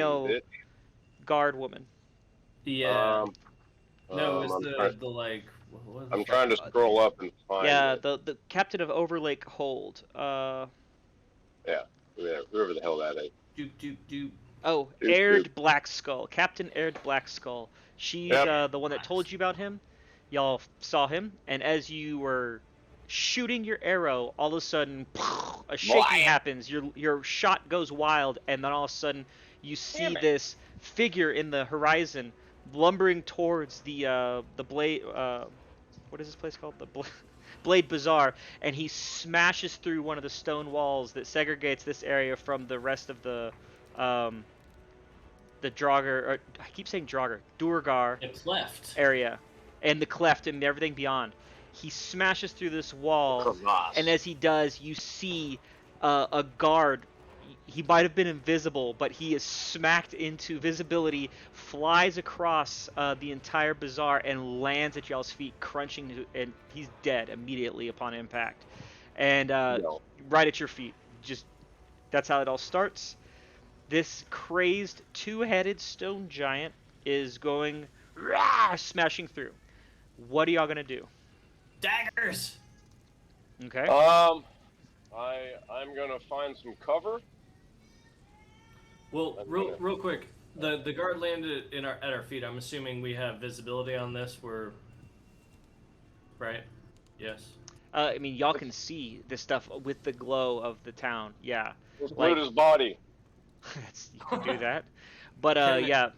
female guard woman. Yeah. Um, No, it's I'm the like. What the I'm fuck trying to is it? scroll up and find Yeah, it. the captain of Overlake Hold. Yeah, whoever the hell that is. Doop doop doop. Oh, Doop doop. Aired Black Skull. Captain Aired Black Skull. She's Yep. the one that told you about him. Y'all saw him, and as you were shooting your arrow, all of a sudden, a shaking happens. Your shot goes wild, and then all of a sudden, you see this figure in the horizon, lumbering towards the blade. What is this place called? Blade Bazaar, and he smashes through one of the stone walls that segregates this area from the rest of um, the Draugr, or I keep saying Draugr, Durgar The cleft. area, and the cleft and everything beyond. He smashes through this wall, and as he does, you see a guard. He might have been invisible, but he is smacked into visibility, flies across the entire bazaar, and lands at y'all's feet, crunching, and he's dead immediately upon impact. And No. right at your feet. Just that's how it all starts. This crazed two-headed stone giant is going smashing through. What are y'all gonna do? Daggers. Okay. I'm gonna find some cover. Well, real quick. The guard landed at our feet. I'm assuming we have visibility on this. We're right. Yes. I mean, y'all can see this stuff with the glow of the town. Yeah. Let's Like- loot his body. You can do that. But yeah,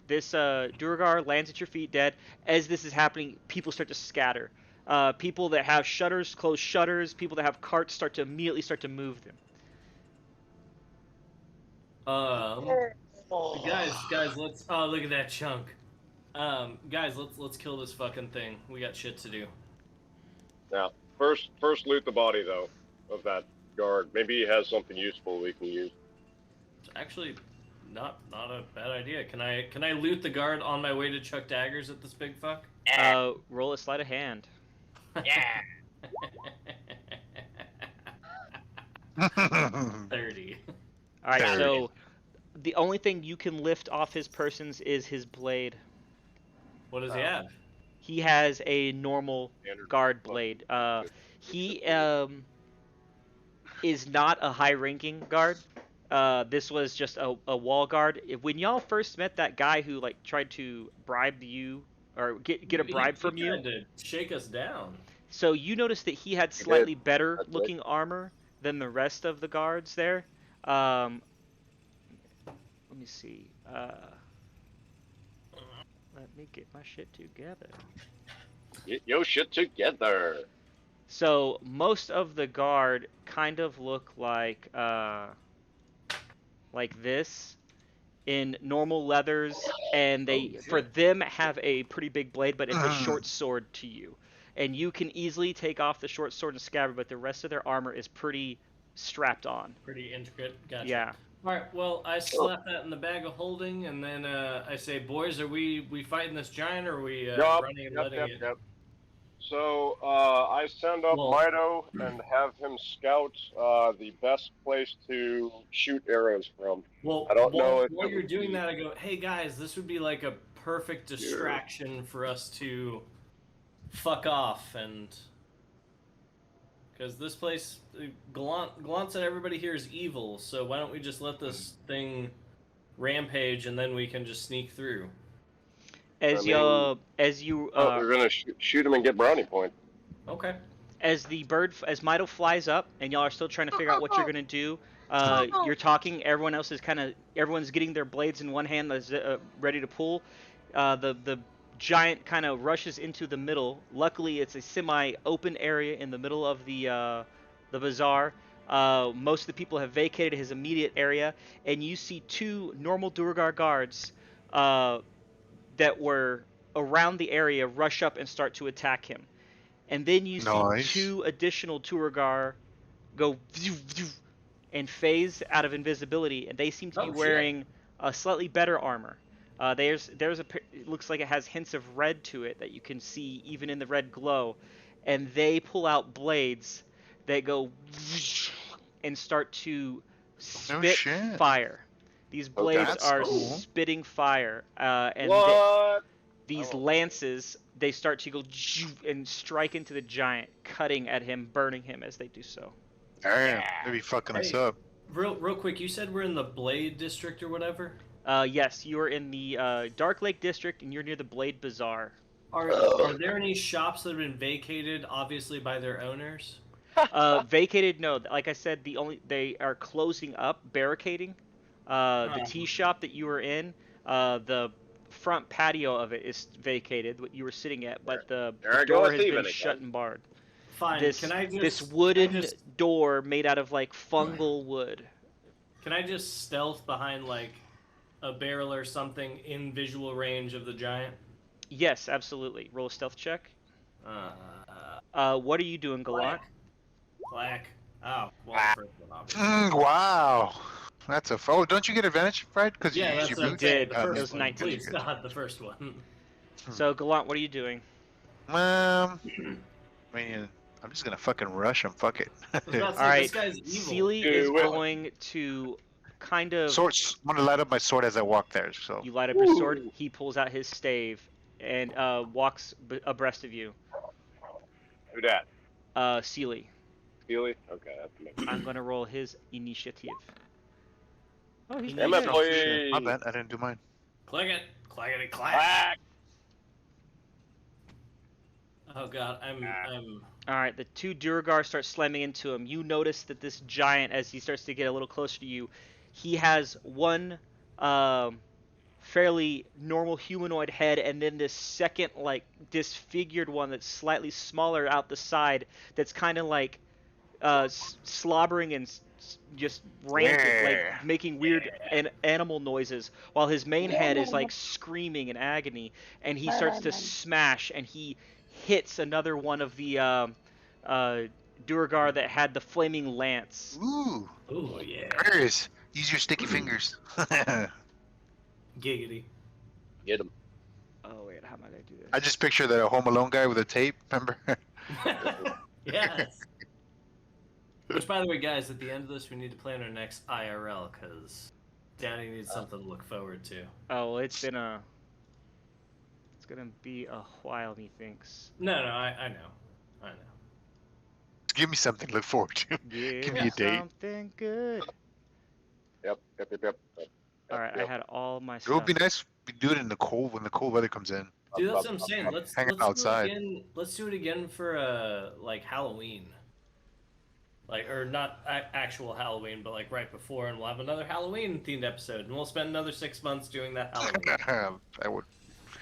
this Durgar lands at your feet dead. As this is happening, people start to scatter. People that have shutters close shutters. People that have carts immediately start to move them. Guys, let's. Oh, look at that chunk. Guys, let's kill this fucking thing. We got shit to do. Now, first loot the body though of that guard. Maybe he has something useful we can use. It's actually not a bad idea. Can I loot the guard on my way to chuck daggers at this big fuck? Roll a sleight of hand. Yeah. 30. All right, There so the only thing you can lift off his persons is his blade. What does he have? He has a normal Standard guard blade. He is not a high-ranking guard. This was just a wall guard. When y'all first met that guy who like tried to bribe you or get a bribe from he you, tried to shake us down. so you noticed that he had slightly better looking armor than the rest of the guards there. Let me see. Let me get my shit together. Get your shit together. So most of the guard kind of look like this in normal leathers, and they for them have a pretty big blade, but it's a short sword to you. And you can easily take off the short sword and scabbard, but the rest of their armor is pretty strapped on. Pretty intricate. Gotcha. Yeah. All right. Well, I slap that in the bag of holding, and then I say, "Boys, are we fighting this giant, or are we running and letting it?" Yep. So I send up Well- Mido and have him scout the best place to shoot arrows from. Well, I don't know if while it you're would doing be- that, I go, "Hey guys, this would be like a perfect distraction for us to fuck off and." Because this place, Gallant said everybody here is evil, so why don't we just let this thing rampage and then we can just sneak through? As I you we're gonna shoot him and get brownie points. Okay. as Mito flies up, and y'all are still trying to figure out what you're gonna do. You're talking. Everyone's getting their blades in one hand, that's ready to pull. The giant kind of rushes into the middle. Luckily, it's a semi-open area in the middle of the bazaar. Most of the people have vacated his immediate area, and you see two normal Durgar guards that were around the area rush up and start to attack him. And then you see two additional Durgar go and phase out of invisibility, and they seem to be wearing a slightly better armor. It looks like it has hints of red to it that you can see even in the red glow, and they pull out blades that go and start to spit fire. These Oh, blades that's are cool. spitting fire, and What? these Oh. lances, they start to go and strike into the giant, cutting at him, burning him as they do so. Damn, they be fucking us Hey. up. Real quick, you said we're in the Blade District or whatever? Yes, you are in the Dark Lake District, and you're near the Blade Bazaar. Are there any shops that have been vacated, obviously by their owners? Vacated, no. Like I said, they are closing up, barricading. The tea shop that you were in, the front patio of it is vacated, what you were sitting at, but the There I go door with has been thieving shut again. and barred. Fine. This Can I this just wooden door made out of like fungal wood. Can I just stealth behind like a barrel or something in visual range of the giant? Yes, absolutely. Roll a stealth check. Uh, What are you doing, Gallant? Clack. Oh, well, Ah. the first one, obviously. Wow. That's a oh, don't you get advantage, Fred? Because you Yeah, use that's your what I'm boots. saying. did. The Oh, It first was one, 19. please, Gotcha. God, the first one. So, Gallant, what are you doing? I mean, I'm just gonna fucking rush him. Fuck it. I was about to say, All right, this guy's evil. Sealy Do is it. going to kind of. Swords. I'm gonna light up my sword as I walk there. So. You light up your sword. He pulls out his stave and walks abreast of you. Who dat? Sealy. Steely? Okay, that's me. I'm gonna roll his initiative. Oh, he's Damn pretty it, good. boy. My bad. I didn't do mine. Click it. Clackety clack. Clack. Oh god, I'm All right, the two Durgar start slamming into him. You notice that this giant, as he starts to get a little closer to you, he has one fairly normal humanoid head, and then this second, like, disfigured one that's slightly smaller out the side. That's kind of like slobbering and just ranting, Yeah. like making weird animal noises, while his main head is like screaming in agony, and he starts to smash, and he hits another one of the Durgar that had the flaming lance. Ooh. Ooh yeah. Bears. Use your sticky fingers. Giggity. Get him. Oh wait, how am I gonna do this? I just picture that Home Alone guy with a tape. Remember? Yes. Which, by the way, guys, at the end of this, we need to plan our next IRL because Daddy needs something to look forward to. Oh, well, it's gonna be a while, methinks. No, I know. Give me something to look forward to. Give me a date. something good. Yep. All right, I had all my It would be stuff. nice if we do it in the cold when the cold weather comes in. Dude, that's what I'm saying. Let's Hanging do outside. it again. Let's do it again for like Halloween. Like, or not actual Halloween, but like right before, and we'll have another Halloween themed episode, and we'll spend another 6 months doing that Halloween. I would.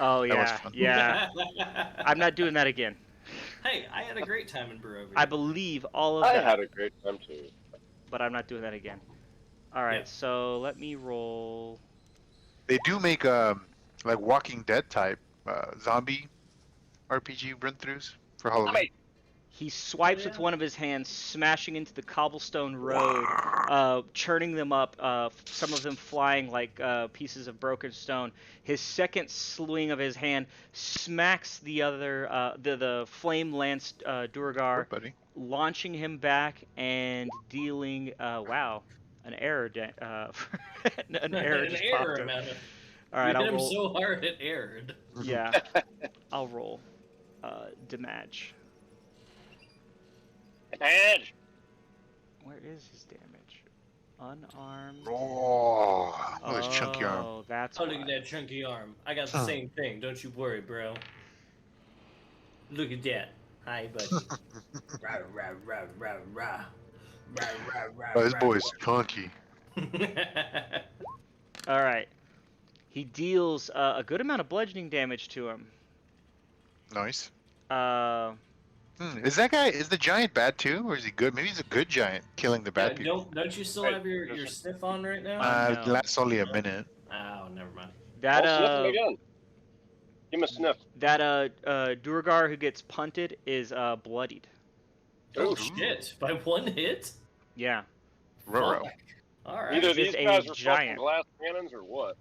Oh That was yeah, fun. yeah. I'm not doing that again. Hey, I had a great time in Barovia. I believe all of I that, had a great time too. but I'm not doing that again. All right, Yeah. so let me roll. They do make like Walking Dead type zombie RPG run-throughs for Halloween. Hey. He swipes with Yeah. one of his hands, smashing into the cobblestone road, churning them up, some of them flying like pieces of broken stone. His second swing of his hand smacks the other, the flame lance Durgar, Good, buddy. launching him back and dealing, wow, an error, an error An just error popped up. amount of. All right, You hit I'll him roll. so hard it erred. Yeah, I'll roll. Damage. Edge. Where is his damage? Unarmed. Oh, look at his chunky arm. Oh, that's Oh, look why. at that chunky arm. I got the Huh. same thing. Don't you worry, bro. Look at that. Hi, buddy. Rah, rah, rah, rah, rah. Rah, rah, rah, Oh, this rah, boy's chunky. rah. All right. He deals a good amount of bludgeoning damage to him. Nice. Uh, Is the giant bad too, or is he good? Maybe he's a good giant, killing the Yeah, bad people. don't you still Hey, have your sniff on right now? no. It lasts only a minute. Oh, never mind. that I'll sniff him uh, again. Give him a sniff. that Durgar who gets punted is bloodied. Oh Ooh. shit! By one hit? Yeah. Ruh-roh. Fuck. All right. Either He's these a guys are fucking giant. glass cannons or what?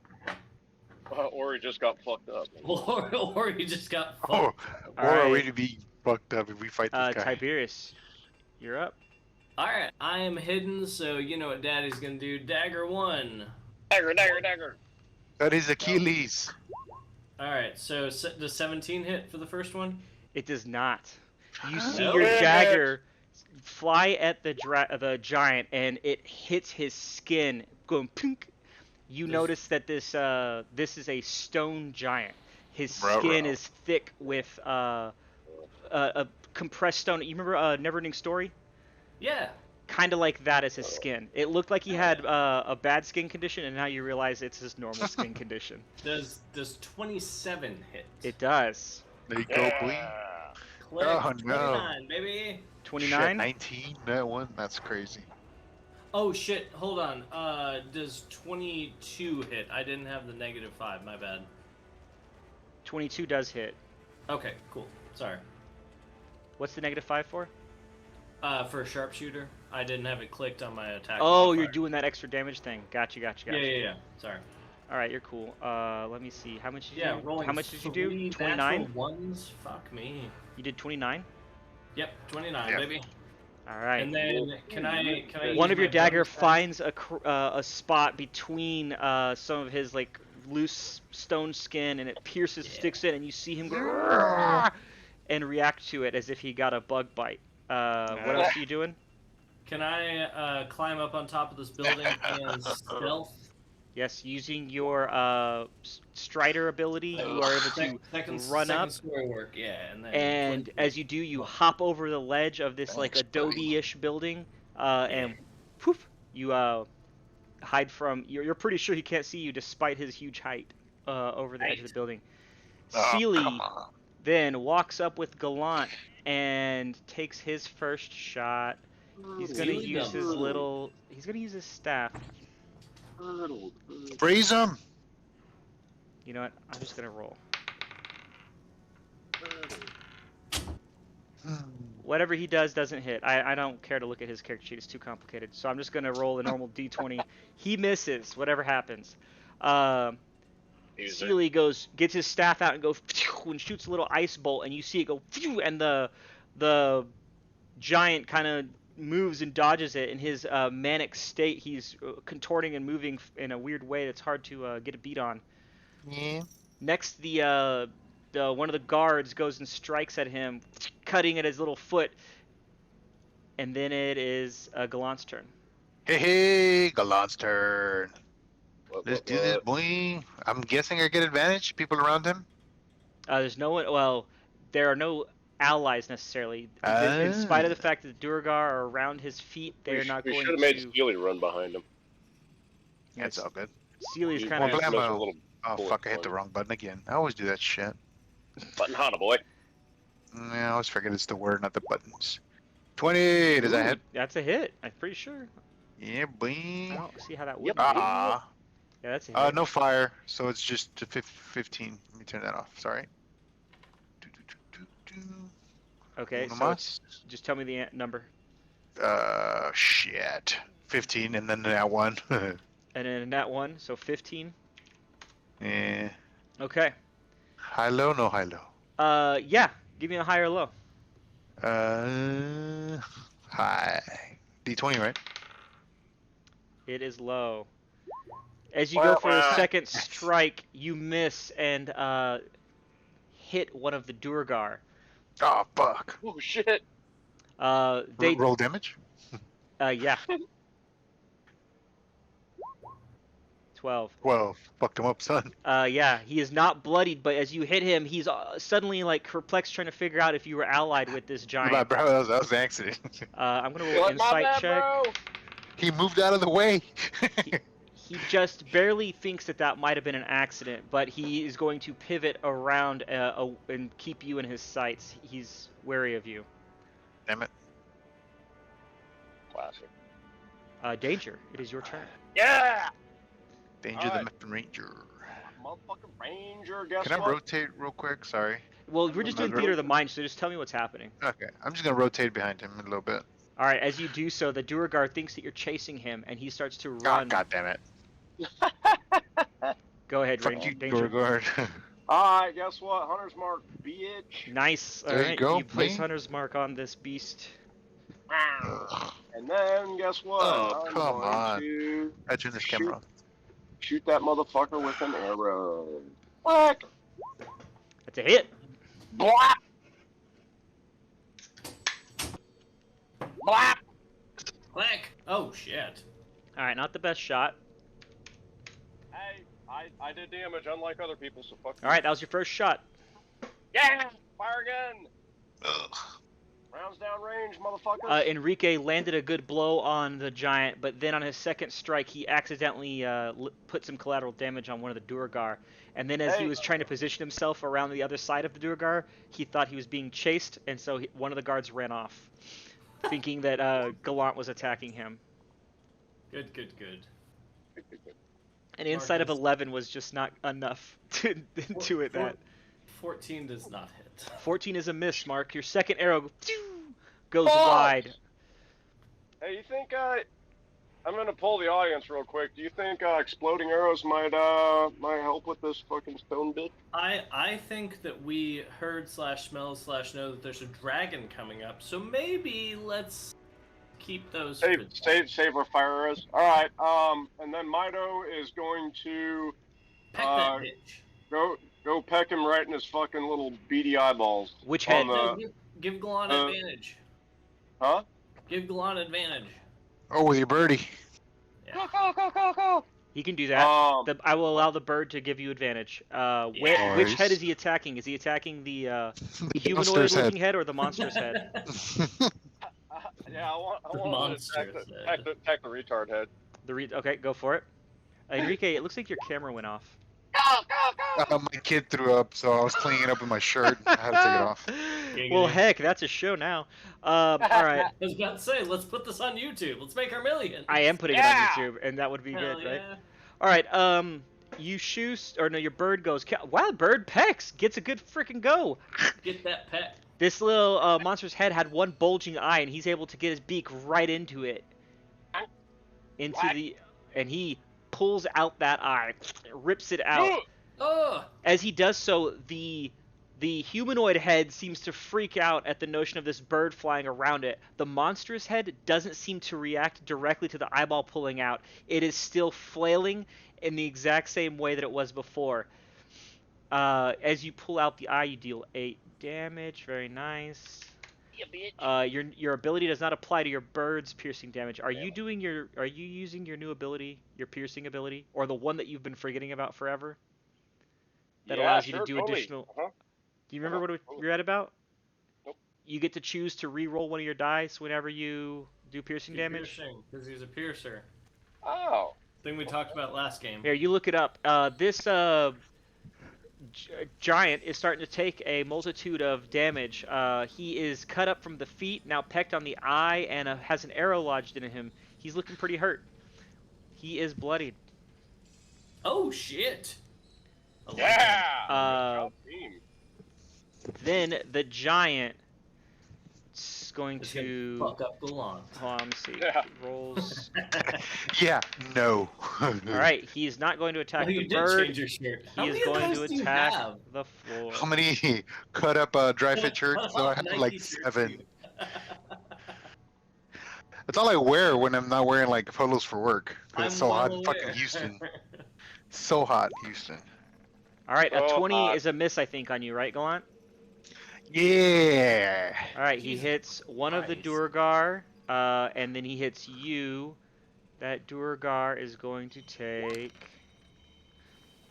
Or he just got fucked up. Or you just got Oh, fucked. or are we Alright. to be fucked up if we fight this guy? Tiberius, you're up. All right, I am hidden, so you know what Daddy's gonna do. Dagger 1. Dagger, dagger, dagger. That is Achilles. All right. So does 17 hit for the first one? It does not. You see No? your Damn it. dagger fly at the giant, and it hits his skin, going pink. You Does- notice that this is a stone giant. His Ruh-roh. skin is thick with a compressed stone. You remember Neverending Story? Yeah. Kind of like that as his skin. It looked like he had a bad skin condition, and now you realize it's his normal skin condition. Does 27 hit? It does. There you go, boy. Yeah. Click. Oh, no. 29, baby. Shit, 29. 19. That one. That's crazy. Oh shit! Hold on. Does 22 hit? I didn't have the -5. My bad. 22 does hit. Okay, cool. Sorry. What's the -5 for? For a sharpshooter, I didn't have it clicked on my attack. Oh, modifier. you're doing that extra damage thing. Gotcha. Yeah. Sorry. All right, you're cool. Let me see. How much did Yeah, you? rolling. How much did you do? 3 29. natural ones. Fuck me. You did 29. Yep, 29, Yeah. baby. All right. And then can I? One use of your my dagger bonus action? finds a spot between some of his like loose stone skin, and it pierces, Yeah. sticks in, and you see him go and react to it as if he got a bug bite. What else are you doing? Can I climb up on top of this building and stealth? Yes, using your Strider ability, you are able to run up. Second story work, yeah, and then. And 20 as you do, you hop over the ledge of this like Thanks, buddy. adobe-ish building, and poof, you hide from. You're pretty sure he can't see you despite his huge height over the edge of the building. Oh, Sealy come on. then walks up with Gallant and takes his first shot. He's gonna Sealy use does. his little. He's gonna use his staff. Freeze him. You know what? I'm just gonna roll. Whatever he does doesn't hit. I don't care to look at his character sheet. It's too complicated. So I'm just going to roll a normal d20. He misses, whatever happens. Sealy gets his staff out and goes and shoots a little ice bolt, and you see it go and the giant kind of moves and dodges it. In his manic state, he's contorting and moving in a weird way that's hard to get a beat on. Yeah. Next, the one of the guards goes and strikes at him, cutting at his little foot, and then it is Gallant's turn. Hey, Gallant's turn. Let's do this, boy. I'm guessing I get advantage. People around him. There's no one. Well, there are no allies necessarily. In spite of the fact that the Durgar are around his feet, they're not We going should have made to. Steely run behind him. That's all good. Sealy's He's kind Well, of. I'm a a- little Oh bullet fuck! I hit the point. wrong button again. I always do that shit. Button Hana boy. I always forget it's the word, not the buttons. 20. Does that hit? That's a hit. I'm pretty sure. Yeah, I boy. don't see how that would. Yep. be. Ah. Yeah, that's a hit. No fire, so it's just to 15. Let me turn that off. Sorry. Okay, Uno so más. it's, just tell me the number. Shit. 15, and then that one. And then that one, so 15. Yeah. Okay. High low, no high low. Yeah. Give me a high or low. High. D20, right? It is low. As you go for a second strike, you miss and hit one of the Durgar. Oh fuck. Oh shit. They Roll damage. yeah. 12. 12. Fucked him up, son. Yeah, he is not bloodied, but as you hit him, he's suddenly like perplexed, trying to figure out if you were allied with this My giant. bro, that was an accident. I'm gonna roll an My insight bad, check. bro. He moved out of the way. He just barely thinks that might have been an accident, but he is going to pivot around and keep you in his sights. He's wary of you. Damn it. Classic. Danger, it is your turn. Yeah. Danger Alright. the Muffin Ranger. Motherfucking Ranger. Guess Can I what? rotate real quick? Sorry. Well, we're just doing theater of the mind, so just tell me what's happening. Okay. I'm just gonna rotate behind him a little bit. All right, as you do so, the Durgar thinks that you're chasing him, and he starts to Oh, run. god damn it. Go ahead, Fuck Ranger. you, Danger. Beauregard. Alright, guess what? Hunter's Mark, bitch. Nice. All There you right, go, you place man. Hunter's Mark on this beast. And then guess what? Oh, I'm come going on. to I turn this shoot. camera on. Shoot that motherfucker with an arrow. Whack! That's a hit. Blap! Blap! Click. Oh shit. All right, not the best shot. Hey, I did damage unlike other people, so fuck All right, that was your first shot. Yeah! Fire again! Ugh. Rounds down range, motherfucker. Enrique landed a good blow on the giant, but then on his second strike, he accidentally put some collateral damage on one of the Duergar. And then as he Hey. was trying to position himself around the other side of the Duergar, he thought he was being chased, and so one of the guards ran off, thinking that Gallant was attacking him. Good. And inside of Marcus. 11 was just not enough to do it. That 14 does not hit. 14 is a miss, Mark. Your second arrow goes Oh! wide. Hey, you think I'm gonna pull the audience real quick. Do you think exploding arrows might help with this fucking stone bit? I think that we heard / smell / know that there's a dragon coming up, so maybe let's keep those. Save our fire arrows. All right. And then Mido is going to Peck that bitch. go peck him right in his fucking little beady eyeballs. Which head? On the- No, give Gallant advantage. Huh? Give Gallant advantage. Oh, with your birdie. Yeah. Go. He can do that. I will allow the bird to give you advantage. Which Nice. head is he attacking? Is he attacking the The humanoid-looking head or the monstrous head? Yeah, I want to monster attack the retard head. Okay, go for it. Enrique, it looks like your camera went off. My kid threw up, so I was cleaning it up with my shirt. I had to take it off. Well, heck, that's a show now. All right, I was about to say, let's put this on YouTube. Let's make our millions. I am putting it on YouTube, and that would be Hell good, yeah. right? All right, you shoot, or no, your bird goes. Wow, bird pecks, gets a good freaking go. Get that peck. This little monster's head had one bulging eye, and he's able to get his beak right into it. And he pulls out that eye, rips it out. Oh! As he does so, the humanoid head seems to freak out at the notion of this bird flying around it. The monstrous head doesn't seem to react directly to the eyeball pulling out. It is still flailing in the exact same way that it was before. As you pull out the eye, you deal 8 damage. Very nice. Yeah, bitch. Your ability does not apply to your bird's piercing damage. Are you using your new ability, your piercing ability, or the one that you've been forgetting about forever? That allows you to do additional. Uh-huh. Do you remember what we read about? Nope. You get to choose to re-roll one of your dice whenever you do piercing damage. Because he's a piercer. Oh. Thing we talked about last game. Here, you look it up. This giant is starting to take a multitude of damage. He is cut up from the feet, now pecked on the eye, and has an arrow lodged in him. He's looking pretty hurt. He is bloodied. Oh shit! Yeah. Then the giant is going It's to. gonna fuck up Gallant. Hold on, let me see. Yeah. Rolls. Yeah, no. All right, he is not going to attack Oh, you the did bird. change your shirt. He How is many of going those to do you attack have? the floor. How many cut up dry fit shirts? So I have Nike like shirts, 7. dude. That's all I wear when I'm not wearing like polos for work. 'Cause it's I'm so hot well in fucking aware. Houston. So hot, Houston. All right, a Oh, 20 is a miss, I think, on you, right, Gallant? Yeah. All right, he Jesus hits one of the Christ. Duergar, and then he hits you. That Duergar is going to take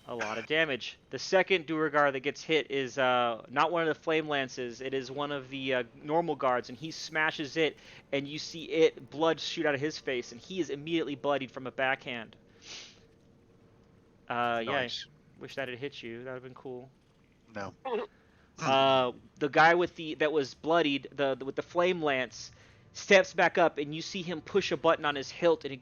a lot of damage. The second Duergar that gets hit is not one of the flame lances. It is one of the normal guards, and he smashes it, and you see it blood shoot out of his face, and he is immediately bloodied from a backhand. Yeah, Nice. wish that had hit you. That would have been cool. No. The guy that was bloodied, with the flame lance, steps back up, and you see him push a button on his hilt, and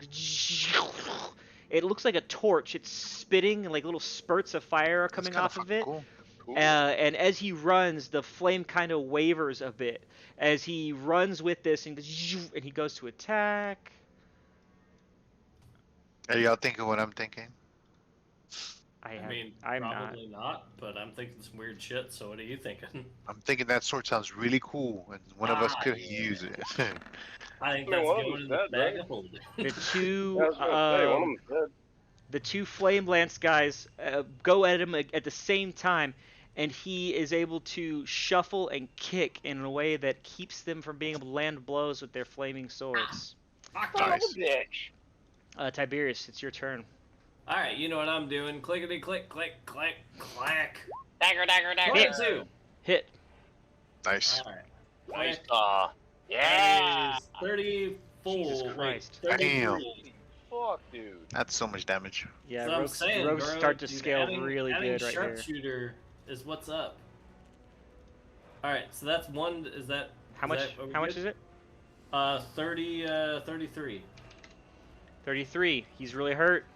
it looks like a torch. It's spitting, and like little spurts of fire are That's coming kinda off of fucking it. Cool. Cool. And as he runs, the flame kind of wavers a bit as he runs with this, and he goes to attack. Are y'all thinking what I'm thinking? I mean, I'm not. probably not, but I'm thinking some weird shit, so what are you thinking? I'm thinking that sword sounds really cool, and one of us could yeah. use it. I think Yeah, that's one of going them's in the dead, bag right? of holding. The two, Yeah, I was gonna say, one of them's dead. The two Flame Lance guys go at him at the same time, and he is able to shuffle and kick in a way that keeps them from being able to land blows with their flaming swords. Nice. Bitch. Tiberius, it's your turn. All right, you know what I'm doing. Clickety click, click, click, clack. Dagger. 22. Hit. Nice. All right. Nice. That Yeah. is 34. Jesus Wait, Christ. 33. Fuck, dude. That's so much damage. Yeah, That's what I'm rogues, saying, rogues bro. start to Dude, scale adding really good right here. sharpshooter is what's up. All right, so that's one. Is that How much? How much is it? 33. 33. He's really hurt.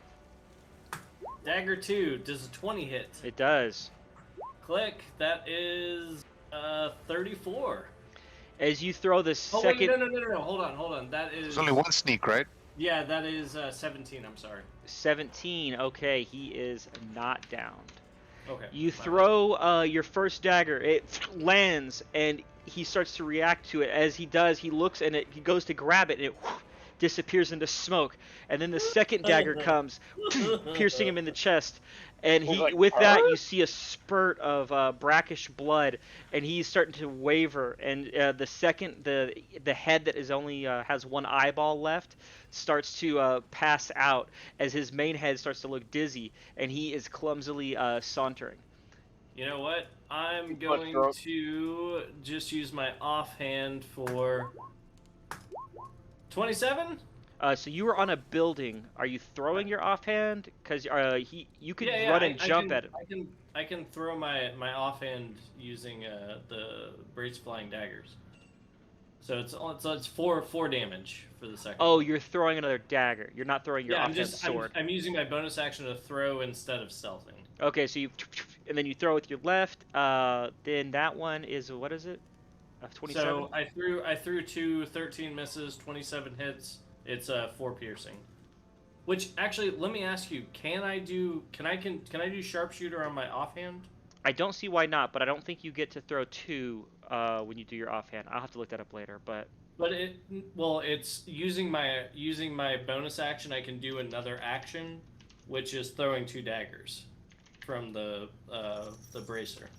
Dagger 2. Does a 20 hit? It does. Click. That is 34. As you throw the Oh second wait, no. Hold on. That is. There's only one sneak, right? Yeah, that is 17. I'm sorry. 17, okay, he is not downed. Okay. You my bad. throw your first dagger, it lands, and he starts to react to it. As he does, he looks and he goes to grab it, and it disappears into smoke. And then the second dagger comes, piercing him in the chest. And He's like, with that, you see a spurt of brackish blood, and he's starting to waver. And the head that is only has one eyeball left starts to pass out as his main head starts to look dizzy, and he is clumsily sauntering. You know what? I'm Much going drunk. to just use my offhand for 27. So you were on a building. Are you throwing your offhand? Because you could run and jump at him. I can throw my offhand using the brace flying daggers. So it's four damage for the second. Oh, you're throwing another dagger. You're not throwing your yeah, offhand sword. I'm using my bonus action to throw instead of stealthing. Okay, so and then you throw with your left. Then that one is, what is it? 27. So I threw 2, 13 misses, 27 hits. It's 4 piercing. Which actually, let me ask you, can I do sharpshooter on my offhand? I don't see why not, but I don't think you get to throw 2 when you do your offhand. I'll have to look that up later, but it's using my bonus action. I can do another action, which is throwing 2 daggers from the bracer.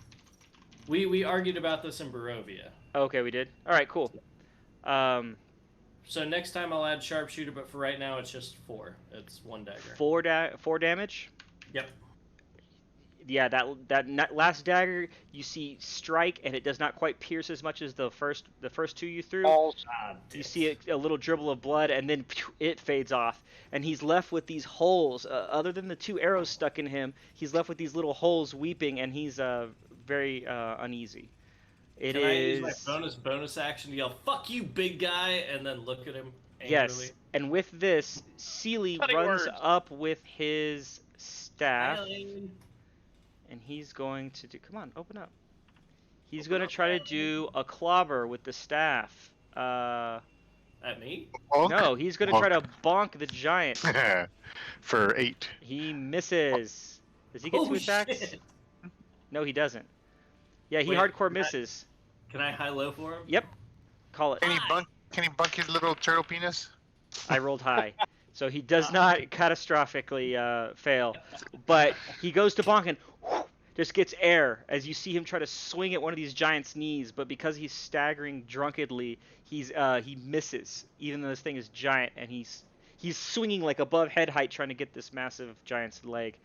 We argued about this in Barovia. okay, we did. All right, cool. So next time I'll add sharpshooter, but for right now it's just 4. It's 1 dagger. 4 damage. Yep. Yeah, that last dagger you see strike, and it does not quite pierce as much as the first 2 you threw. Balls. You see a little dribble of blood, and then it fades off, and he's left with these holes. Other than the 2 arrows stuck in him, he's left with these little holes weeping, and he's very uneasy. Can I use my bonus action to yell "fuck you, big guy" and then look at him angrily? Yes, and with this, Sealy Cutting runs words. up with his staff, Eileen. and he's going to do. Come on, open up. He's going to try to do a clobber with the staff. At me? Bonk. No, he's going to try to bonk the giant. For 8. He misses. Does he get 2 attacks? Shit. No, he doesn't. Yeah, he Wait, himmisses. Can I high-low for him? Yep. Call it. Can he bunk his little turtle penis? I rolled high. So he does not catastrophically fail. But he goes to bonk and just gets air as you see him try to swing at one of these giants' knees. But because he's staggering drunkenly, he misses. Even though this thing is giant, and he's swinging like above head height trying to get this massive giant's leg.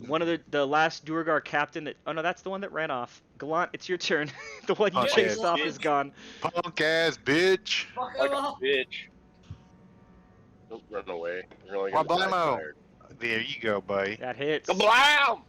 One of the last Duergar captain that... Oh, no, that's the one that ran off. Gallant, it's your turn. The one you Oh, chased shit. off is gone. Punk ass bitch. Fuck Like him a up. bitch. Don't run away. You're only gonna die Problemo. tired. There you go, buddy. That hits. Kablam!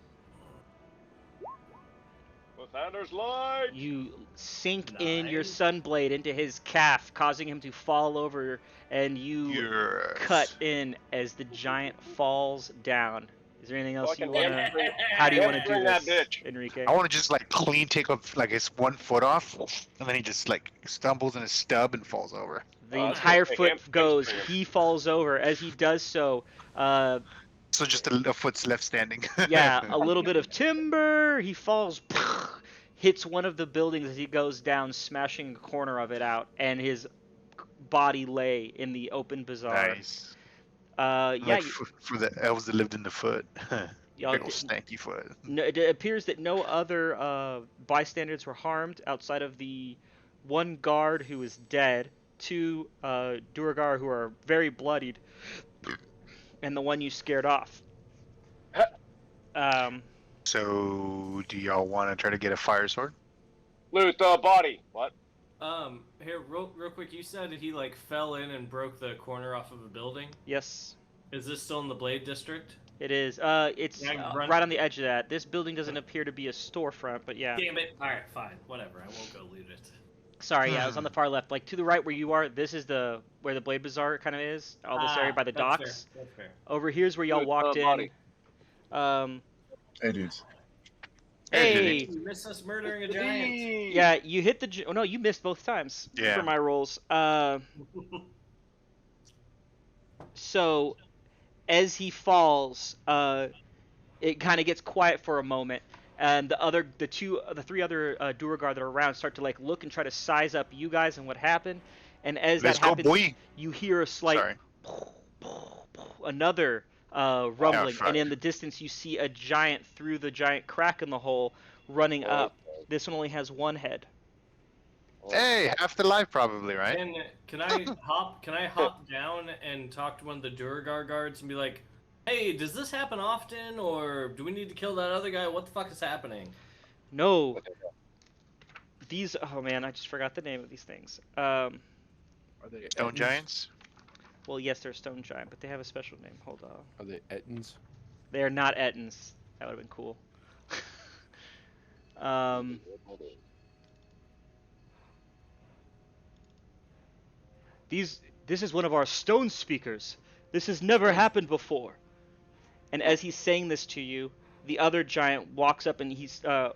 Lathander's light! You sink in your Nice. sunblade into his calf, causing him to fall over, and you Yes. cut in as the giant falls down. Is there anything else you Fucking want to... hamstring- How do you want to do hamstring that this, bitch. Enrique? I want to just like clean take off like his one foot off, and then he just like stumbles in his stub and falls over. The Oh, entire okay, foot goes. hamstring. He falls over. As he does so, So just a foot's left standing. yeah, a little bit of timber. He falls, hits one of the buildings as he goes down, smashing a corner of it out, and his body lay in the open bazaar. Nice. Yeah, Like for the elves that lived in the foot. y'all Big old didn't. stanky foot. No, it appears that no other bystanders were harmed outside of the one guard who is dead, two Duragar who are very bloodied, and the one you scared off. Um, So, do y'all want to try to get a fire sword? Loot the body. What? Here, real quick. You said that he like fell in and broke the corner off of a building. yes, Is this still in the Blade District? it is. It's Can I run- right on the edge of that. This building doesn't appear to be a storefront, but yeah. Damn it! All right, fine, whatever. I won't go loot it. Sorry, yeah, it was on the far left. Like to the right where you are, this is where the Blade Bazaar kind of is. All this area by the That's docks. Fair. That's fair. Over here's where y'all Loot the walked in. body. Hey, dudes. Hey, You missed us murdering a giant. yeah, you hit the. Oh no, you missed both times. Yeah. For my rolls. So, as he falls, it kind of gets quiet for a moment, and the three other Duragar that are around start to like look and try to size up you guys and what happened. And as Let's that go, happens, boy. you hear a slight Sorry. another rumbling, fuck. and in the distance you see a giant through the giant crack in the hole running up. This one only has one head. Hey, half the life probably, right? Can I hop down and talk to one of the Duragar guards and be like, "Hey, does this happen often, or do we need to kill that other guy? What the fuck is happening?" No. These. Oh man, I just forgot the name of these things. Are they Stone Ettins? giants. Well, yes, they're stone giant, but they have a special name. Hold on. Are they Ettins? They are not Ettins. That would have been cool. This is one of our stone speakers. This has never happened before. And as he's saying this to you, the other giant walks up and he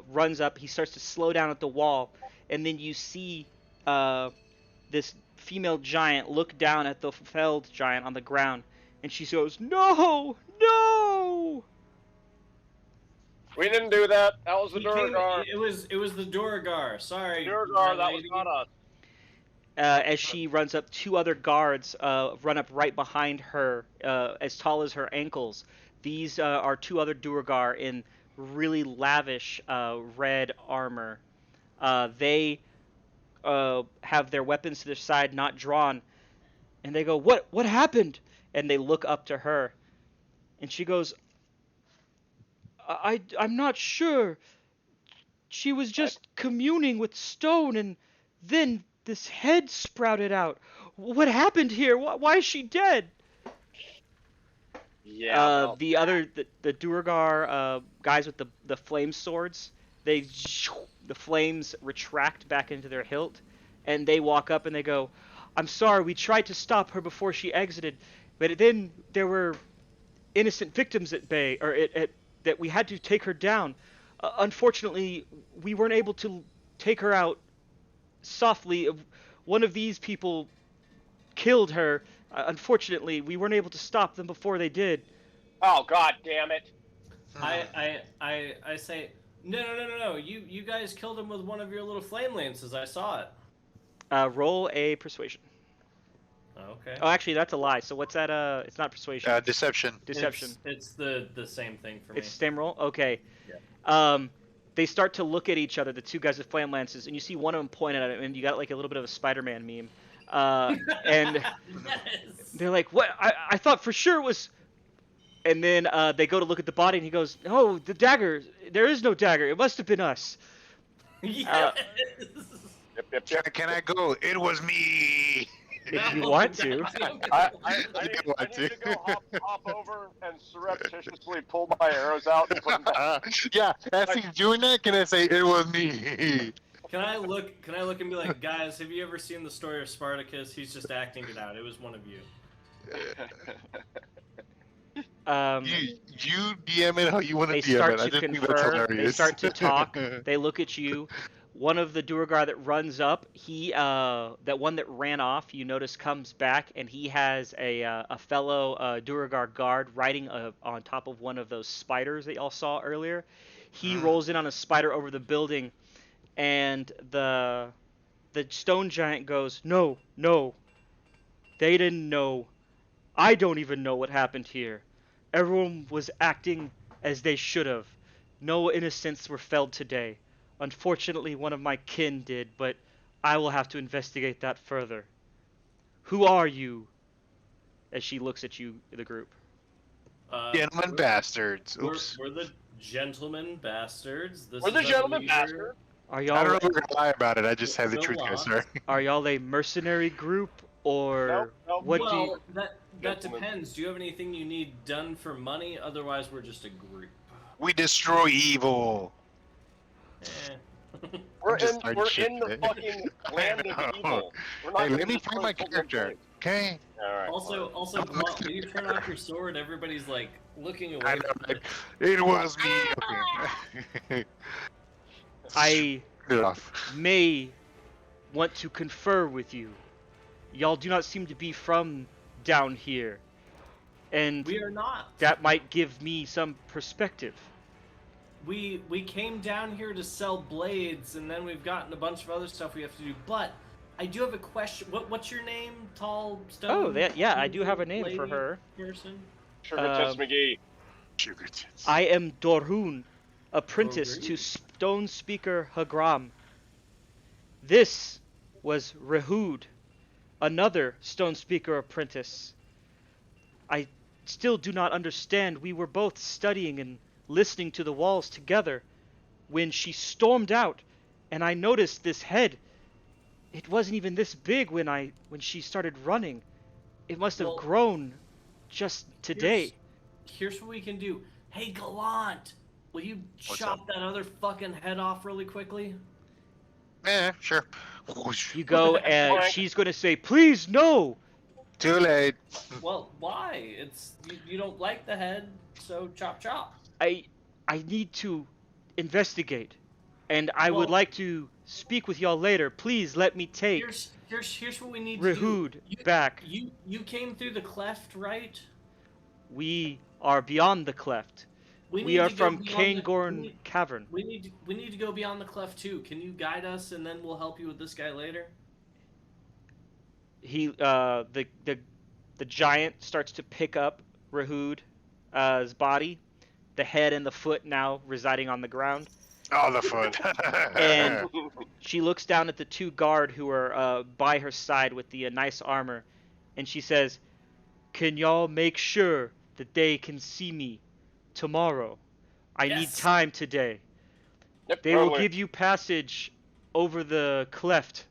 runs up. He starts to slow down at the wall, and then you see this female giant look down at the felled giant on the ground, and she goes, "No, no!" We didn't do that. That was the He came- Duragar. It was the Duragar. Sorry. Duragar, that was lady. not us. As she runs up, two other guards run up right behind her, as tall as her ankles. These are two other Duragar in really lavish red armor. They have their weapons to their side, not drawn, and they go, What happened?" And they look up to her, and she goes, I'm not sure. She was just communing with stone, and then this head sprouted out. What happened here? Why is she dead?" Yeah. The Duragar guys with the flame swords, the flames retract back into their hilt, and they walk up and they go, "I'm sorry, we tried to stop her before she exited, but then there were innocent victims at bay, or that we had to take her down. Unfortunately, we weren't able to take her out softly. One of these people killed her. Unfortunately, we weren't able to stop them before they did." Oh, god damn it. I say, no. You guys killed him with one of your little flame lances. I saw it. Roll a persuasion. Okay. Oh, actually, that's a lie. So what's that? It's not persuasion. Deception. Deception. It's the same thing for me. It's the same roll? Okay. Yeah. They start to look at each other, the two guys with flame lances, and you see one of them point at him, and you got like a little bit of a Spider-Man meme. And Yes. they're like, "What? I thought for sure it was..." And then they go to look at the body, and he goes, "Oh, the dagger. There is no dagger. It must have been us." Yes. Can I go? It was me. If you want to. I You want need to to. go hop over and surreptitiously pull my arrows out and put them back. Yeah, as he's doing that, can I say it was me? Can I look and be like, "Guys, have you ever seen the story of Spartacus? He's just acting it out. It was one of you." You DM it how you want to They DM start it. I to just think that's confer. hilarious. They start to talk. They look at you. One of the Duragar that runs up, that one that ran off, you notice comes back, and he has a fellow Duragar guard riding on top of one of those spiders that y'all saw earlier. He rolls in on a spider over the building, and the stone giant goes, "No, they didn't know. I don't even know what happened here. Everyone was acting as they should have. No innocents were felled today. Unfortunately, one of my kin did, but I will have to investigate that further. Who are you? As she looks at you, the group. Gentlemen bastards. Oops. We're the gentlemen bastards. This We're the is our gentleman leader, bastard. Are I y'all don't know if we're gonna lie about it. I just have the Go truth, on. guys. Sorry. are y'all a mercenary group or Nope, what well, do you, that Gentlemen. depends. Do you have anything you need done for money? Otherwise, we're just a group. We destroy evil. Eh. We're just in starting we're shit in the today. fucking land I of know. evil. We're not Hey, gonna let me just find play my football character. games. Okay. All right. Also, fine. Blunt, when you turn off your sword, everybody's like looking away. I know. From it. It was me. Okay. I Get it off. may want to confer with you. Y'all do not seem to be from down here. And We are not. that might give me some perspective. We came down here to sell blades, and then we've gotten a bunch of other stuff we have to do. But I do have a question. What's your name, tall stone? Oh, yeah, I do have a name for lady her. Person. Sugar Tits McGee. Sugar tits. I am Dorhun, apprentice to Dorhun. Stone Speaker Hagram. This was Rehud, another Stone Speaker apprentice. I still do not understand. We were both studying and listening to the walls together when she stormed out, and I noticed this head. It wasn't even this big when she started running. It must have Well, grown just today. Here's what we can do. Hey, Gallant, will you What's chop up? that other fucking head off really quickly? Yeah, sure. Whoosh. You go and she's going to say, "Please, no!" Too late. Well, why? It's you don't like the head, so chop chop. I need to investigate, and I would Well- like to speak with y'all later. Please let me take Here's what we need to do. Rehud back. You came through the cleft, right? We are beyond the cleft. We need are to go from beyond Kangorn Cavern. We need to go beyond the cleft too. Can you guide us, and then we'll help you with this guy later? He the giant starts to pick up Rehud his body, the head and the foot now residing on the ground. Oh, the foot. And she looks down at the two guard who are by her side with the nice armor, and she says, "Can y'all make sure that they can see me tomorrow? I need Yes. time today. Yep, They will totally. give you passage over the cleft,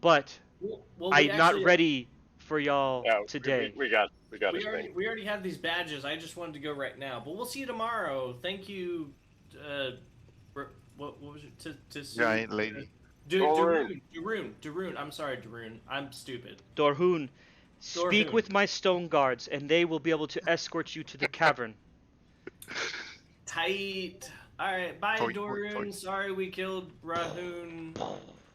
but Well, we I'm not actually- ready for y'all Yeah, today." we got his thing. We already have these badges. I just wanted to go right now, but we'll see you tomorrow. Thank you. What was it? To Giant lady. Darun. I'm sorry, Darun. I'm stupid. Dorhun, speak Dorhun. with my stone guards, and they will be able to escort you to the cavern. Tight. All right, bye, Toit, Dorun. toit. Sorry we killed Rahun.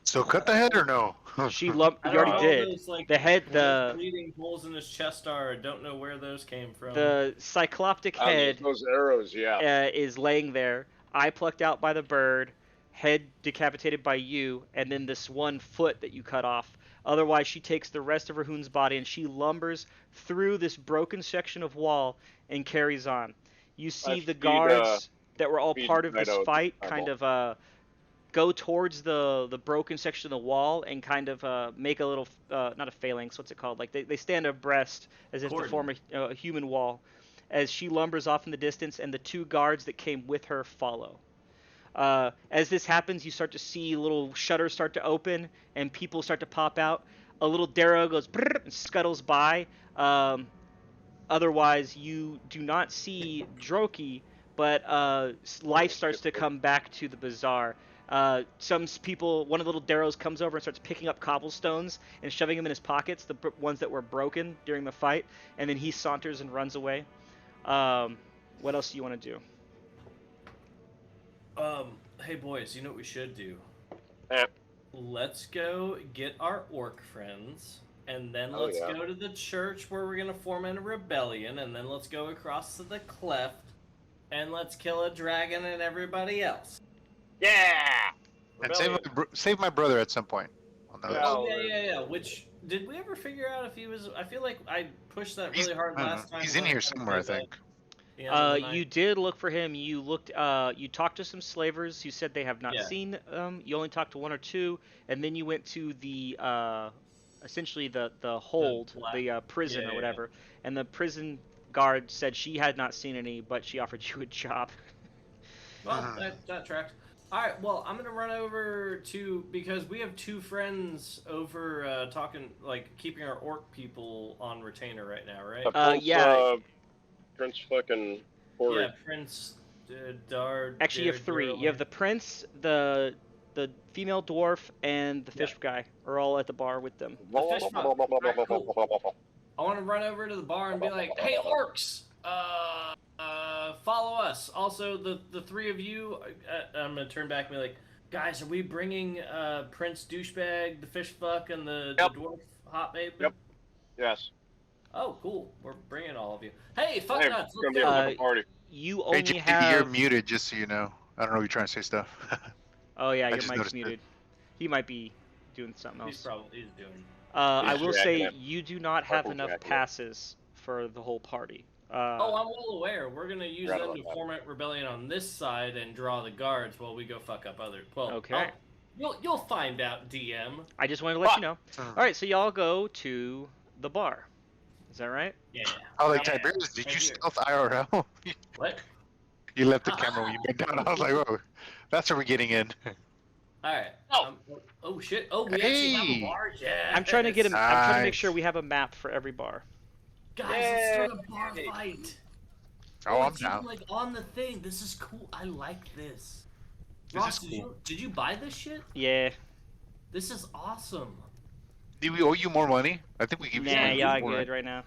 So cut the head or no? She I you don't already know did. Those, like, The head, what those the bleeding holes in his chest are. Don't know where those came from. cycloptic head Those arrows, yeah. is laying there, eye plucked out by the bird, head decapitated by you, and then this one foot that you cut off. Otherwise, she takes the rest of Rahun's body and she lumbers through this broken section of wall and carries on. You see the feed, guards that were all feed part of this Dido fight the kind of go towards the broken section of the wall and kind of make a little, not a phalanx, what's it called? Like they stand abreast as if to form a human wall as she lumbers off in the distance and the two guards that came with her follow. As this happens, you start to see little shutters start to open and people start to pop out. A little Darrow goes brrr, and scuttles by. Otherwise, you do not see Droki, but life starts to come back to the bazaar. Some people, one of the little Darrows comes over and starts picking up cobblestones and shoving them in his pockets, the ones that were broken during the fight, and then he saunters and runs away. What else do you want to do? Hey boys, you know what we should do? Eh. Let's go get our orc friends, and then Oh, let's yeah. go to the church where we're gonna form a rebellion, and then let's go across to the cleft, and let's kill a dragon and everybody else. Yeah! And save my brother at some point. On the Yeah. list. Oh yeah. Which Did we ever figure out if he was? I feel like I pushed that really hard last time. He's in but here I kinda somewhere, I gave up think. at the end of the night. You did look for him. You looked. You talked to some slavers who said they have not Yeah. seen. You only talked to one or two, and then you went to the essentially the hold, the prison Yeah, or yeah. whatever. And the prison guard said she had not seen any, but she offered you a job. Well, that tracks. All right. Well, I'm gonna run over to because we have two friends over talking, like keeping our orc people on retainer right now, right? Yeah. Prince fucking Corey. Yeah, Prince Dard. Actually, you have three. You have the prince, the female dwarf, and the fish guy are all at the bar with them. The fish fuck. Alright, cool. I want to run over to the bar and be like, "Hey, orcs! Follow us." Also, the three of you, I'm gonna turn back and be like, "Guys, are we bringing Prince Douchebag, the fish fuck, and the dwarf hot babe?" Yep. Yes. Oh, cool. We're bringing all of you. Hey, fuck Hey, nuts. it's gonna Let's be a go. fucking party. You Hey, only JD, have. you're muted, just so you know. I don't know if you're trying to say stuff. Oh yeah, your just mic's noticed it. muted. He might be doing something else. He's doing. I He's will jacking say it. you do not have Fucking enough jacking it. passes for the whole party. Oh, I'm well aware. We're gonna use Right them on to that. form a rebellion on this side and draw the guards while we go fuck up other. Well, Okay. You'll find out, DM. I just wanted to let you know. All right, so y'all go to the bar. Is that right? Yeah. Oh, like Yeah. Tiberius, did Right you here. stealth IRL? What? You left the camera when you bent down. I was like, whoa, that's where we're getting in. All right. Oh. Oh shit. Oh, we actually have a Hey. bar. Yeah. I'm trying to get him. I'm trying to make Nice. sure we have a map for every bar. Guys, let's start a bar fight. Oh, I'm it's even, down. like on the thing. This is cool. I like this. This Ross, is cool. did you buy this shit? Yeah. This is awesome. Do we owe you more money? I think we give you Nah, some y'all more, good right now.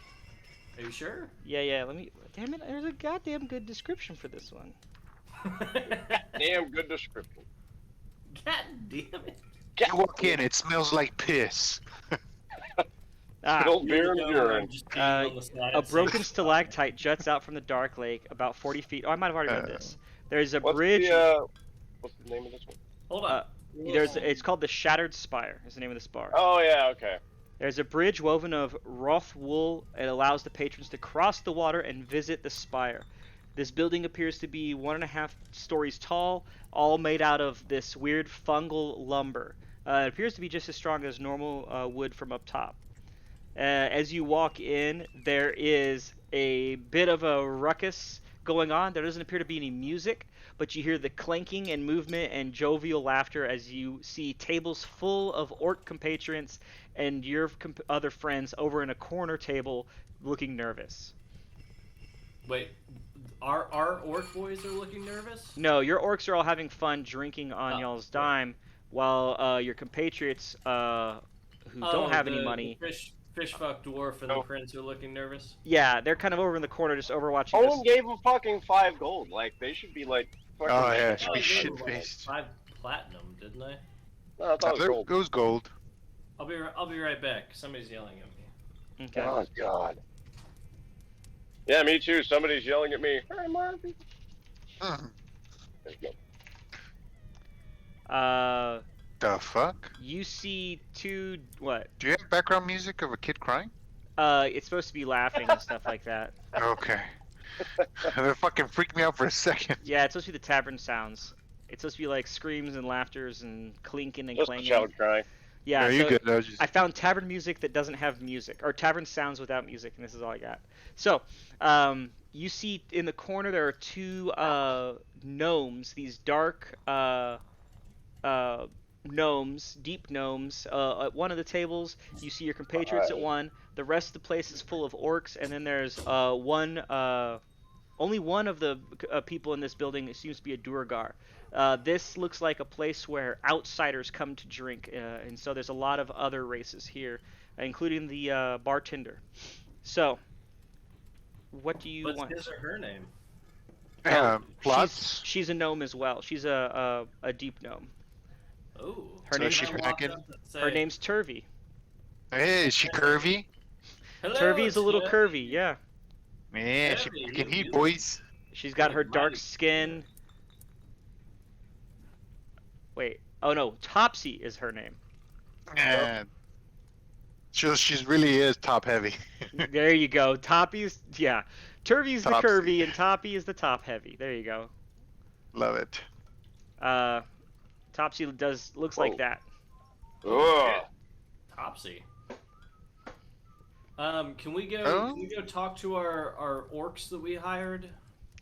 Are you sure? Yeah. Let me. Damn it! There's a goddamn good description for this one. Damn good description. God damn it. You walk in, it smells like piss. Ah, Spilled beer and You're urine. just peeing on the side a of the broken sink. stalactite juts out from the dark lake about 40 feet. Oh, I might have already read this. There's a What's bridge. what's the name of this one? Hold on. It's called the Shattered Spire. Is the name of this bar. Oh yeah, okay. There's a bridge woven of rough wool. It allows the patrons to cross the water and visit the spire. This building appears to be 1.5 stories tall, all made out of this weird fungal lumber. It appears to be just as strong as normal wood from up top. As you walk in, there is a bit of a ruckus going on. There doesn't appear to be any music, but you hear the clanking and movement and jovial laughter as you see tables full of orc compatriots and your other friends over in a corner table looking nervous. Wait, our orc boys are looking nervous? No, your orcs are all having fun drinking on y'all's dime, while your compatriots who don't have any money. The fish fuck dwarf and the prince are looking nervous. Yeah, they're kind of over in the corner just overwatching Owen this. gave him fucking 5 gold. Like they should be like. Fucking Oh yeah, it should Oh, be I gave shit them, like, faced. 5 platinum, didn't I? No, I thought it was There gold. goes gold. I'll be right back. Somebody's yelling at me. Okay. Oh God. Yeah, me too. Somebody's yelling at me. Hey, Marty. There you go. The fuck? You see two what? Do you have background music of a kid crying? It's supposed to be laughing and stuff like that. Okay. That fucking freaked me out for a second. Yeah, it's supposed to be the tavern sounds. It's supposed to be like screams and laughters and clinking and Just a clanging. child crying. Yeah, you so good? I was just... I found tavern music that doesn't have music, or tavern sounds without music, and this is all I got. So, you see in the corner there are two gnomes, these dark gnomes, deep gnomes. At one of the tables, you see your compatriots at one. The rest of the place is full of orcs, and then there's only one of the people in this building seems to be a Durgar. This looks like a place where outsiders come to drink, and so there's a lot of other races here, including the bartender. So, what do you What's want? his or her name? Plots? She's a gnome as well. She's a deep gnome. Oh. Her So name's she's packing? Her name's Turvy. Hey, is she curvy? Hello, Turvy's a little Turvy. curvy, yeah. Man, she Curvy, fucking you- heat, you- boys. She's got her dark Mighty. skin. Wait. Oh no, Topsy is her name. Man. She really is top heavy. There you go. Toppy's, yeah. Turvy's the Topsy. curvy, and Toppy is the top heavy. There you go. Love it. Topsy looks Whoa. like that. Ugh. Topsy. Can we go? Oh. Can we go talk to our orcs that we hired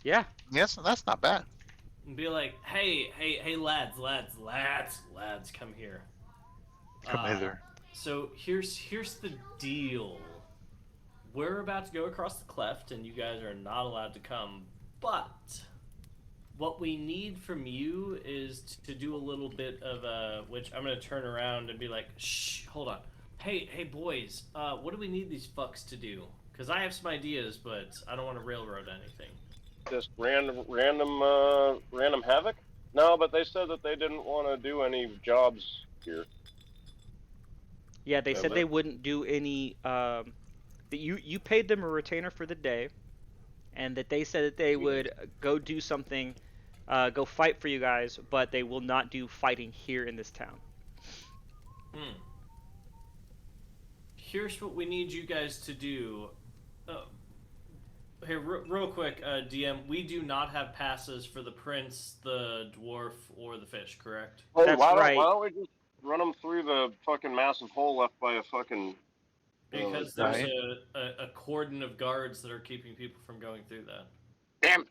Yeah. Yes, that's not bad. and be like, hey, lads, come here. Come hither. So here's the deal. We're about to go across the cleft, and you guys are not allowed to come. But what we need from you is to do a little bit of which I'm gonna turn around and be like, shh, hold on. Hey, boys. What do we need these fucks to do? Because I have some ideas, but I don't want to railroad anything. Just random havoc? No, but they said that they didn't want to do any jobs here. Yeah, they said they wouldn't do any. That you paid them a retainer for the day, and that they said that they would go do something, go fight for you guys, but they will not do fighting here in this town. Here's what we need you guys to do. Hey, real quick, DM, we do not have passes for the prince, the dwarf, or the fish, correct? Hey, That's why right. don't we just run them through the fucking massive hole left by a fucking... Because there's a cordon of guards that are keeping people from going through that. Damn!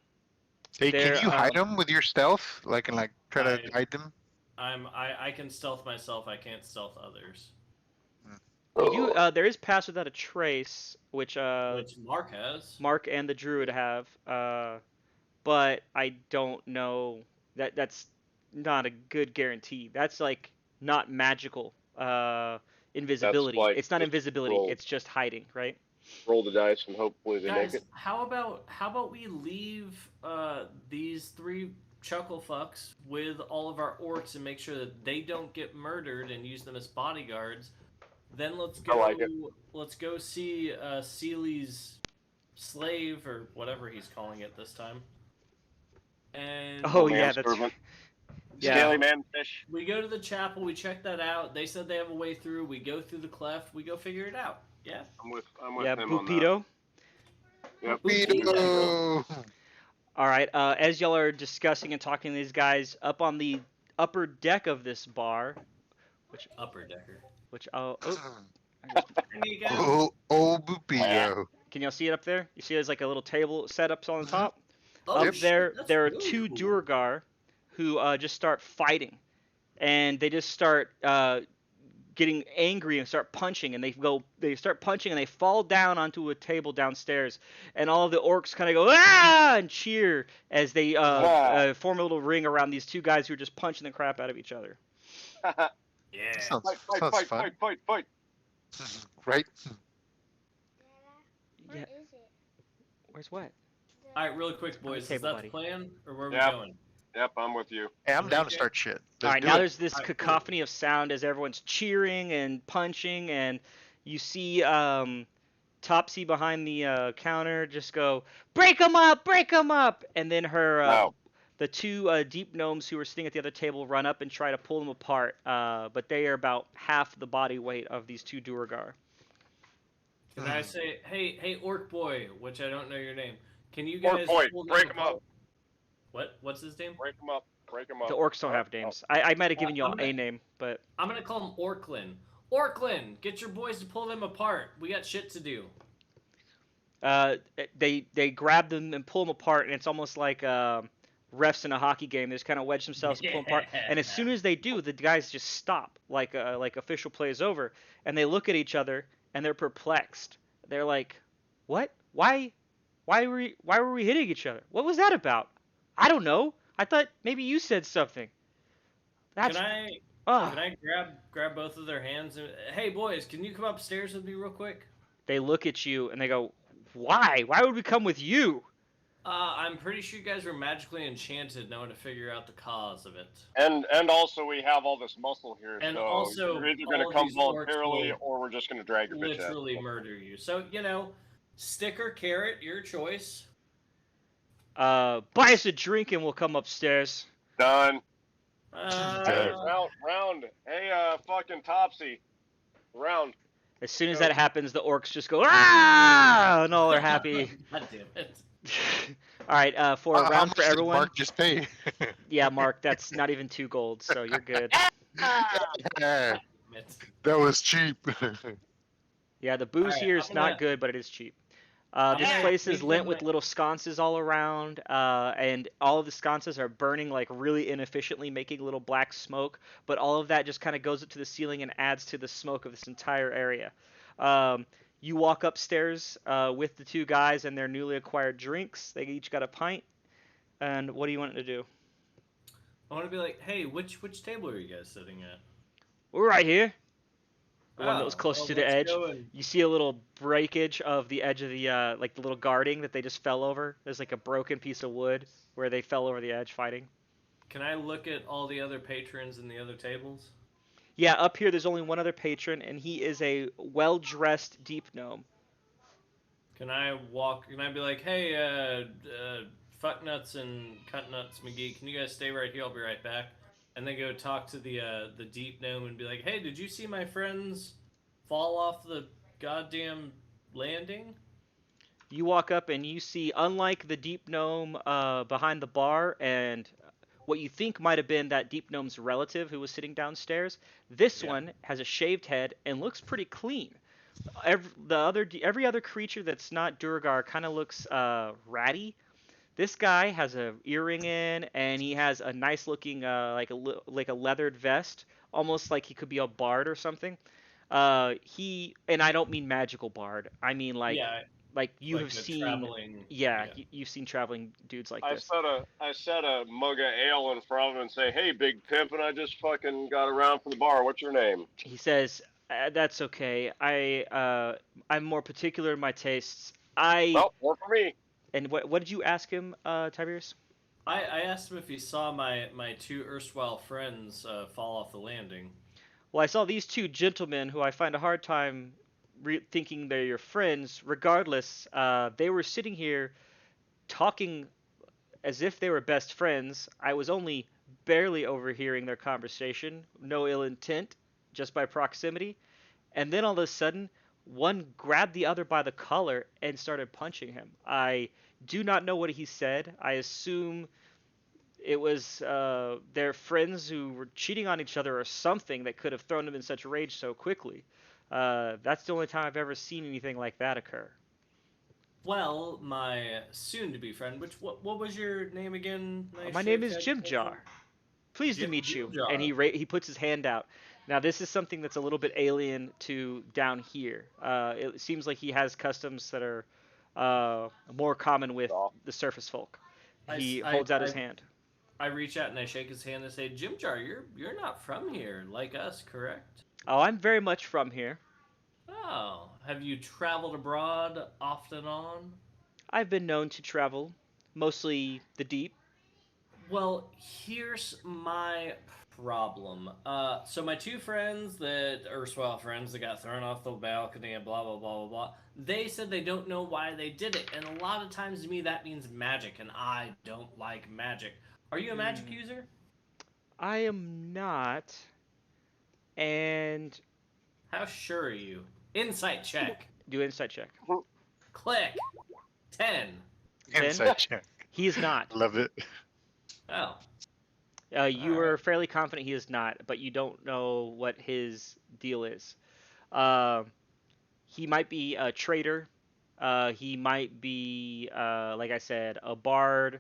Hey, They're, can you hide them with your stealth? Like, and try to hide them? I can stealth myself, I can't stealth others. There is pass without a trace, which Mark has. Mark and the druid have, but I don't know that's not a good guarantee. That's like not magical invisibility. Like it's not invisibility. roll. It's just hiding, right? Roll the dice and hopefully they Guys, make it. how about we leave these 3 chuckle fucks with all of our orcs and make sure that they don't get murdered and use them as bodyguards. Then let's go. I like it. Let's go see Seely's slave or whatever he's calling it this time. And Oh yeah, that's servant. yeah. Scaly man fish. we go to the chapel. We check that out. They said they have a way through. We go through the cleft. We go figure it out. Yeah. I'm with Yeah, him on that. Bupido. Yep. Speedo! All right. As y'all are discussing and talking to these guys up on the upper deck of this bar, Upper decker. which There you go. Oh, Bupido. can y'all see it up there? You see there's like a little table set up on the top. Oh, Up there, shit, that's there are really 2 cool. Durgar who just start fighting, and they just start getting angry and start punching, and they start punching and they fall down onto a table downstairs, and all of the orcs kind of go ah and cheer as they form a little ring around these 2 guys who are just punching the crap out of each other. Yeah. Sounds Fight. Right? Yeah. Where's what? All right, really quick, boys. Is table, that buddy. the plan, or where are Yep. we going? Yep, I'm with you. Hey, I'm down to start shit. All Let's right, do now it. there's this All right, cool. cacophony of sound as everyone's cheering and punching, and you see Topsy behind the counter just go, break 'em up, and then her Wow. the 2 deep gnomes who were sitting at the other table run up and try to pull them apart, but they are about half the body weight of these 2 Duergar. Can I say, hey, orc boy, which I don't know your name. Can you guys Orc boy, pull break them 'em up. apart? What's his name? Break them up. The orcs don't have names. I might have given y'all I'm a name, but I'm gonna call him Orklin. Orklin, get your boys to pull them apart. We got shit to do. they grab them and pull them apart, and it's almost like refs in a hockey game. They just kind of wedge themselves and pull them apart. And as soon as they do, the guys just stop, like official play is over, and they look at each other and they're perplexed. They're like, "What? Why were we hitting each other? What was that about? I don't know. I thought maybe you said something." That's Can I ugh. can I grab both of their hands and hey boys, can you come upstairs with me real quick? They look at you and they go, "Why? Why would we come with you?" I'm pretty sure you guys were magically enchanted knowing to figure out the cause of it. And also we have all this muscle here, And so also, you're either all going to of come these orcs voluntarily will or we're just going to drag your bitch ass. Literally murder you. So, stick or carrot, your choice. Buy us a drink and we'll come upstairs. Done. Uh, Hey, round. Hey, fucking Topsy. Round. As soon as that happens, the orcs just go ah, and all are happy. God damn it. All right, for a How round much for did everyone. Mark just pay? Yeah, Mark, that's not even 2 gold, so you're good. that It. was cheap. Yeah, the booze Alright, here I'm is gonna- not good, but it is cheap. This gonna place is make lit them with my- little sconces all around, and all of the sconces are burning like really inefficiently, making little black smoke. But all of that just kind of goes up to the ceiling and adds to the smoke of this entire area. Um, you walk upstairs with the 2 guys and their newly acquired drinks. They each got a pint. And what do you want to do? I want to be like, hey, which table are you guys sitting at? We're right here. The one that was Oh, close well, to the let's edge. go and You see a little breakage of the edge of the like the little guarding that they just fell over. There's like a broken piece of wood where they fell over the edge fighting. can I look at all the other patrons in the other tables? Yeah, up here there's only one other patron, and he is a well-dressed deep gnome. Can I be like, hey, fucknuts and cuntnuts McGee, can you guys stay right here? I'll be right back. And then go talk to the deep gnome and be like, hey, did you see my friends fall off the goddamn landing? You walk up and you see, unlike the deep gnome behind the bar and what you think might have been that deep gnome's relative who was sitting downstairs, this one has a shaved head and looks pretty clean. Every other creature that's not Durgar kind of looks ratty. This guy has a earring in, and he has a nice looking like a leathered vest, almost like he could be a bard or something. And I don't mean magical bard. I mean Yeah, like you like have a seen. traveling. Yeah, you've seen traveling dudes like this. I set a mug of ale in front of him and say, "Hey, big pimp," and I just fucking got around from the bar. What's your name? He says, "That's okay. I'm more particular in my tastes. Well, work for me. And what did you ask him, Tiberius? I asked him if he saw my 2 erstwhile friends fall off the landing. Well, I saw these 2 gentlemen who I find a hard time thinking they're your friends. Regardless, they were sitting here talking as if they were best friends. I was only barely overhearing their conversation, no ill intent, just by proximity. And then all of a sudden, one grabbed the other by the collar and started punching him. I do not know what he said. I assume it was their friends who were cheating on each other or something that could have thrown them in such rage so quickly. That's the only time I've ever seen anything like that occur. Well, my soon-to-be friend, what was your name again? My name is Jim Jar. Pleased to meet you. And he puts his hand out. Now, this is something that's a little bit alien to down here. It seems like he has customs that are more common with the surface folk. He holds out his hand. I reach out and I shake his hand and say, Jim Jar, you're not from here, like us, correct? Oh, I'm very much from here. Oh, have you traveled abroad off and on? I've been known to travel, mostly the deep. Well, here's my problem. So my 2 friends erstwhile friends that got thrown off the balcony and blah, blah, blah, blah, blah, they said they don't know why they did it. And a lot of times to me that means magic, and I don't like magic. Are you a magic user? I am not. And... How sure are you? Insight check. Do insight check. Click. 10. Insight check. He is not. Love it. Oh. You are fairly confident he is not, but you don't know what his deal is. He might be a traitor. He might be, like I said, a bard.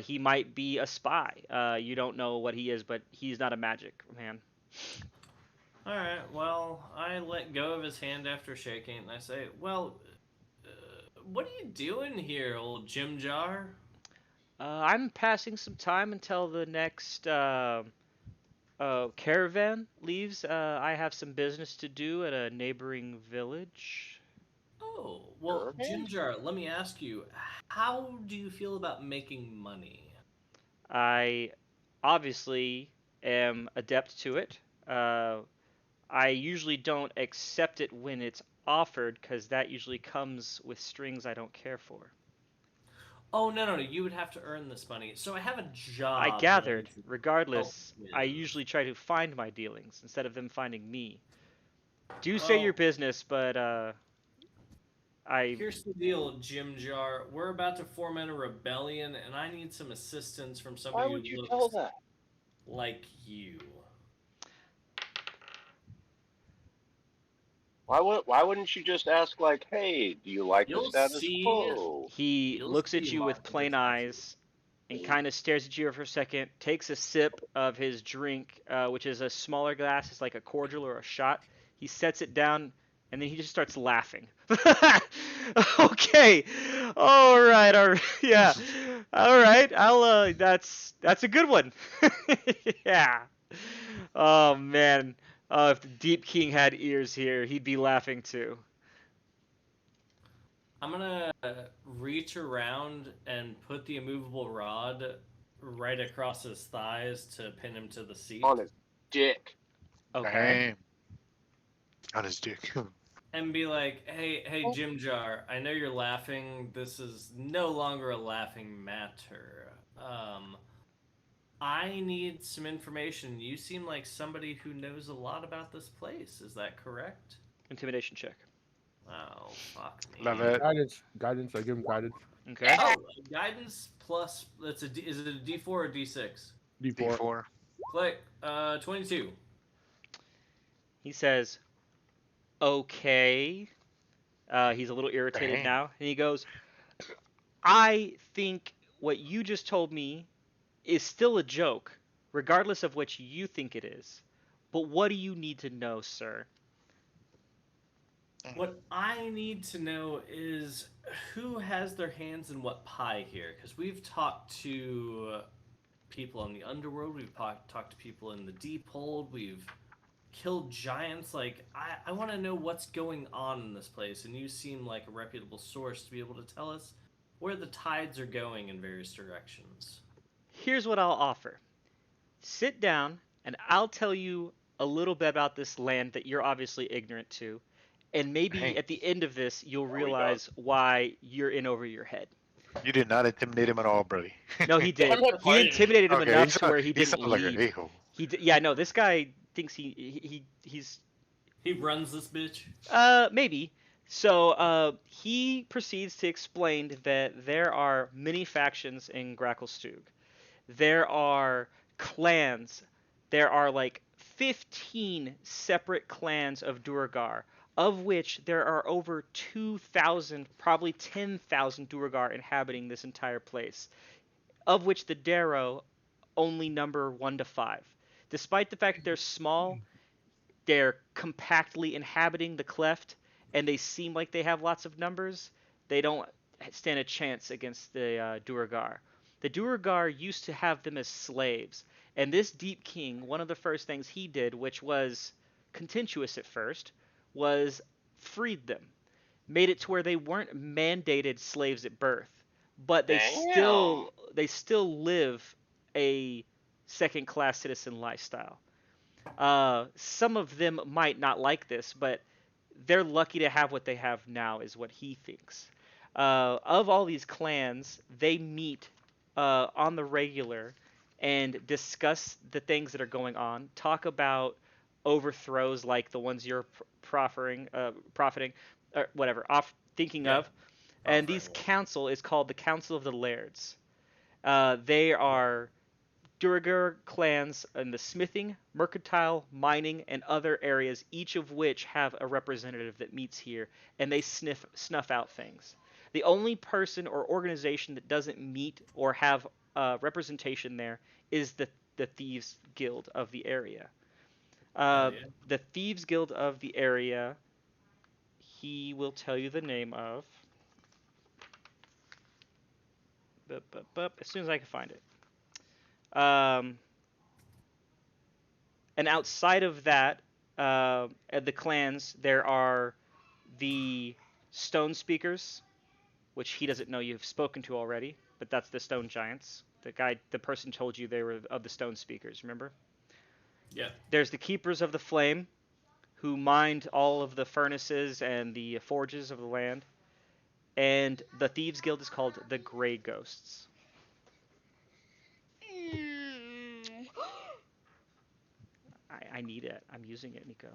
He might be a spy. You don't know what he is, but he's not a magic man. Alright, well, I let go of his hand after shaking it, and I say, well, what are you doing here, old Jim Jar? I'm passing some time until the next caravan leaves. I have some business to do at a neighboring village. Oh, well, Jim Jar, let me ask you, how do you feel about making money? I obviously am adept to it. I usually don't accept it when it's offered, because that usually comes with strings I don't care for. Oh, no, you would have to earn this money. So I have a job. I gathered. Regardless, Oh, yeah. I usually try to find my dealings instead of them finding me. Do say Well, your business, but I here's the deal, Jim Jar. We're about to foment a rebellion, and I need some assistance from Why somebody would who you tell looks that? like you. Why wouldn't you just ask like, hey, do you like the You'll status see. quo? he You'll looks see, at you with Martin plain Detachment. eyes and kind of stares at you for a second, takes a sip of his drink, which is a smaller glass. It's like a cordial or a shot. He sets it down, and then he just starts laughing. Okay, all right, yeah, all right. That's a good one. Yeah. Oh man. If the Deep King had ears here, he'd be laughing too. I'm gonna reach around and put the immovable rod right across his thighs to pin him to the seat. On his dick. Okay. Damn. On his dick. And be like, hey, Jim Jar, I know you're laughing. This is no longer a laughing matter. I need some information. You seem like somebody who knows a lot about this place. Is that correct? Intimidation check. Oh, fuck me. Love it. Guidance. I give him guidance. Okay. Oh, guidance plus. That's a. Is it a D4 or D6? D4. D4. Click. 22. He says, "Okay." He's a little irritated Dang. now, and he goes, "I think what you just told me is still a joke, regardless of what you think it is. But what do you need to know, sir?" What I need to know is who has their hands in what pie here, because we've talked to people in the underworld, we've talked to people in the deep hold, we've killed giants. Like, I want to know what's going on in this place, and you seem like a reputable source to be able to tell us where the tides are going in various directions. Here's what I'll offer. Sit down, and I'll tell you a little bit about this land that you're obviously ignorant to, and maybe Dang. at the end of this, you'll Oh, he realize does. why you're in over your head. You did not intimidate him at all, buddy. No, he did. I'm not He fighting. intimidated him Okay, enough to where he he didn't sounds like a leave. a-hole. Yeah, no, this guy thinks he's He runs this bitch. maybe. So he proceeds to explain that there are many factions in Gracklstugh. There are clans. There are like 15 separate clans of Duergar, of which there are over 2,000, probably 10,000 Duergar inhabiting this entire place, of which the Darrow only number 1 to 5. Despite the fact that they're small, they're compactly inhabiting the cleft, and they seem like they have lots of numbers. They don't stand a chance against the Duergar. The Duergar used to have them as slaves, and this Deep King, one of the first things he did, which was contentious at first, was freed them, made it to where they weren't mandated slaves at birth, but Damn. they still live a second class citizen lifestyle. Some of them might not like this, but they're lucky to have what they have now, is what he thinks. Of all these clans, they meet on the regular and discuss the things that are going on, talk about overthrows like the ones you're profiting, or whatever, thinking Yeah. of. And Offering. these council is called the Council of the Lairds. They are Duergar clans in the smithing, mercantile, mining, and other areas, each of which have a representative that meets here, and they snuff out things. The only person or organization that doesn't meet or have representation there is the Thieves Guild of the area. Hell yeah. The Thieves Guild of the area, he will tell you the name of. As soon as I can find it. And outside of that, at the clans, there are the Stone Speakers, which he doesn't know you've spoken to already, but that's the Stone Giants. The person told you they were of the Stone Speakers, remember? Yeah. There's the Keepers of the Flame, who mined all of the furnaces and the forges of the land. And the Thieves Guild is called the Grey Ghosts. I I need it. I'm using it, Nico.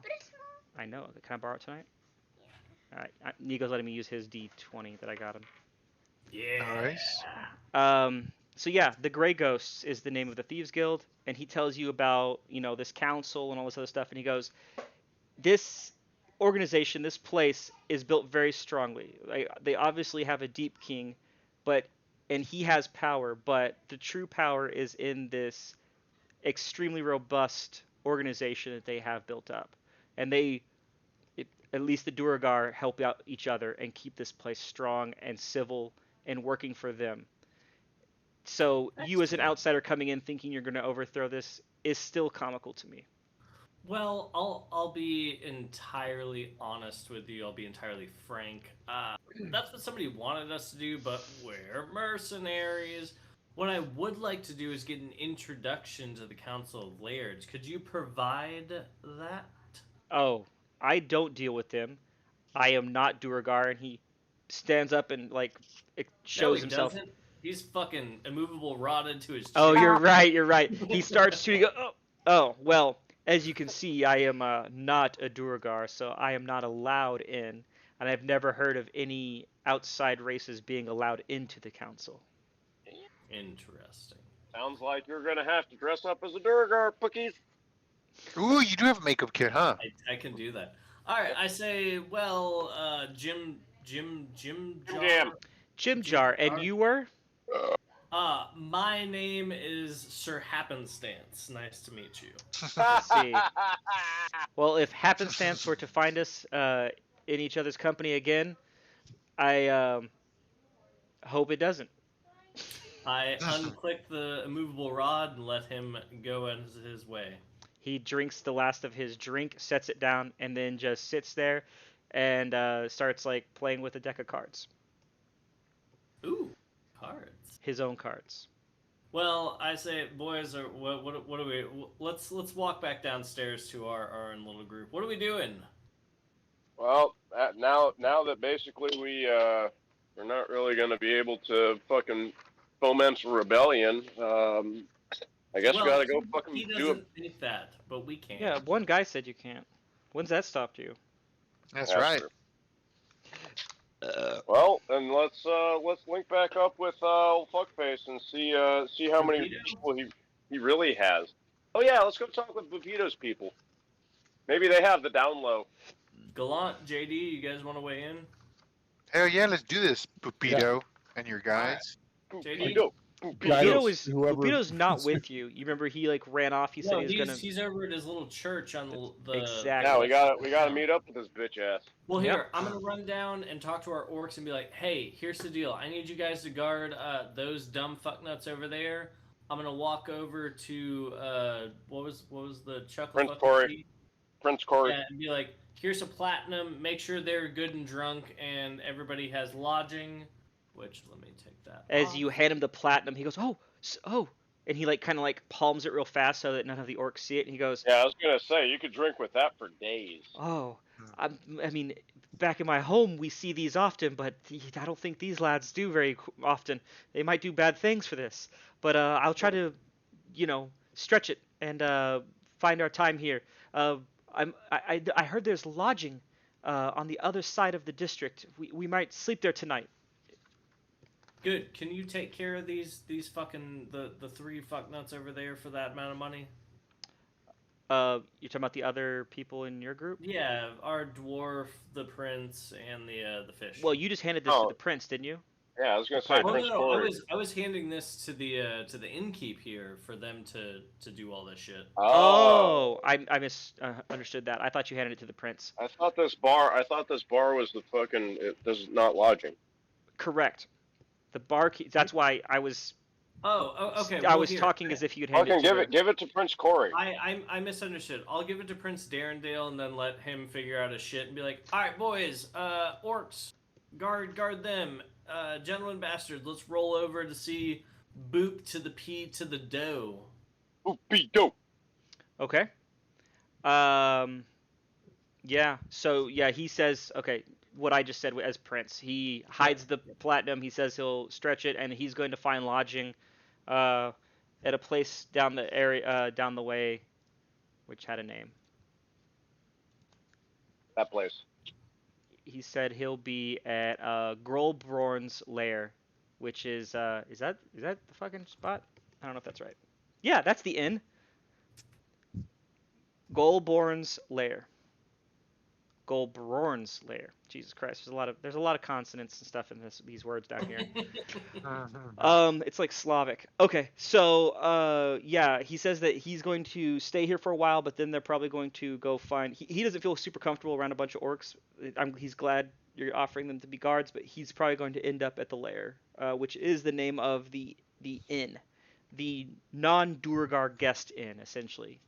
I know. Can I borrow it tonight? All right. Nico's letting me use his D20 that I got him. Yeah. Nice. So yeah, the Grey Ghosts is the name of the Thieves Guild, and he tells you about this council and all this other stuff, and he goes, this organization, this place is built very strongly. They obviously have a deep king, and he has power, but the true power is in this extremely robust organization that they have built up, and at least the Duragar help out each other and keep this place strong and civil and working for them. So you as an Excellent. outsider coming in thinking you're going to overthrow this is still comical to me. Well, I'll be entirely honest with you. I'll be entirely frank. That's what somebody wanted us to do, but we're mercenaries. What I would like to do is get an introduction to the Council of Lairds. Could you provide that? Oh, I don't deal with him. I am not Duragar, and he stands up and it No, shows he himself. doesn't. He's fucking immovable rotted to his chin. Oh, you're right. You're right. He starts to go. Oh, well. As you can see, I am not a Duragar, so I am not allowed in, and I've never heard of any outside races being allowed into the council. Interesting. Sounds like you're gonna have to dress up as a Duragar, Pookies. Ooh, you do have a makeup kit, huh? I can do that. All right, I say, well, Jim Jar. Jam. Jim Jar, and you were? My name is Sir Happenstance. Nice to meet you. See. Well, if happenstance were to find us in each other's company again, I hope it doesn't. I unclick the immovable rod and let him go his way. He drinks the last of his drink, sets it down, and then just sits there and starts playing with a deck of cards. Ooh, cards. His own cards. Well, I say, boys, what do we? Let's walk back downstairs to our own little group. What are we doing? Well, now that basically we're not really gonna be able to fucking foment a rebellion, I guess we gotta go fucking He do it. doesn't think that, but we can. Yeah, one guy said you can't. When's that stopped you? That's right. true. Well, then let's link back up with old fuckface and see how many people he really has. Oh yeah, let's go talk with Bupito's people. Maybe they have the down low. Gallant, JD, you guys want to weigh in? Hell yeah, let's do this, Pupito and your guys. JD? Bupito. Bupito's not with you. You remember he ran off. He said No, he was gonna. he's over at his little church on the Exactly. Yeah, we gotta meet up with this bitch ass. Well, here, Yep. I'm gonna run down and talk to our orcs and be like, "Hey, here's the deal. I need you guys to guard those dumb fucknuts over there. I'm gonna walk over to what was the chuckle? Prince Corey. Prince Corey. Yeah, and be like, here's a platinum. Make sure they're good and drunk, and everybody has lodging. Which let me take that. As off. you hand him the platinum, he goes, "Oh," and he kind of palms it real fast so that none of the orcs see it. And he goes, Yeah, I was gonna say you could drink with that for days. "Oh, I mean, back in my home we see these often, but I don't think these lads do very often. They might do bad things for this, but I'll try to, stretch it and find our time here. I heard there's lodging on the other side of the district. We might sleep there tonight." Good. Can you take care of these fucking the three fucknuts over there for that amount of money? You're talking about the other people in your group? Yeah, our dwarf, the prince, and the fish. Well, you just handed this to the prince, didn't you? Yeah, I was gonna say Oh, Prince no, Corey. I was handing this to the innkeep here for them to do all this shit. Oh, I misunderstood that. I thought you handed it to the prince. I thought this bar was the fucking. This is not lodging. Correct. The barkeep. That's why I was. Oh, okay. I well, was here. talking as if you'd handed Fucking it to give it to Prince Corey. I misunderstood. I'll give it to Prince Darendale and then let him figure out his shit and be like, all right, boys, orcs, guard them, gentlemen bastards. Let's roll over to see Boop to the P to the dough. Be dope. Okay. Yeah. So yeah, he says okay. What I just said as Prince. He hides the platinum. He says he'll stretch it, and he's going to find lodging at a place down the area, down the way. which had a name. That place. He said he'll be at Grolborn's lair, which is that the fucking spot? I don't know if that's right. Yeah, that's the inn. Golborn's lair. Golborn's lair. Jesus Christ, there's a lot of consonants and stuff in these words down here. It's like Slavic. Okay, so yeah, he says that he's going to stay here for a while, but then they're probably going to go find. He doesn't feel super comfortable around a bunch of orcs. He's glad you're offering them to be guards, but he's probably going to end up at the lair, which is the name of the inn, the non-Duergar guest inn, essentially.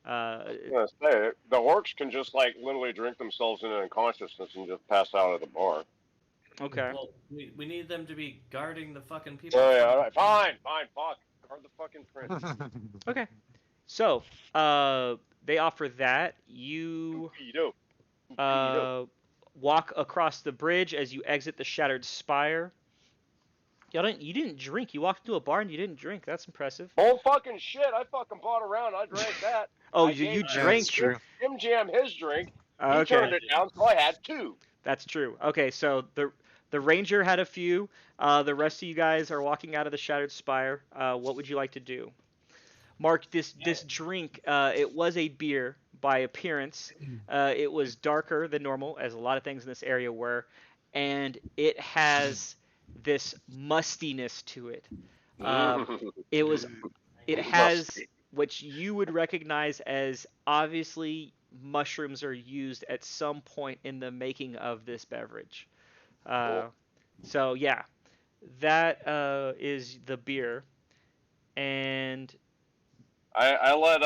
I was gonna say, the orcs can just like literally drink themselves into unconsciousness and just pass out at the bar. Okay. Well, we need them to be guarding the fucking people. Oh yeah, all right, fine, fuck, guard the fucking prince. Okay. So, they offer that. You walk across the bridge as you exit the shattered spire. You didn't drink. You walked into a bar and you didn't drink. That's impressive. Oh fucking shit! I fucking bought around. I drank that. Oh, I you gave drank. True. Jim Jam his drink. He Okay. turned it down, so I had 2. That's true. Okay, so the ranger had a few. The rest of you guys are walking out of the shattered spire. What would you like to do? Mark, this drink. It was a beer by appearance. It was darker than normal, as a lot of things in this area were, and it has this mustiness to it. It has what you would recognize as obviously mushrooms are used at some point in the making of this beverage. So yeah, that is the beer, and I let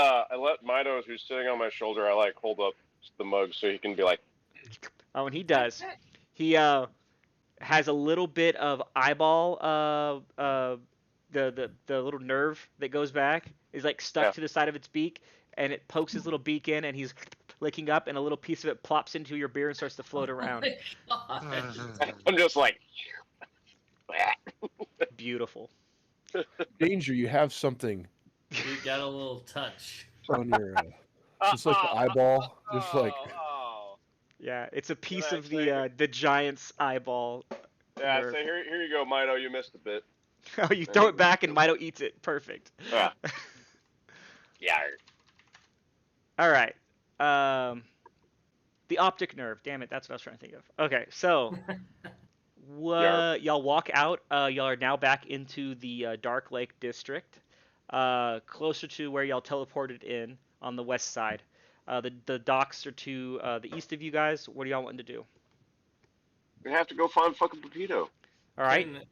Mido, who's sitting on my shoulder, I like hold up the mug so he can be like. oh, and he does. He has a little bit of eyeball, the little nerve that goes back is like stuck to the side of its beak, and it pokes his little beak in, and he's licking up, and a little piece of it plops into your beer and starts to float around. I'm just like. Beautiful. Danger, you have something We got a little touch. on your, just like the eyeball, just like. Oh. Yeah, it's a piece Can I of say- the giant's eyeball. Yeah, nerve. so here you go, Mido. You missed a bit. Oh, you throw it back and Mido eats it. Perfect. Yeah. Yeah. All right. The optic nerve. Damn it, that's what I was trying to think of. Okay, so y'all walk out. Y'all are now back into the Dark Lake district, closer to where y'all teleported in on the west side. The docks are to the east of you guys. What do y'all want to do? We have to go find fucking Pepito. All right. And-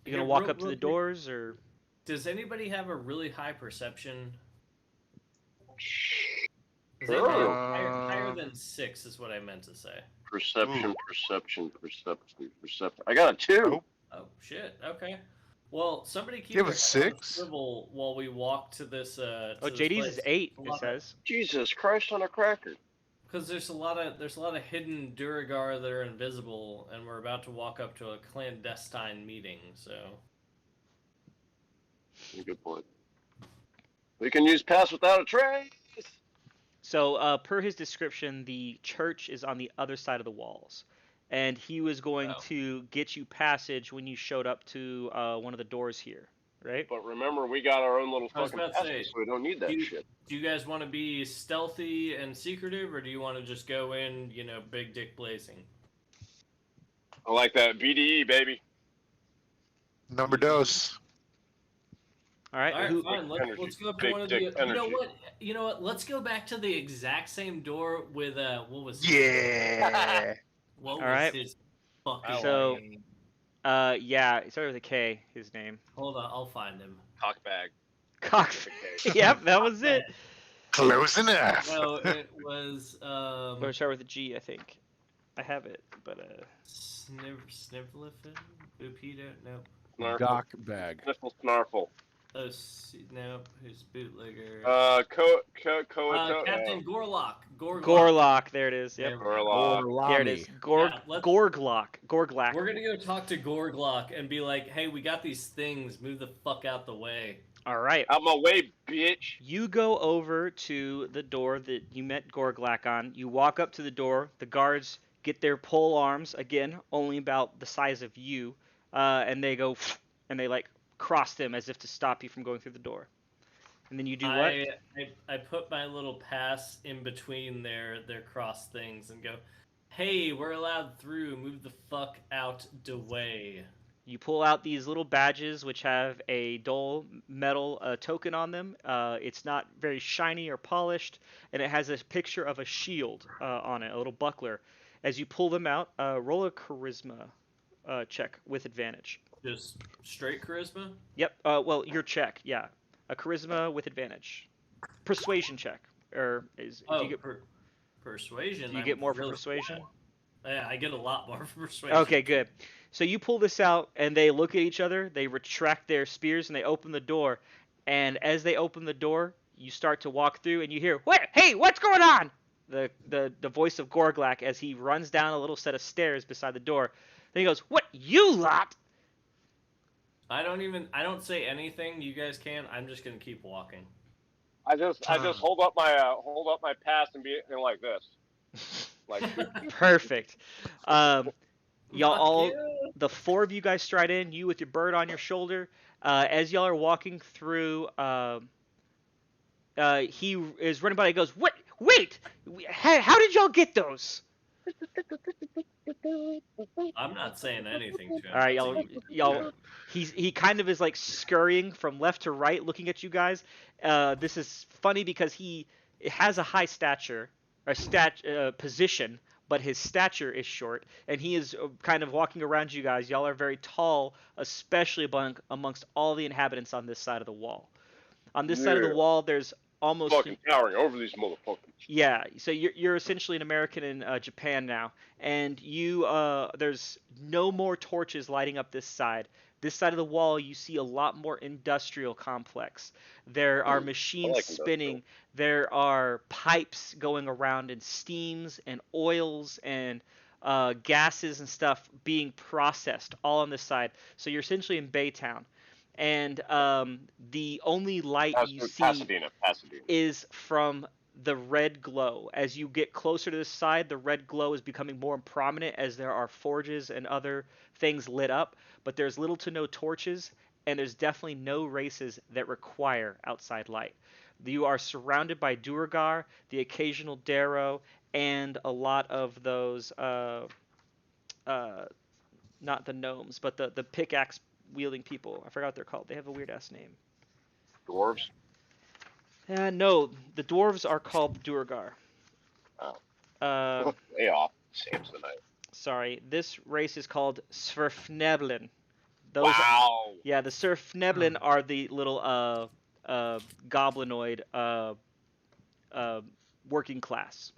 You gonna Here, walk real- up to the real quick, doors, or Does anybody have a really high perception? Is Sure. anybody higher than 6 is what I meant to say. Perception. I got a 2. Nope. Oh shit. Okay. Well, somebody keep You have a their 6? swivel while we walk to this. oh, to this JD's place. is 8. A It lot says. Jesus Christ on a cracker. Because there's a lot of hidden Duragar that are invisible, and we're about to walk up to a clandestine meeting. So Good point. We can use pass without a trace. So, per his description, the church is on the other side of the walls, and he was going to get you passage when you showed up to one of the doors here, right? But remember, we got our own little I was fucking about to passage, say, so we don't need that shit. do you guys want to be stealthy and secretive, or do you want to just go in, big dick blazing? I like that BDE, baby. Number dos. All right. All right, who- fine. Energy. Let's go up to Big one of the. dick You know energy. what? You know what? Let's go back to the exact same door with what was Yeah. what was All right. his fucking So- name? yeah, it started with a K. His name. Hold on, I'll find him. Cockbag. Cox. Yep, that was it. Close enough. No, it was Or start with a G, I think. I have it, but Snivlifin? Bupito? No. Snarfle. Doc bag. Sniffle Snarfle. Oh, no. Who's bootlegger? Captain Captain Gorlock. Gorlock. There it is. Yep. There we go. Gorlock. There it is. Yeah, let's- Gorglock. We're gonna go talk to Gorglock and be like, "Hey, we got these things. Move the fuck out the way." All right. Out my way, bitch. You go over to the door that you met Gorglak on. You walk up to the door. The guards get their pole arms, again, only about the size of you, and they go, and they like cross them as if to stop you from going through the door. And then you do what? I put my little pass in between their cross things and go, hey, we're allowed through. Move the fuck out the way. You pull out these little badges which have a dull metal token on them. It's not very shiny or polished, and it has a picture of a shield on it, a little buckler. As you pull them out, roll a charisma check with advantage. Just straight charisma? Yep. Well, your check, yeah. A charisma with advantage. Persuasion check, or is Oh, do you get persuasion. do you get more for persuasion? Yeah, I get a lot more for persuasion. Okay, good. So you pull this out, and they look at each other. They retract their spears, and they open the door. And as they open the door, you start to walk through, and you hear, "What? Hey, what's going on?" The voice of Gorglak as he runs down a little set of stairs beside the door. Then he goes, "What, you lot?" I don't say anything. You guys can. I'm just gonna keep walking. I just hold up my pass and be like this. Like Perfect. Y'all Fuck all, you. the four of you guys stride in. You with your bird on your shoulder. As y'all are walking through, he is running by. He goes, "What? Wait! How did y'all get those?" I'm not saying anything to him. All right, y'all. He kind of is like scurrying from left to right, looking at you guys. This is funny because he has a high stature, or position, but his stature is short, and he is kind of walking around you guys. Y'all are very tall, especially amongst all the inhabitants on this side of the wall. On this side of the wall, there's almost fucking towering over these motherfuckers. Yeah, so you're essentially an American in Japan now, and there's no more torches lighting up this side. This side of the wall, you see a lot more industrial complex. There are machines like spinning. There are pipes going around, and steams and oils and gases and stuff being processed all on this side. So you're essentially in Baytown, and the only light you see Pasadena. is from the red glow. As you get closer to this side, the red glow is becoming more prominent as there are forges and other things lit up, but there's little to no torches, and there's definitely no races that require outside light. You are surrounded by Duergar, the occasional Darrow, and a lot of those, not the gnomes, but the pickaxe wielding people. I forgot what they're called. They have a weird ass name. Dwarves? No, the dwarves are called Duergar. Oh. Way off. Saves the night. Sorry, this race is called Sverfneblin. Wow. Yeah, the Sverfneblin are the little goblinoid working class.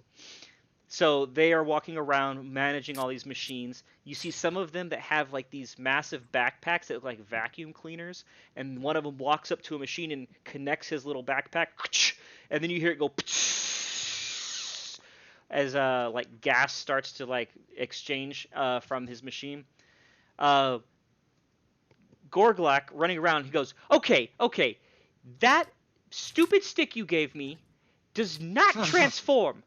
So they are walking around managing all these machines. You see some of them that have like these massive backpacks that look like vacuum cleaners, and one of them walks up to a machine and connects his little backpack, and then you hear it go as like gas starts to like exchange from his machine. Gorglak running around, he goes, okay, that stupid stick you gave me does not transform.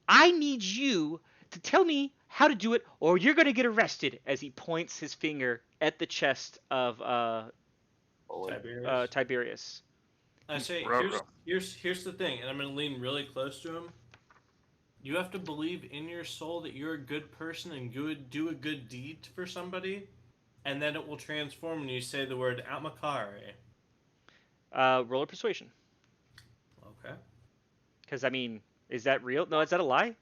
I need you to tell me how to do it, or you're going to get arrested, as he points his finger at the chest of Tiberius. I say, here's the thing, and I'm going to lean really close to him. You have to believe in your soul that you're a good person and do a good deed for somebody, and then it will transform when you say the word Amakare. Roll a persuasion. Okay. Because, I mean, is that real? No, is that a lie?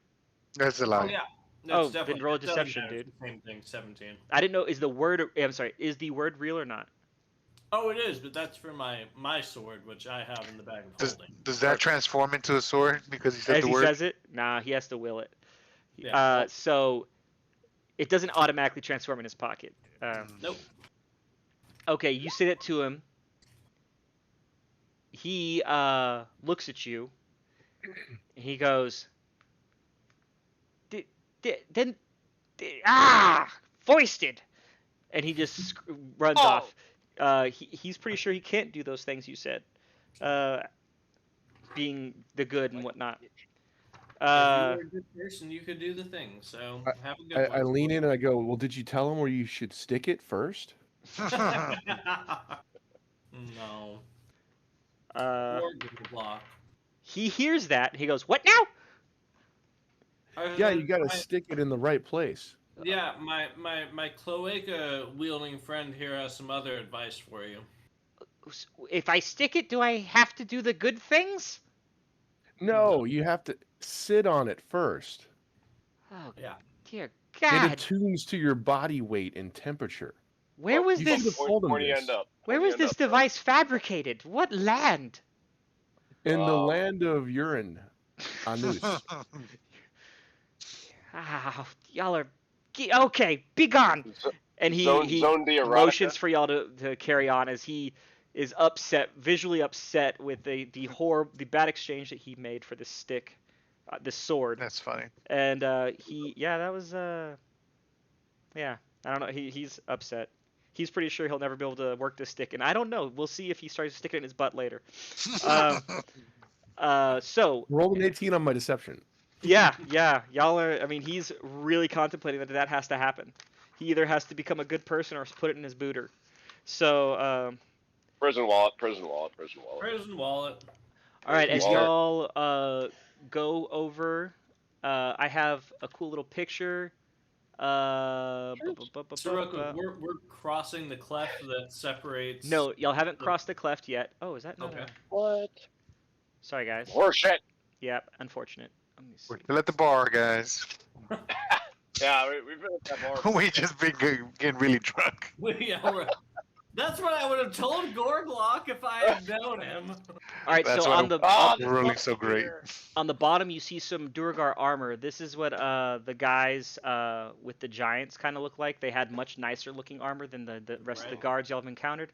That's a lie. Oh, yeah. No, then roll a deception, dude. Same thing, 17. I didn't know, is the word real or not? Oh, it is, but that's for my sword, which I have in the bag of holding. Does that transform into a sword because he said As the he word? says it? Nah, he has to will it. Yeah. So it doesn't automatically transform in his pocket. Nope. Okay, you say that to him. He looks at you. He goes, foisted, and he just runs off. He's pretty sure he can't do those things you said. uh, being the good and whatnot. If you were a good person, you could do the thing. So have a good one. I lean in and I go, well, did you tell him where you should stick it first? No. Uh, Or Google Block. he hears that. He goes, "What now?" Yeah, you got to stick it in the right place. Yeah, my cloaca wielding friend here has some other advice for you. If I stick it, do I have to do the good things? No, you have to sit on it first. Oh, Yeah. dear It God. attunes to your body weight and temperature. Where was You this? should have told him Where do you this. end up? Where was this device fabricated? What land? In the land of urine, Anus. Ah, y'all are okay. Be gone. And he Zone de erotica. motions for y'all to carry on as he is upset, visually upset with the bad exchange that he made for this stick, this sword. That's funny. And that was yeah, I don't know. He's upset. He's pretty sure he'll never be able to work this stick, and I don't know. We'll see if he starts to stick it in his butt later. So Roll an 18 on my deception. yeah, y'all are. I mean, he's really contemplating that has to happen. He either has to become a good person or put it in his booter. So Prison wallet. Prison wallet. all right, as Wallet. y'all go over, I have a cool little picture. So real quick, we're crossing the cleft that separates. No, y'all haven't crossed the cleft yet. Oh, is that not Okay. What? Sorry, guys. Horseshit. Yep, unfortunate. Let me see. We're still at the bar, guys. Yeah, we've been at that bar. We just been getting really drunk. That's what I would have told Gorglock if I had known him. All right, That's so what on the We're rolling so great. on the bottom you see some Durgar armor. This is what the guys with the giants kind of look like. They had much nicer looking armor than the rest of the guards y'all have encountered.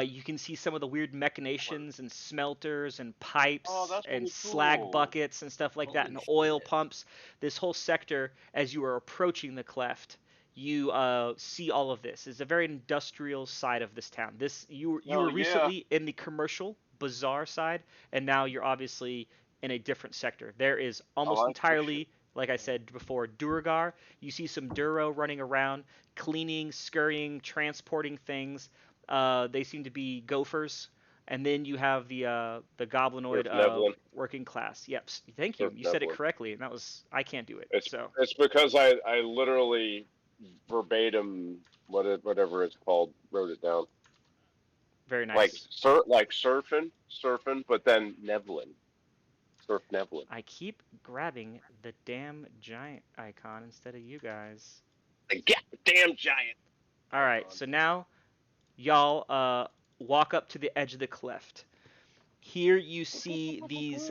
You can see some of the weird machinations and smelters and pipes and slag buckets and stuff like that, and oil pumps. This whole sector, as you are approaching the cleft, you see all of this. It's a very industrial side of this town. You were recently in the commercial bazaar side, and now you're obviously in a different sector. There is almost entirely, like I said before, Durgar. You see some Duro running around, cleaning, scurrying, transporting things. They seem to be gophers. And then you have the goblinoid working class. Yep, thank you. You said it correctly, and I can't do it. It's because I literally verbatim whatever it's called wrote it down. Very nice. Like surfing, but then Nevlin. Surf Nevlin. I keep grabbing the damn giant icon instead of you guys. The damn giant. All right, so now y'all walk up to the edge of the cleft. Here you see these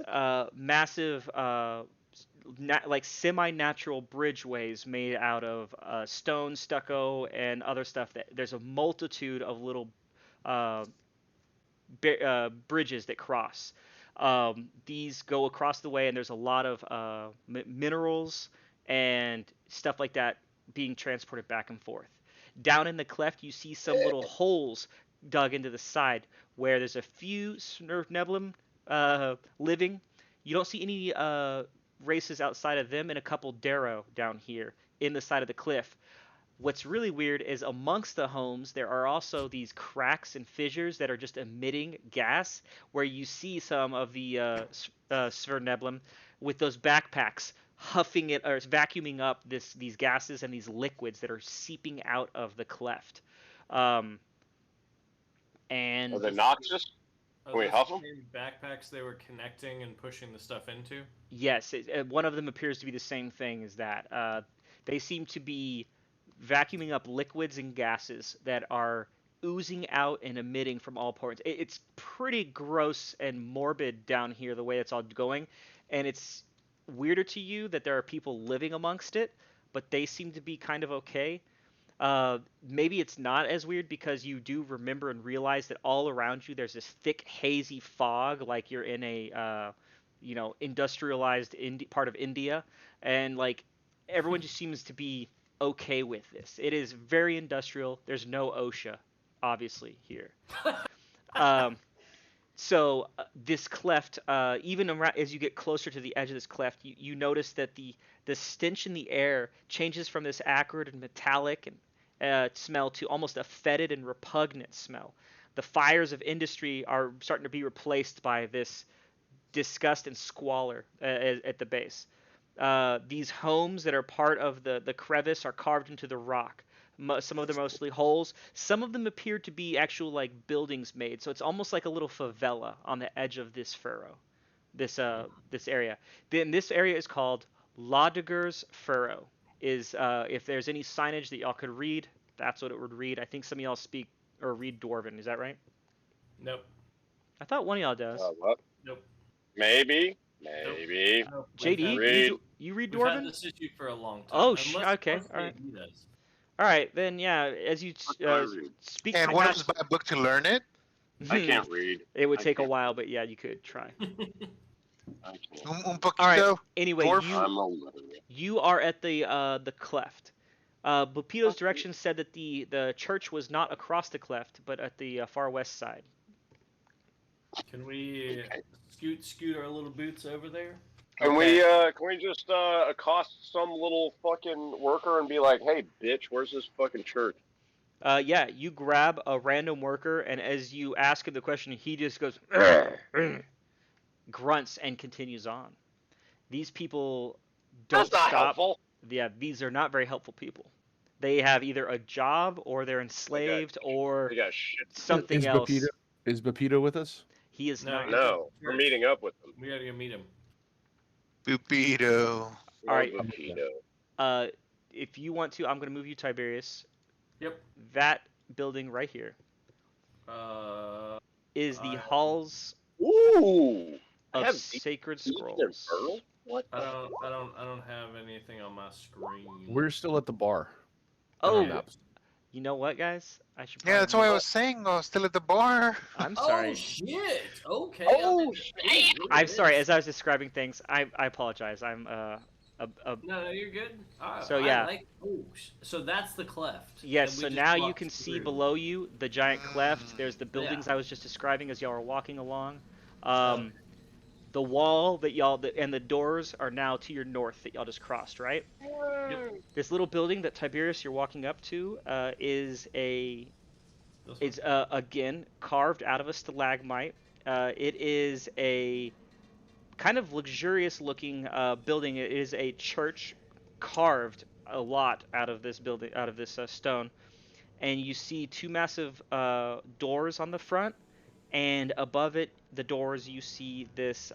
massive like semi-natural bridgeways made out of stone, stucco, and other stuff. There's a multitude of little bridges that cross. These go across the way, and there's a lot of minerals and stuff like that being transported back and forth. Down in the cleft, you see some little holes dug into the side where there's a few Snurfneblin living. You don't see any races outside of them, and a couple Darrow down here in the side of the cliff. What's really weird is amongst the homes there are also these cracks and fissures that are just emitting gas, where you see some of the Sverneblin with those backpacks huffing it or vacuuming up these gases and these liquids that are seeping out of the cleft. And are they noxious? Can we huff them? Backpacks they were connecting and pushing the stuff into? Yes, one of them appears to be the same thing as that. They seem to be vacuuming up liquids and gases that are oozing out and emitting from all ports. It's pretty gross and morbid down here the way it's all going, and it's weirder to you that there are people living amongst it, but they seem to be kind of okay. Maybe it's not as weird because you do remember and realize that all around you there's this thick hazy fog, like you're in a industrialized part of India, and like everyone just seems to be okay with this. It is very industrial. There's no OSHA, obviously, here. So this cleft, even around, as you get closer to the edge of this cleft, you notice that the stench in the air changes from this acrid and metallic and smell to almost a fetid and repugnant smell. The fires of industry are starting to be replaced by this disgust and squalor at the base. These homes that are part of the crevice are carved into the rock. Some of them are mostly holes. Some of them appear to be actual like buildings made. So it's almost like a little favela on the edge of this furrow, this area. Then this area is called Lodiger's Furrow. Is if there's any signage that y'all could read, that's what it would read. I think some of y'all speak or read Dwarven. Is that right? Nope. I thought one of y'all does. What? Nope. Maybe. Nope. JD, read. you read We've had Dwarven? this issue for a long time. Oh, Unless okay, all right. JD does. All right, then yeah. As you speak And to one of Matt, us buy a book to learn it. I can't read. It would I take a can't- while, but yeah, you could try. I can't. Un poquito. All right. Anyway, Dwarf? I'm illiterate. you are at the cleft. Bupito's directions said that the church was not across the cleft, but at the far west side. Can we scoot our little boots over there? Can Okay. we just accost some little fucking worker and be like, hey bitch, where's this fucking church? Yeah, you grab a random worker, and as you ask him the question, he just goes, grunts, and continues on. These people don't That's not stop. helpful. Yeah, these are not very helpful people. They have either a job, or they're enslaved, or We got shit. something Is else. Bapito with us? He is No, not. No, we're meeting up with them. We gotta go meet him. Pupito. All right. Bupito. If you want to, I'm going to move you, Tiberius. Yep. That building right here is the I- halls Ooh. I of have sacred These are scrolls. pearl? What? I don't have anything on my screen. We're still at the bar. Oh, Okay. you know what, guys? I should. Yeah, that's why I probably- was saying I was still at the bar. I'm Oh sorry. shit! Okay. Oh, shit. I'm sorry. As I was describing things, I apologize. I'm No, you're good. So, yeah. So that's the cleft. Yes, and we so just now you walked can see through. below you the giant cleft. There's the buildings I was just describing as y'all are walking along. The wall that and the doors are now to your north that y'all just crossed, right? Yep. This little building that Tiberius you're walking up to is again carved out of a stalagmite. It is a kind of luxurious looking building. It is a church carved a lot out of this building, out of this stone. And you see two massive doors on the front, and above it, the doors, you see this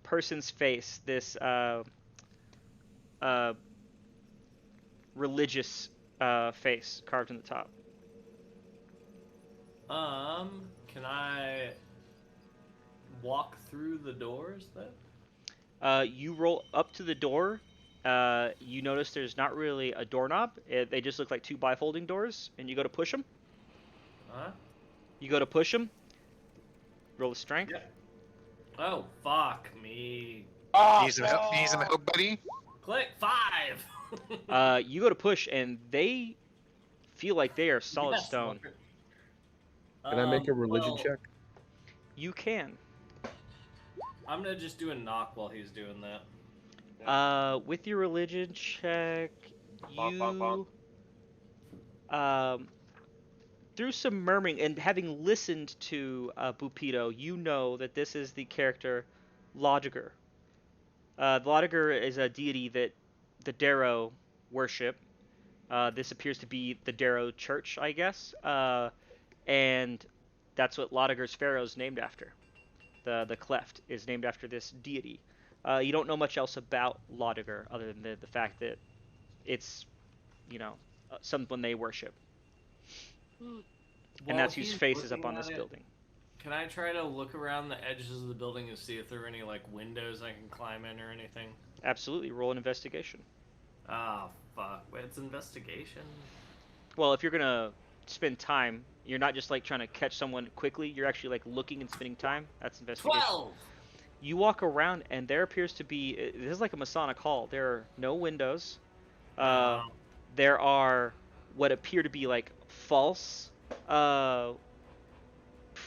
person's face, this religious face carved in the top. Can I walk through the doors then? You roll up to the door. You notice there's not really a doorknob. They just look like two bifolding doors, and you go to push them. Huh? You go to push them. Roll a strength. Yeah. Oh fuck me! Ah, Need some help, buddy? Click 5. You go to push, and they feel like they are solid Yes, stone. Lord. Can I make a religion well, check? You can. I'm gonna just do a knock while he's doing that. With your religion check, Bonk, bonk, you through some murmuring and having listened to Bupito, you know that this is the character Lodiger. Lodiger is a deity that the Darrow worship. This appears to be the Darrow Church, I guess, and that's what Lodiger's Pharaoh is named after. The cleft is named after this deity. You don't know much else about Lodiger other than the fact that it's, someone they worship. And While that's whose he's face is up looking on at this it, building. Can I try to look around the edges of the building and see if there are any like windows I can climb in or anything? Absolutely. Roll an investigation. Ah, fuck. Wait, it's investigation. Well, if you're going to spend time, you're not just like trying to catch someone quickly. You're actually like looking and spending time. That's investigation. 12. You walk around, and there appears to be. This is like a Masonic hall. There are no windows. There are what appear to be like false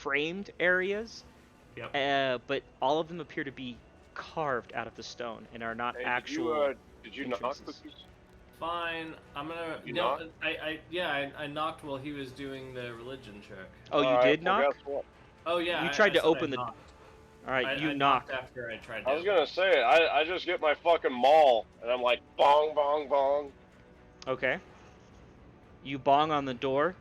framed areas, Yep. but all of them appear to be carved out of the stone and are not Hey, actual. did you knock entrances. cookies? Fine. I'm gonna. You No, knocked? I knocked while he was doing the religion check. Oh, you Alright, did well, knock? guess what? Oh yeah. You I tried to said open I the. knocked. All right, you I knock. knocked after I tried to. I was gonna say, I just get my fucking maul, and I'm like, bong, bong, bong. Okay. You bong on the door.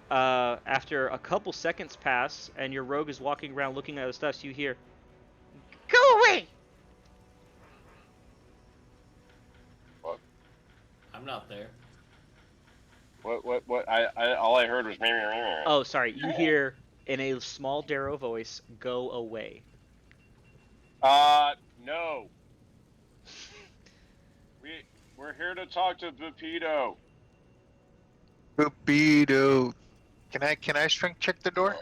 After a couple seconds pass, and your rogue is walking around looking at the stuff, so you hear, "Go away!" I'm not there. What? All I heard was. Oh, sorry. You hear in a small Darrow voice, "Go away." No. We're here to talk to Bupido. Bupido. Can I strength check the door?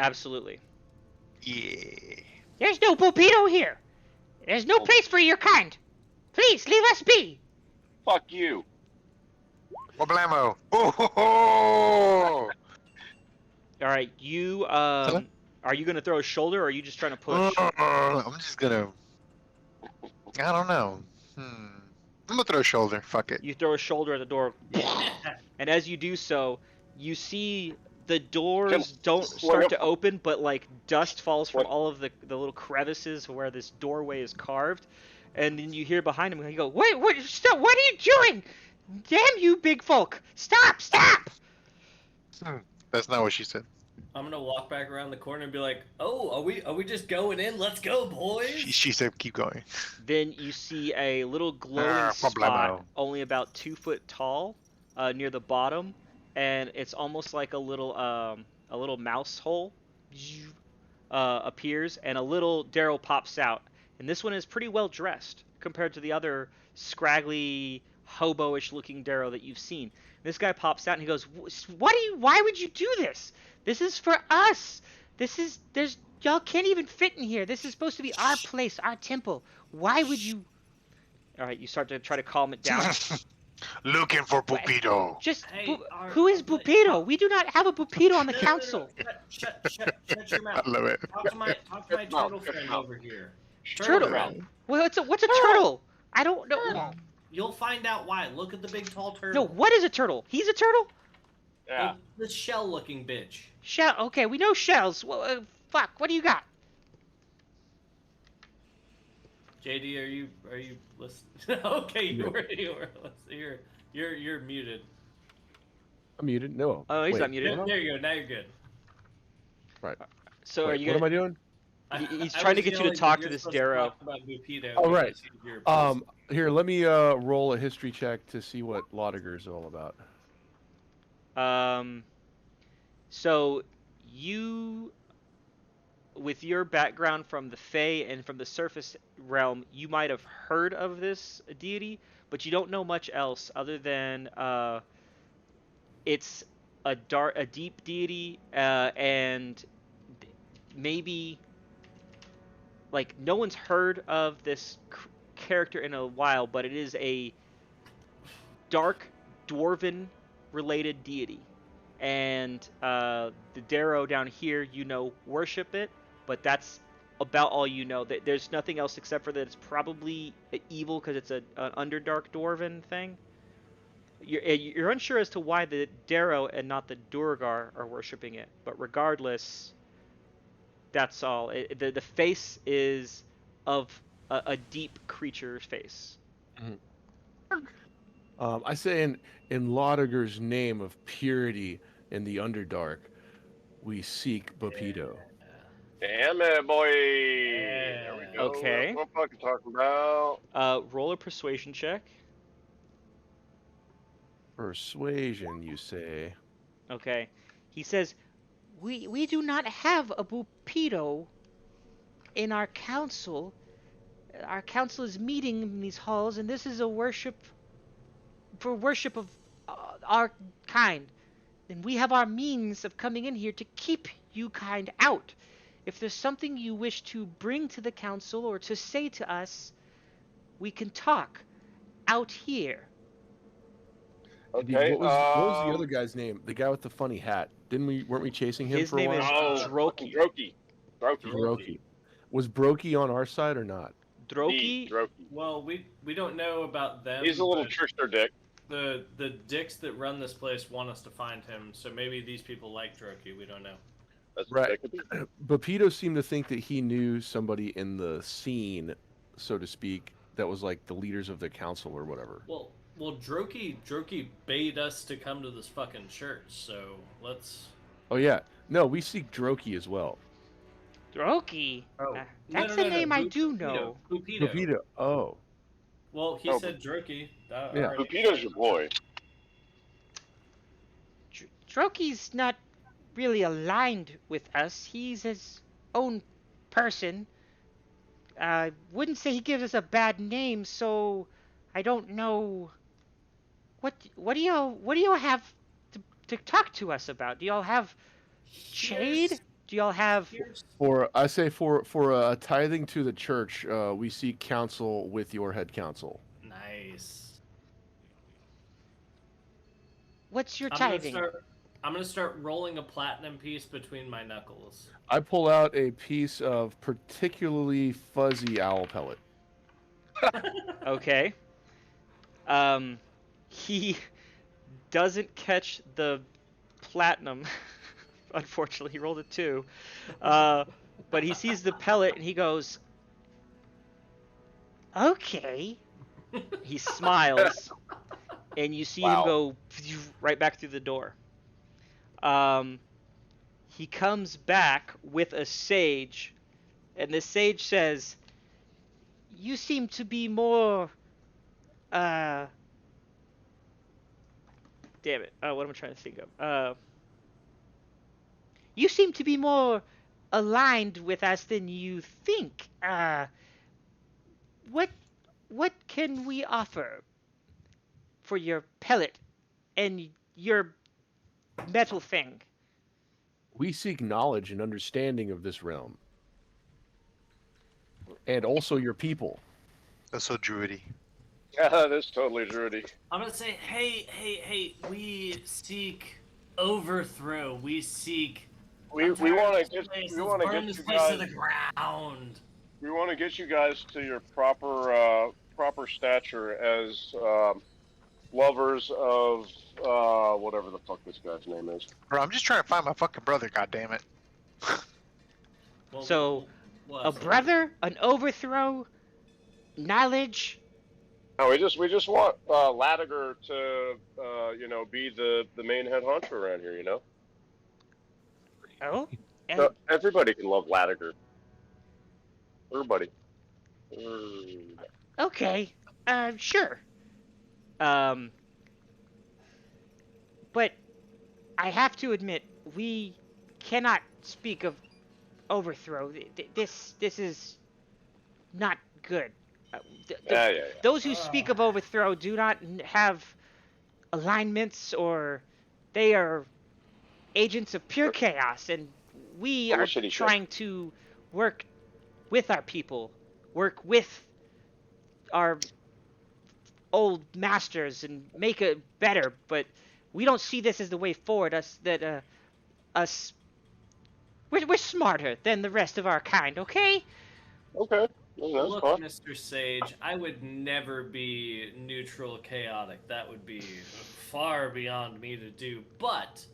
Absolutely. Yeah. There's no Bupito here. There's no place for your kind. Please leave us be. Fuck you. Wablamo. Oh ho ho! All right. You are you gonna throw a shoulder, or are you just trying to push? I'm just gonna. I don't know. I'm gonna throw a shoulder. Fuck it. You throw a shoulder at the door, and as you do so, you see the doors don't start to open, but like dust falls from all of the little crevices where this doorway is carved, and then you hear behind him, you go, Wait, stop, what are you doing? Damn you, big folk. Stop. That's not what she said. I'm gonna walk back around the corner and be like, "Oh, are we just going in? Let's go, boys!" She said, "Keep going." Then you see a little glowing spot, problemo. only about 2 foot tall, near the bottom, and it's almost like a little mouse hole appears, and a little Daryl pops out. And this one is pretty well dressed compared to the other scraggly, hobo-ish looking Daryl that you've seen. This guy pops out and he goes, Why would you do this? This is for us. Y'all can't even fit in here. This is supposed to be our place, our temple. Why would you? All right, you start to try to calm it down. Looking for Bupido. Hey, who is Bupito? We do not have a Bupito on the council. Shut your mouth. I love it. Talk to my turtle friend over here. Turtle? friend. Well, what's a turtle? I don't know. You'll find out why. Look at the big tall turtle. No, what is a turtle? He's a turtle? Yeah. This shell-looking bitch. Shell. Okay, we know shells. Well, fuck. What do you got? JD, are you listening? Okay, you were listening. You're muted. I'm muted. No. Oh, he's Wait, not muted. There you go. Now you're good. Right. So Wait, are you what am gonna? I doing? He's trying to get you to talk to this Darrow. Oh, right. Here, let me roll a history check to see what Laudiger is all about. So you, with your background from the Fae and from the surface realm, you might have heard of this deity, but you don't know much else other than it's a deep deity, and maybe like no one's heard of this character in a while, but it is a dark dwarven related deity, and the Darrow down here, worship it, but that's about all you know. There's nothing else except for that it's probably evil because it's an underdark dwarven thing. You're unsure as to why the Darrow and not the Durgar are worshiping it, but regardless, that's all. The face is of a deep creature's face. I say in Laudiger's name of purity in the Underdark, we seek Bupito. Damn it, boy. There we go. Okay. That's what I'm fucking talking about. Roll a persuasion check. Persuasion, you say? Okay. He says, We do not have a Bupito in our council. Our council is meeting in these halls, and this is a worship of our kind. And we have our means of coming in here to keep you kind out. If there's something you wish to bring to the council or to say to us, we can talk out here. Okay. What was the other guy's name? The guy with the funny hat. Weren't we chasing him His for a name while? is Oh, Droki. Droki. Brokey. Was Brokey on our side or not? Droki. Droki. Well, we don't know about them. He's a little but trickster dick. the dicks that run this place want us to find him, so maybe these people like Droki. We don't know. That's Right. that could be. Bapito seemed to think that he knew somebody in the scene, so to speak, that was like the leaders of the council or whatever. Well, Droki bade us to come to this fucking church, so let's. Oh yeah, no, we seek Droki as well. Droki. Oh. That's a name I do know. Bupito. Bapito. Oh, Well, he Oh, said Droki. Yeah. already- Lupito's your boy. Droki's not really aligned with us. He's his own person. I wouldn't say he gives us a bad name, so I don't know. What do y'all have to talk to us about? Do y'all have shade? Do y'all have? for a tithing to the church, we seek counsel with your head council. Nice. What's your I'm gonna tithing? I'm gonna start rolling a platinum piece between my knuckles. I pull out a piece of particularly fuzzy owl pellet. Okay. He doesn't catch the platinum. Unfortunately, he rolled a 2. But he sees the pellet and he goes, Okay. he smiles, and you see him Wow. go right back through the door. He comes back with a sage, and the sage says, You seem to be more. damn it, what am I trying to think of? You seem to be more aligned with us than you think. What can we offer for your pellet and your metal thing? We seek knowledge and understanding of this realm, and also your people. That's so druidy. Yeah, that is totally druidy. I'm gonna say, hey, we seek overthrow. We seek. We want to get burn this you place to guys. the ground. We want to get you guys to your proper stature as lovers of whatever the fuck this guy's name is. Bro, I'm just trying to find my fucking brother. God damn it. Well, So, what? A brother, an overthrow, knowledge. No, we just want Latiger to be the main head honcho around here. You know, Oh, and so everybody can love Latiger. Everybody. okay. Sure. Um, But I have to admit, we cannot speak of overthrow. This is not good. Yeah. Those who speak of overthrow do not have alignments, or they are agents of pure chaos, and we Full are of shitty shit. trying to work with our people, work with our old masters and make it better, but we don't see this as the way forward. We're smarter than the rest of our kind, okay? Okay. That's Look, fine. Mr. Sage, I would never be neutral chaotic. That would be far beyond me to do. But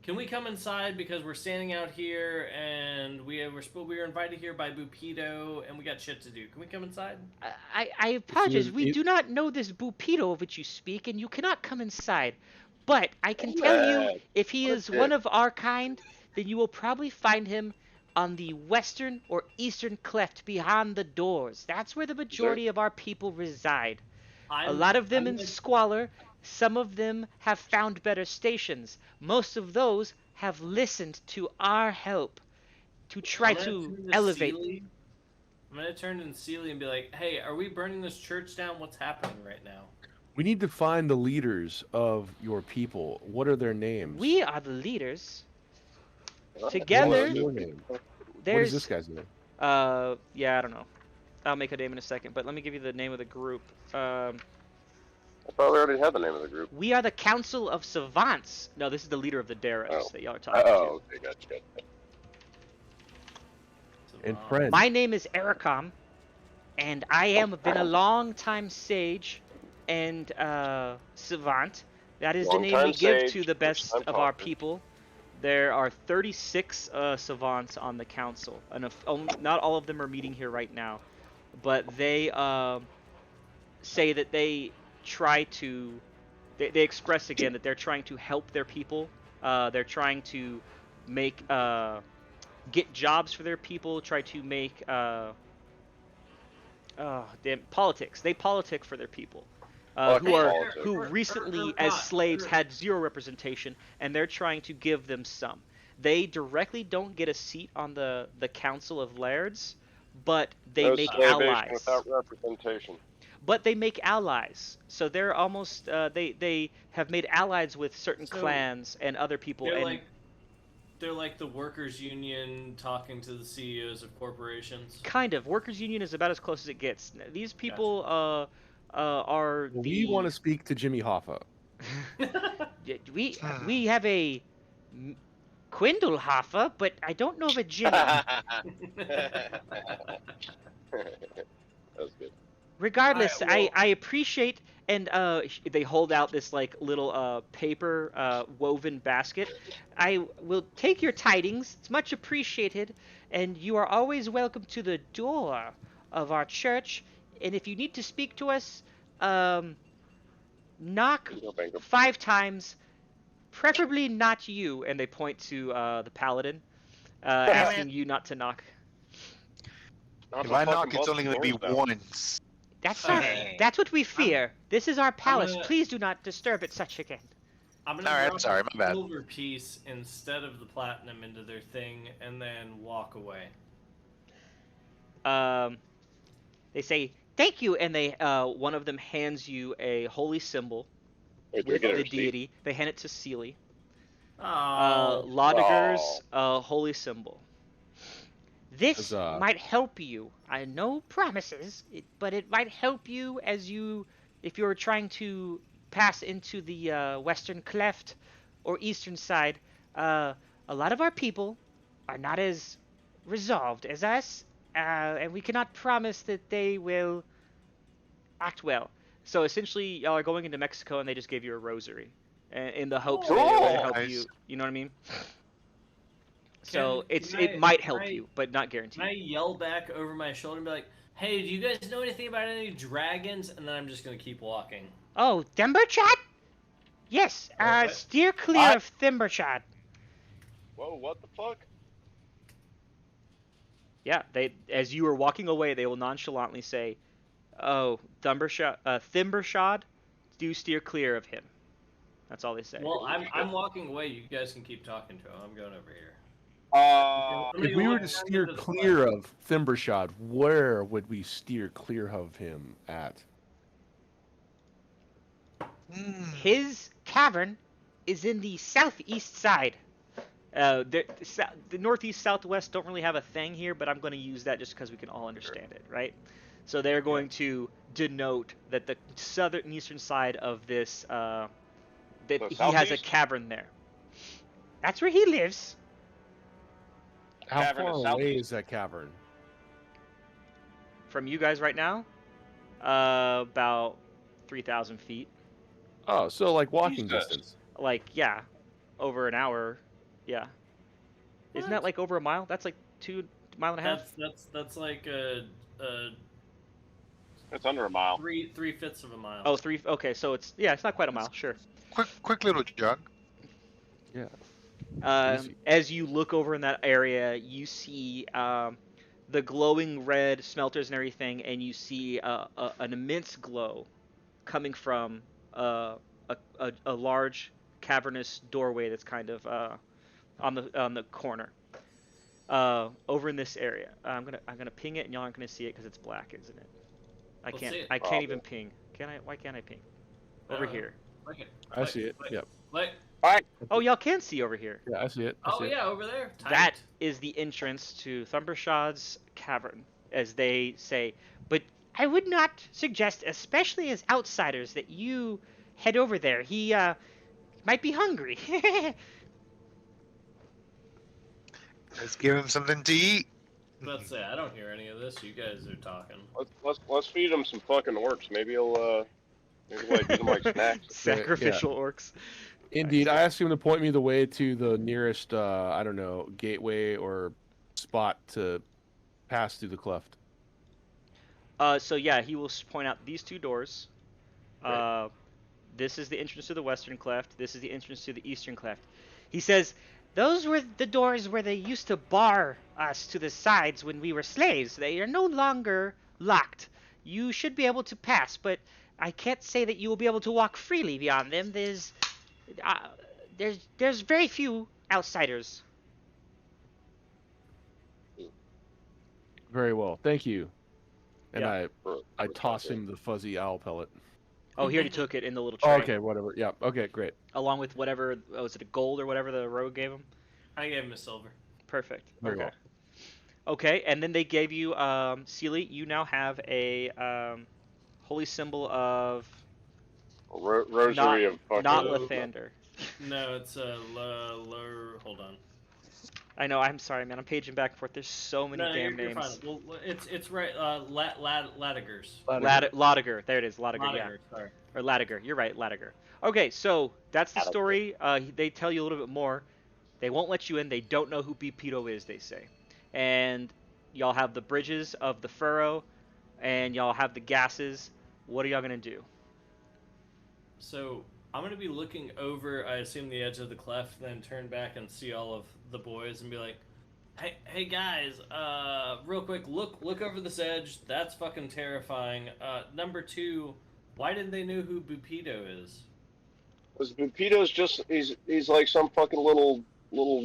can we come inside, because we're standing out here and we were invited here by Bupito and we got shit to do. Can we come inside? I apologize. If- We do not know this Bupito of which you speak, and you cannot come inside. But I can tell you, Man, if he what a is dick. one of our kind, then you will probably find him on the western or eastern cleft beyond the doors. That's where the majority of our people reside. A lot of them in squalor. Some of them have found better stations. Most of those have listened to our help to try to elevate. I'm gonna turn to Sealy and be like, "Hey, are we burning this church down? What's happening right now?" We need to find the leaders of your people. What are their names? We are the leaders. What Together, is your name? What is there's this guy's name? yeah, I don't know. I'll make a name in a second, but let me give you the name of the group. I thought we already had the name of the group. We are the Council of Savants. No, this is the leader of the Daros Oh. that y'all are talking Oh, okay, gotcha. And friends. to. My name is Ericom, and I am been a long time sage and savant. That is the name we Long-time give sage, to the best first-time of our talker. people. There are 36 savants on the council, and not all of them are meeting here right now, but they say that they try to. They express again that they're trying to help their people. They're trying to make get jobs for their people. Try to make politics. They politic for their people. Who recently, as slaves, had zero representation, and they're trying to give them some. They directly don't get a seat on the Council of Lairds, but they No make slavation allies. without representation. But they make allies, so they're almost they have made allies with certain So, clans and other people. They're like the workers' union talking to the CEOs of corporations. Kind of, workers' union is about as close as it gets. These people are We want to speak to Jimmy Hoffa. we have a Quindle Hoffa, but I don't know of a Jimmy. That's good. Regardless, Well- I appreciate, and they hold out this like little paper woven basket. I will take your tidings. It's much appreciated, and you are always welcome to the door of our church. And if you need to speak to us, knock Bingo, bingo. 5 times, preferably not you. And they point to the paladin, asking you not to knock. Not If to I fucking knock, it's bust only the going to be doors down. once. That's what we fear. This is our palace. gonna- Please do not disturb it such again. I'm gonna Alright, I'm drop sorry, a my bad. silver piece instead of the platinum into their thing, and then walk away. They say thank you, and they one of them hands you a holy symbol Wait, do we with get a the receipt? deity. They hand it to Seely. Oh, Laudiger's holy symbol. This Huzzah. might help you. I no promises, but it might help you if you're trying to pass into the western cleft or eastern side. A lot of our people are not as resolved as us, and we cannot promise that they will act well. So essentially, y'all are going into Mexico, and they just gave you a rosary, in the hopes that it Oh, will help nice. you. You know what I mean? So Can it I- might can help I- you, but not Can I guaranteed. yell back over my shoulder and be like, "Hey, do you guys know anything about any dragons?" And then I'm just gonna keep walking. Oh, Thimberchad? Yes. What? Steer clear What? of Thimberchad. Whoa, what the fuck? Yeah. As you are walking away, they will nonchalantly say, "Oh, Thimbershad, do steer clear of him." That's all they say. Well, I'm walking away. You guys can keep talking to him. I'm going over here. If we were to steer clear of Thimbershad, where would we steer clear of him at? His cavern is in the southeast side. The northeast, southwest don't really have a thing here, but I'm going to use that just because we can all understand it, right? So they're going to denote that the southern and eastern side of this, that The he has a southeast? cavern there. That's where he lives. How Cavern far is away southeast. is that cavern? From you guys right now, about 3,000 feet. Oh, so like walking Jesus. distance. Like, yeah, over an hour. Yeah. Isn't that What? like over a mile? That's like 2 mile and a half. That's like a It's under a mile. 3/5 of a mile. Oh, 3. Okay, so it's it's not quite a mile. Sure. Quick little jog. Yeah. Easy. As you look over in that area, you see the glowing red smelters and everything, and you see an immense glow coming from a large cavernous doorway that's kind of on the corner over in this area. I'm gonna ping it, and y'all aren't gonna see it because it's black, isn't it? Let's see it. I can't even ping. Can I? Why can't I ping? Over here. Okay. I see it. Yep. Like, Oh, y'all can see over here. Yeah, I see it. I oh see it. yeah, over there. That Tight. is the entrance to Thumbershad's cavern, as they say. But I would not suggest, especially as outsiders, that you head over there. He might be hungry. Let's give him something to eat. Let's say I don't hear any of this. You guys are talking. Let's feed him some fucking orcs. Maybe he'll maybe like use them like snacks. Sacrificial orcs. Indeed, I asked him to point me the way to the nearest, I don't know, gateway or spot to pass through the cleft. So yeah, he will point out these two doors. Right. This is the entrance to the western cleft. This is the entrance to the eastern cleft. He says, Those were the doors where they used to bar us to the sides when we were slaves. They are no longer locked. You should be able to pass, but I can't say that you will be able to walk freely beyond them. Uh, there's very few outsiders. Very well, thank you. And Yeah. I toss him the fuzzy owl pellet. oh, he already took it in the little Oh, tray, okay, whatever. Yeah, okay, great. along with whatever, was it a gold or whatever the rogue gave him? I gave him a silver. Perfect. Very Okay. well. Okay, and then they gave you, Sealy, you now have a holy symbol of Rosary of fucking. not Lathander. No, it's hold on. I know. I'm sorry, man. I'm paging back and forth. There's so many No, damn you're names. fine. Well, it's right. Latigers. Latiger. There it is. Latiger. Yeah. Latiger, sorry. Or Latiger. You're right. Latiger. Okay, so that's the story. They tell you a little bit more. They won't let you in. They don't know who Bipito is, they say. And y'all have the bridges of the furrow, and y'all have the gases. What are y'all gonna do? So I'm gonna be looking over, I assume, the edge of the cleft, then turn back and see all of the boys and be like, "Hey guys, real quick, look over this edge. That's fucking terrifying. Number two, why didn't they know who Bupito is?" Because Bupito's just he's like some fucking little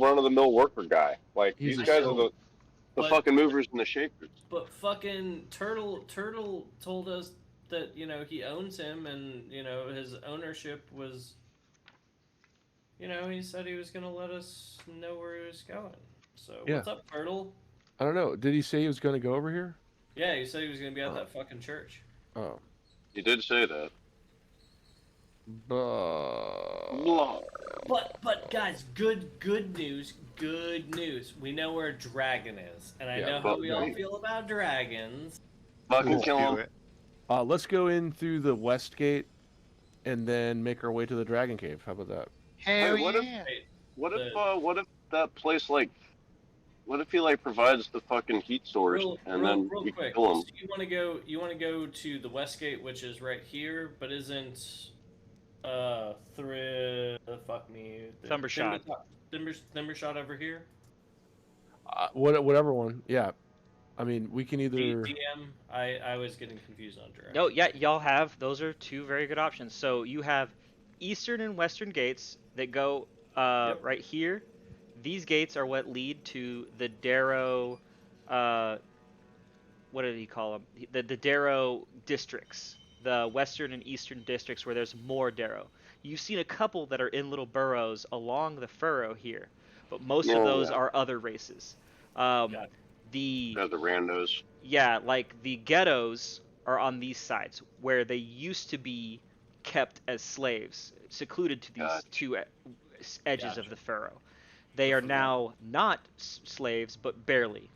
run of the mill worker guy. Like He's these a guys show. are the But- fucking movers and the shakers. But fucking Turtle told us that he owns him, and his ownership was. He said he was gonna let us know where he was going. So Yeah. what's up, Turtle? I don't know. Did he say he was going to go over here? Yeah, he said he was gonna be at that fucking church. Oh. He did say that. Blah. But guys, good news. Good news. We know where a dragon is, and I Yeah, know how but we all wait. feel about dragons. Fucking Cool. kill Do him. it. Let's go in through the west gate and then make our way to the dragon cave. How about that? Hell Hey, what if- yeah. What if that place what if he like provides the fucking heat source and then real we can quick. kill him? So you want to go to the west gate, which is right here, but isn't fuck me. Thumbershot. Thumbershot over here. Whatever one. Yeah. I mean, we can either. DM. I was getting confused on direction. No, yeah, y'all have. Those are two very good options. So you have eastern and western gates that go Yep. right here. These gates are what lead to the Darrow. What did he call them? The Darrow districts, the western and eastern districts where there's more Darrow. You've seen a couple that are in little burrows along the furrow here, but most of Oh, those yeah. are other races. Got it. The Yeah, the randos. Yeah, like the ghettos are on these sides where they used to be kept as slaves, secluded to these Gotcha. two edges of Gotcha. the furrow. They are now not slaves, but barely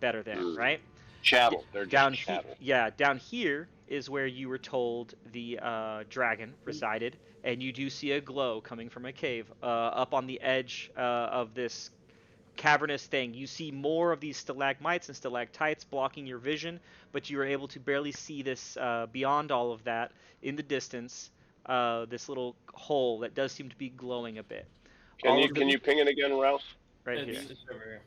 better than, Mm. right? Chattel. They're Down just here, chattel. yeah, down here is where you were told the dragon resided, and you do see a glow coming from a cave up on the edge of this cavernous thing. You see more of these stalagmites and stalactites blocking your vision, but you are able to barely see this beyond all of that in the distance. This little hole that does seem to be glowing a bit. Can all of you ping it again, Ralph? Right It's, here. it's over here.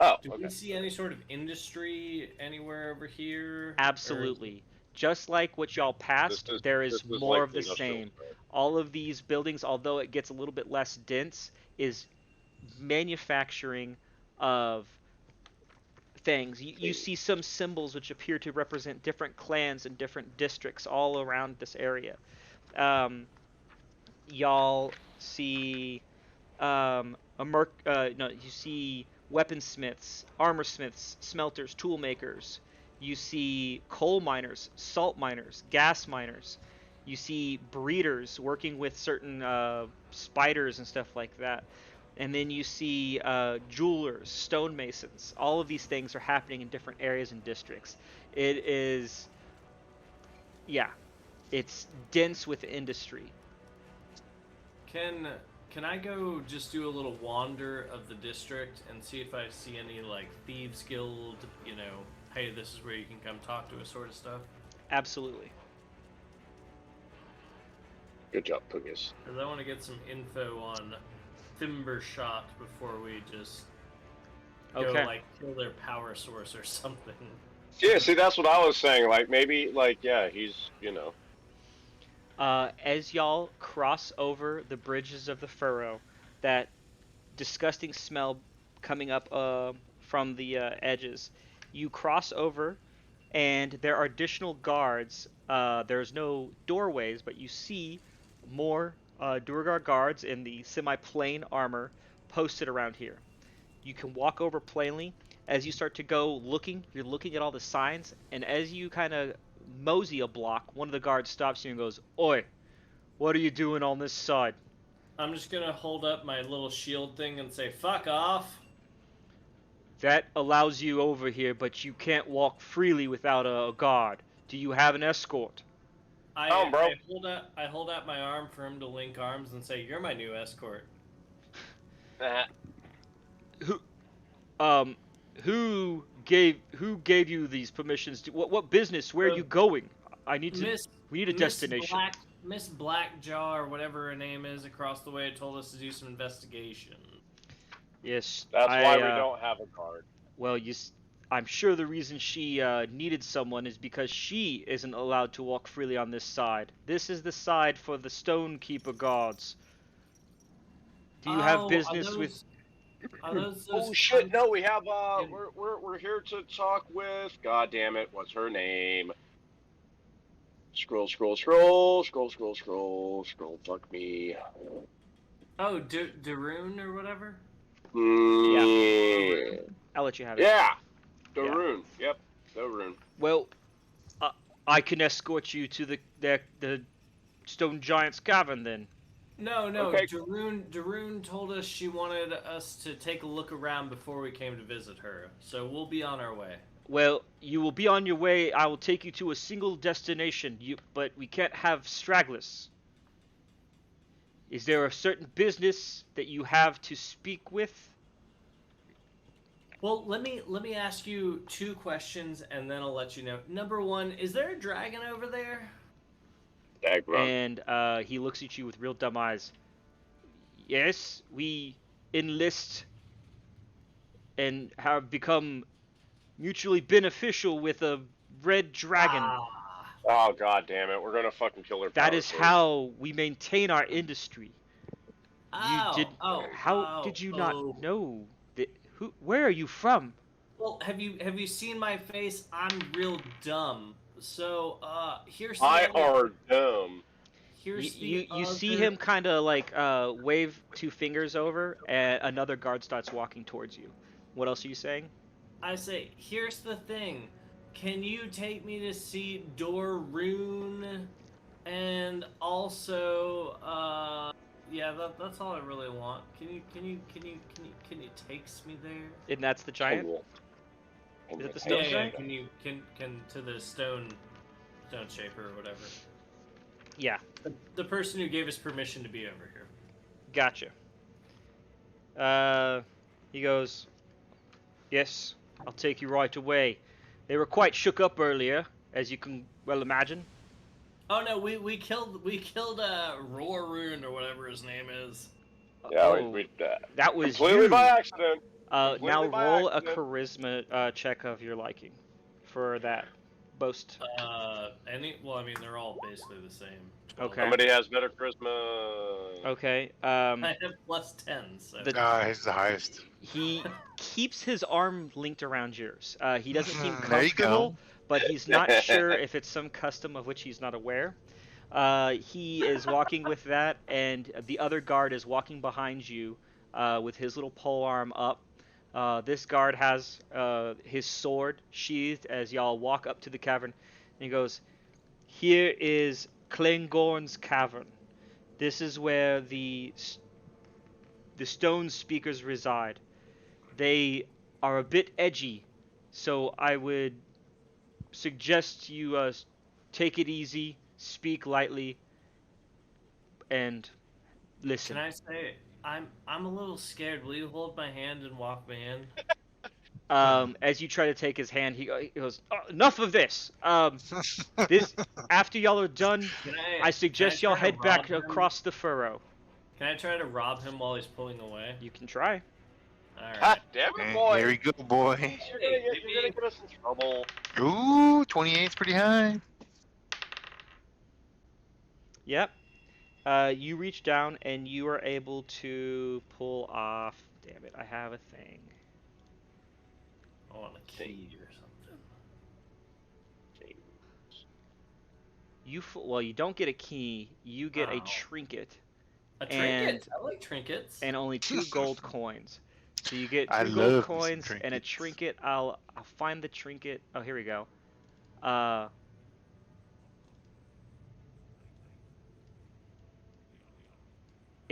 Oh, Do okay. we see any sort of industry anywhere over here? Or- Absolutely. Just like what y'all passed, there is this more like of the industrial same. side. All of these buildings, although it gets a little bit less dense, is manufacturing of things. You see some symbols which appear to represent different clans and different districts all around this area. Y'all see you see weaponsmiths, armorsmiths, smelters, tool makers. You see coal miners, salt miners, gas miners. You see breeders working with certain spiders and stuff like that. And then you see jewelers, stonemasons. All of these things are happening in different areas and districts. It is, yeah, it's dense with industry. Can I go just do a little wander of the district and see if I see any like thieves guild, you know, hey, this is where you can come talk to us sort of stuff? Absolutely. Good job, Puggus. Because I want to get some info on Thimbershot before we just go Okay. like kill their power source or something. Yeah, see, that's what I was saying. Like, maybe, like, yeah, he's, you know. As y'all cross over the bridges of the furrow, that disgusting smell coming up from the edges, you cross over, and there are additional guards. There's no doorways, but you see more Durgar guards in the semi-plain armor posted around here. You can walk over plainly. As you start to go looking, you're looking at all the signs, and as you kind of mosey a block, one of the guards stops you and goes, "Oi, what are you doing on this side?" I'm just gonna hold up my little shield thing and say, "Fuck off." "That allows you over here, but you can't walk freely without a guard. Do you have an escort?" Oh, bro. I hold out my arm for him to link arms and say, "You're my new escort." Who, um, who gave you these permissions? What business? Where are you going? I need to. We need a destination. Miss Blackjaw or whatever her name is across the way told us to do some investigation. Yes, That's why we don't have a guard. Well, I'm sure the reason she needed someone is because she isn't allowed to walk freely on this side. This is the side for the Stonekeeper guards. Do you have business with? Oh shit! No, we have. We're here to talk with. God damn it! What's her name? Scroll. Fuck me. Oh, Daroon or whatever. Yeah. I'll let you have it. Yeah. Daroon. Yeah. Yep. Daroon. Well, I can escort you to the Stone Giant's cavern then. No. Okay. Daroon told us she wanted us to take a look around before we came to visit her. So we'll be on our way. Well, you will be on your way. I will take you to a single destination. But we can't have stragglers. Is there a certain business that you have to speak with? Well, let me ask you 2 questions, and then I'll let you know. Number 1, is there a dragon over there? And he looks at you with real dumb eyes. Yes, we enlist and have become mutually beneficial with a red dragon. Oh, god damn it. We're gonna fucking kill her. That is how we maintain our industry. How did you not know that? Where are you from? Well, have you seen my face? I'm real dumb. So, here's the I are dumb. You see him kind of like wave 2 fingers over, and another guard starts walking towards you. What else are you saying? I say, here's the thing. Can you take me to see Daroon? And also, yeah, that's all I really want. Can you take me there? And that's the giant. Is it the stone giant? Can to the stone shaper or whatever. Yeah. The person who gave us permission to be over here. Gotcha. He goes, "Yes, I'll take you right away. They were quite shook up earlier, as you can well imagine." Oh no, we killed Roaroon or whatever his name is. Yeah, that was completely you. By accident. Now roll a charisma check of your liking for that boast. Well, I mean, they're all basically the same. Okay. Somebody has better charisma. Okay. I have +10. So. He's the highest. He keeps his arm linked around yours. He doesn't seem There you comfortable, go. but he's not sure if it's some custom of which he's not aware. He is walking with that, and the other guard is walking behind you with his little pole arm up. This guard has his sword sheathed as y'all walk up to the cavern, and he goes, "Here is Klingorn's cavern. This is where the stone speakers reside. They are a bit edgy, so I would suggest you take it easy, speak lightly, and listen." Can I say I'm a little scared. Will you hold my hand and walk me in? As you try to take his hand, he goes, "Enough of this. This after y'all are done, Can I can I suggest y'all try to head back rob him? across the furrow." Can I try to rob him while he's pulling away? You can try. All God right. damn it, And boy! here we go, boy. You're gonna get us in trouble. Ooh, 28's pretty high. Yep. You reach down and you are able to pull off. Damn it! I have a thing. I want a key or something. Well, you don't get a key. You get a Oh. trinket A And- trinket. I like trinkets. and only 2 gold coins. So you get I 2 gold love me some coins and a trinkets. trinket. I'll find the trinket. Oh, here we go. Uh,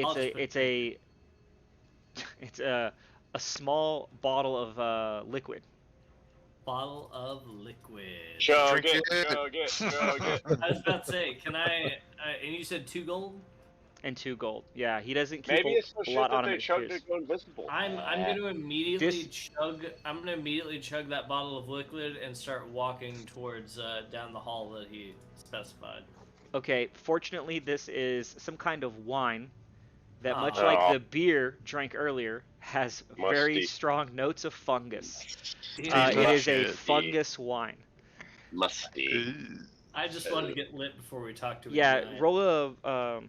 I'll it's just a put it's a it's a small bottle of liquid. bottle of liquid. Chug Drink it, it. chug it, chug it. I was about to say, can I? And you said 2 gold. And 2 gold. Yeah, he doesn't keep Maybe it's the a shit lot that on him. they It chugged appears. to go invisible. I'm gonna immediately This- chug. I'm gonna immediately chug that bottle of liquid and start walking towards down the hall that he specified. Okay, fortunately, this is some kind of wine that, much Aw. like Oh. the beer drank earlier, has very Musty. strong notes of fungus. Dude, It is a shit. fungus wine. Musty. I just wanted to get lit before we talk to a Yeah, giant. roll a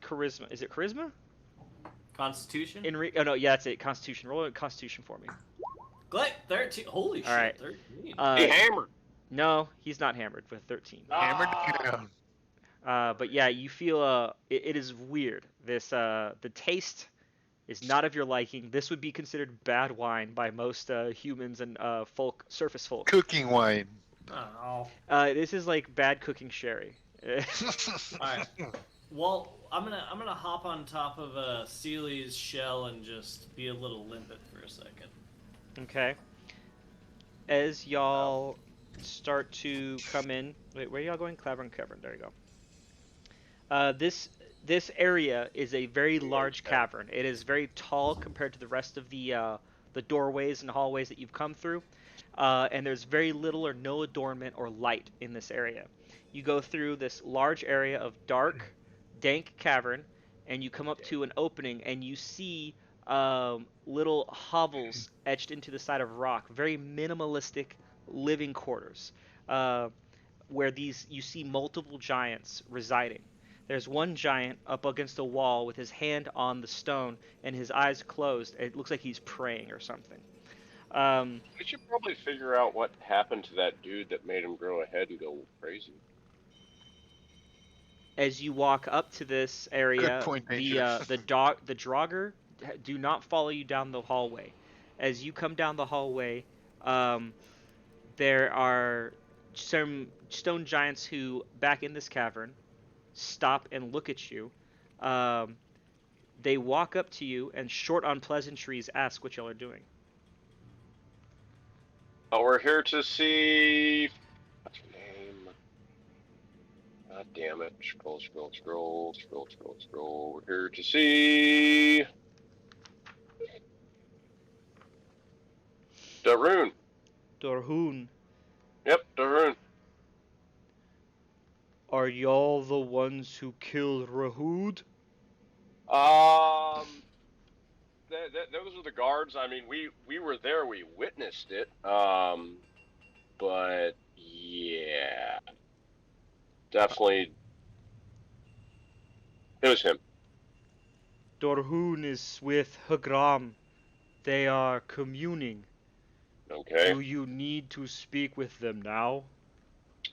charisma. Is it charisma? Constitution. Oh no, yeah, that's it. Constitution. Roll a Constitution for me. Glenn, 13. Holy shit, Alright. 13. He hammered. No, he's not hammered with 13. Hammered Ah. down. But yeah, you feel it is weird. This the taste is not of your liking. This would be considered bad wine by most humans and surface folk. Cooking wine. Oh. This is like bad cooking sherry. Alright. Well, I'm gonna hop on top of Seely's shell and just be a little limpet for a second. Okay. As y'all start to come in, wait, where are y'all going? Cavern. There you go. This area is a very large cavern. It is very tall compared to the rest of the doorways and hallways that you've come through, and there's very little or no adornment or light in this area. You go through this large area of dark, dank cavern, and you come up to an opening, and you see little hovels etched into the side of rock, very minimalistic living quarters, where you see multiple giants residing. There's one giant up against a wall with his hand on the stone and his eyes closed. It looks like he's praying or something. We should probably figure out what happened to that dude that made him grow a head and go crazy. As you walk up to this area, Good point, the Major. the Draugr do not follow you down the hallway. As you come down the hallway, there are some stone giants who, back in this cavern, stop and look at you. They walk up to you and, short on pleasantries, ask what y'all are doing. Oh, we're here to see. What's your name? God damn it! Scroll. We're here to see. Darun. Dorhun, Yep, Darun. are y'all the ones who killed Rahud? Those are the guards. I mean, we were there. We witnessed it. But yeah, definitely, it was him. Dorhun is with Hagram. They are communing. Okay. Do you need to speak with them now?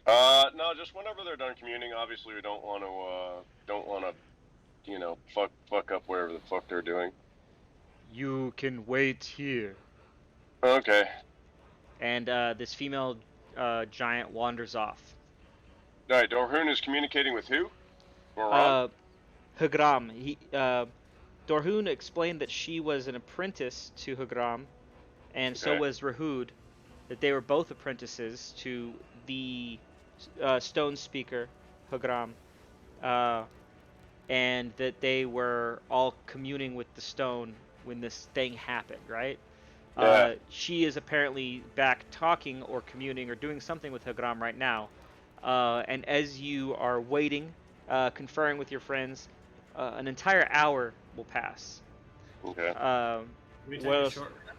No, just whenever they're done communing. Obviously, we don't want to, you know, fuck up whatever the fuck they're doing. You can wait here. Okay. And this female giant wanders off. All right. Dorhun is communicating with who? Moran? Hagram. Dorhun explained that she was an apprentice to Hagram, and so Okay. was Rahud. That they were both apprentices to the stone speaker, Hagram, and that they were all communing with the stone when this thing happened, right? Yeah. She is apparently back talking or communing or doing something with Hagram right now. And as you are waiting, conferring with your friends, an entire hour will pass. Okay. We take what a else? short rest.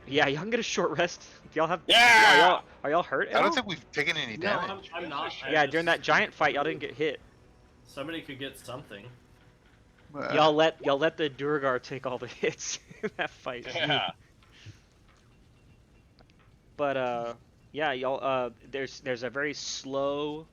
Yeah, y'all can get a short rest. Y'all have. Yeah! Are y'all hurt? At I all? don't think we've taken any No, damage. I'm not. Yeah, during that giant fight, y'all didn't get hit. Somebody could get something. Y'all let the Durgar take all the hits in that fight. Yeah. But yeah, y'all there's a very slow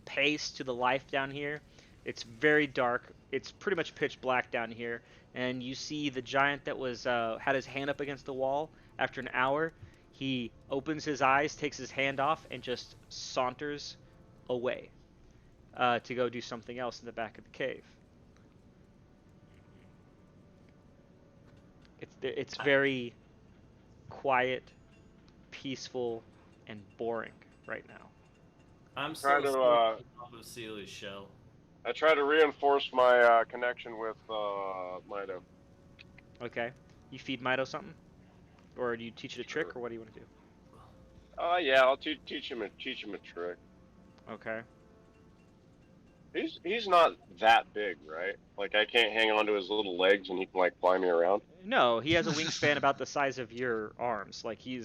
pace to the life down here. It's very dark. It's pretty much pitch black down here, and you see the giant that was had his hand up against the wall. After an hour, he opens his eyes, takes his hand off, and just saunters away to go do something else in the back of the cave. It's very quiet, peaceful, and boring right now. I'm Try still to, off of Celia's shell. I try to reinforce my connection with Mido. Okay. You feed Mido something? Or do you teach it a trick, or what do you want to do? Yeah, I'll teach him a trick. Okay. He's not that big, right? Like I can't hang on to his little legs and he can like fly me around. No, he has a wingspan about the size of your arms. Like he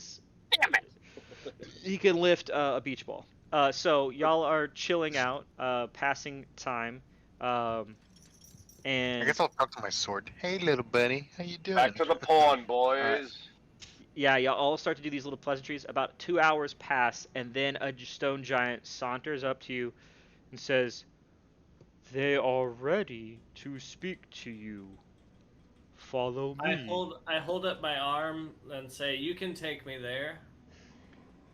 can lift a beach ball. So y'all are chilling out, passing time, and I guess I'll talk to my sword. Hey, little buddy, how you doing? Back to the pawn, boys. yeah, y'all all start to do these little pleasantries. About 2 hours pass, and then a stone giant saunters up to you and says, "They are ready to speak to you. Follow me. I hold up my arm and say, "You can take me there."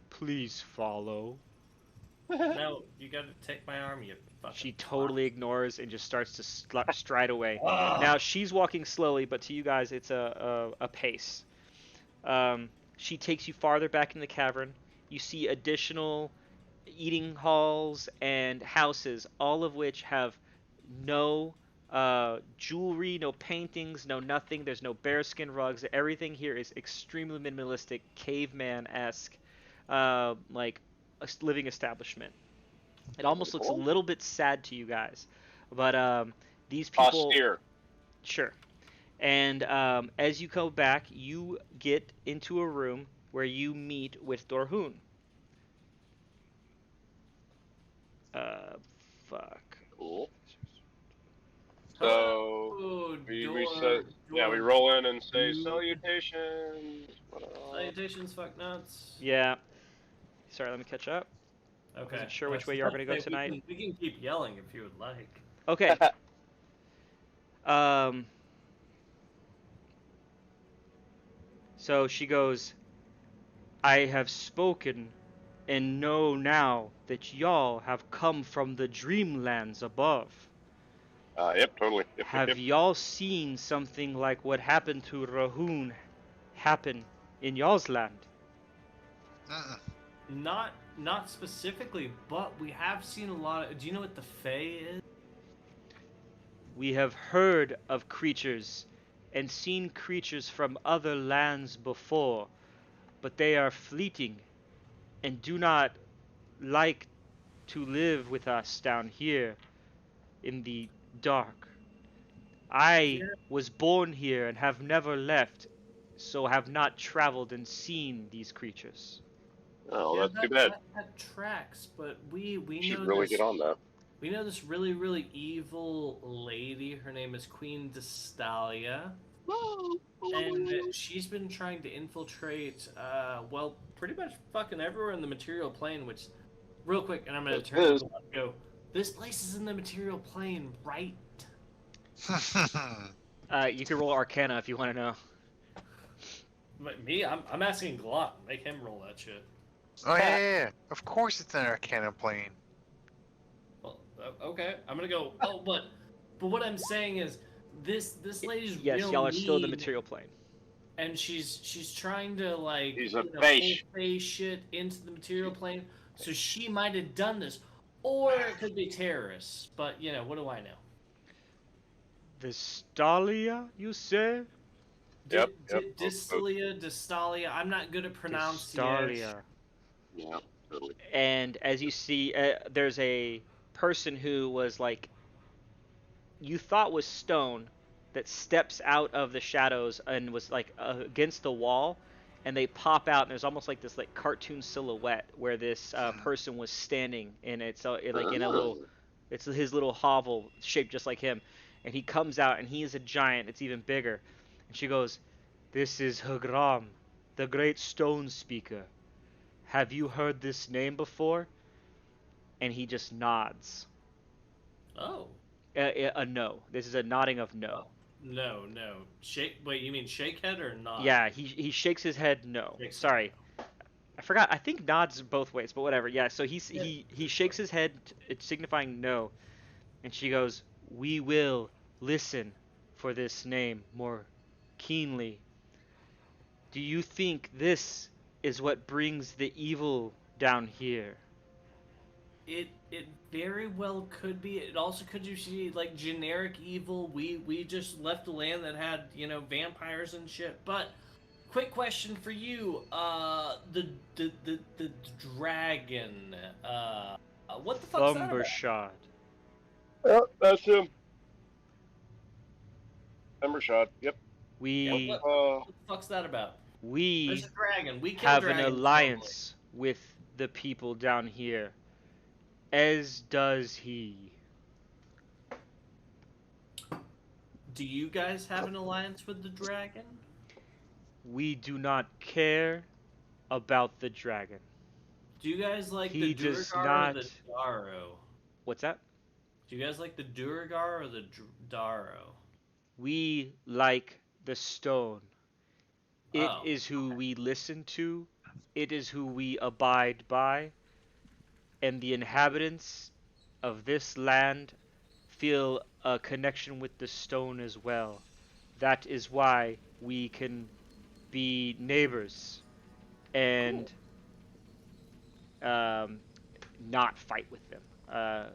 Please follow." No, you gotta take my arm, you fucking. She totally ignores and just starts to stride away. Ah. Now she's walking slowly, but to you guys, it's a pace. She takes you farther back in the cavern. You see additional eating halls and houses, all of which have no jewelry, no paintings, no nothing. There's no bearskin rugs. Everything here is extremely minimalistic, caveman-esque, like a living establishment. It almost looks a little bit sad to you guys, but these people. Austere. Sure. And as you go back, you get into a room where you meet with Dorhun. Fuck. Cool. So Oh, we said, yeah, we roll in and say salutations. Salutations, fuck nuts. Yeah. Sorry, let me catch up. Okay. Wasn't sure which way you are gonna go tonight. We can keep yelling if you would like. Okay. So she goes, "I have spoken and know now that y'all have come from the dreamlands above. Yep, totally. Yep, Have yep. y'all seen something like what happened to Rahun happen in y'all's land?" Not specifically, but we have seen a lot of. Do you know what the Fae is? "We have heard of creatures and seen creatures from other lands before, but they are fleeting and do not like to live with us down here in the dark. I was born here and have never left, so have not traveled and seen these creatures." Oh, Yeah, that's too bad. That tracks, but we You should know really this. get on that. We know this really evil lady. Her name is Queen Destalia. And she's been trying to infiltrate, well, pretty much fucking everywhere in the material plane, which, real quick, and I'm going to turn to the left, go, this place is in the material plane, right? You can roll Arcana if you want to know. Me? I'm asking Glot. Make him roll that shit. Oh yeah. Of course it's an Arcana plane. Well, okay. I'm gonna go. Oh, but what I'm saying is, this lady's Yes, real y'all are still in the mean, material plane. and she's trying to like He's a pull base. face shit into the material plane. So she might have done this, or it could be terrorists. But what do I know? The Stalia, you say? Yep. Distalia. I'm not good at The pronunciation. Stalia. Yeah. Totally. And as you see, there's a person who was like you thought was stone that steps out of the shadows and was like against the wall, and they pop out, and there's almost like this like cartoon silhouette where this person was standing, and it's like in a little, it's his little hovel shaped just like him, and he comes out and he is a giant. It's even bigger, and she goes, "This is Hagram, the great stone speaker. Have you heard this name before?" And he just nods. Oh. A no. This is a nodding of no. No. Shake. Wait, you mean shake head or nod? Yeah, he shakes his head no. Shakes his Sorry. head I forgot. I think nods both ways, but whatever. Yeah, so Yeah. he shakes his head, it's signifying no, and she goes, "We will listen for this name more keenly. Do you think this is what brings the evil down here?" It very well could be. It also could just be like generic evil. We just left a land that had vampires and shit. But quick question for you. The dragon. What the fuck's that about? Thumbershot. Yep, that's him. Number shot. Yep. We What the fuck's that about? we There's a dragon. We kill have an dragons alliance with the people down here, as does he. normally. Do you guys have an alliance with the dragon? We do not care about the dragon. Do you guys like He the does Duergar or the not- Daro? What's that? Do you guys like the Duergar or the Daro? We like the stone. It Oh, is who we listen to. It is who we abide by. And the inhabitants of this land feel a connection with the stone as well. That is why we can be neighbors and not fight with them.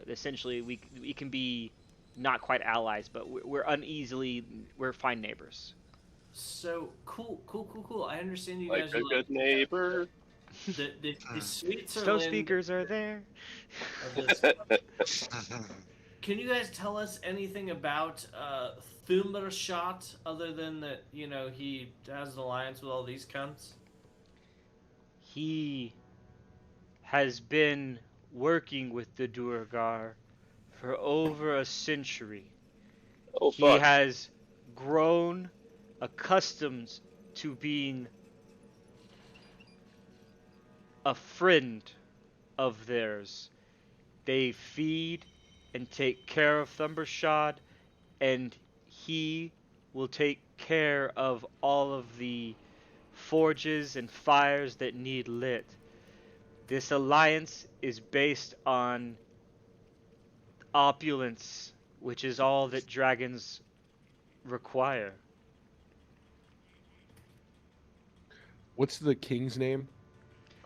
Essentially, we can be not quite allies, but we're fine neighbors. so cool. I understand you Like guys a are good neighbor. the Sweetserland Stone speakers are there. of this. Can you guys tell us anything about Thumbershot other than that he has an alliance with all these cunts? He has been working with the Duergar for over a century. Oh He fuck. has grown accustomed to being a friend of theirs. They feed and take care of Thumbershod, and he will take care of all of the forges and fires that need lit. This alliance is based on opulence, which is all that dragons require. What's the king's name?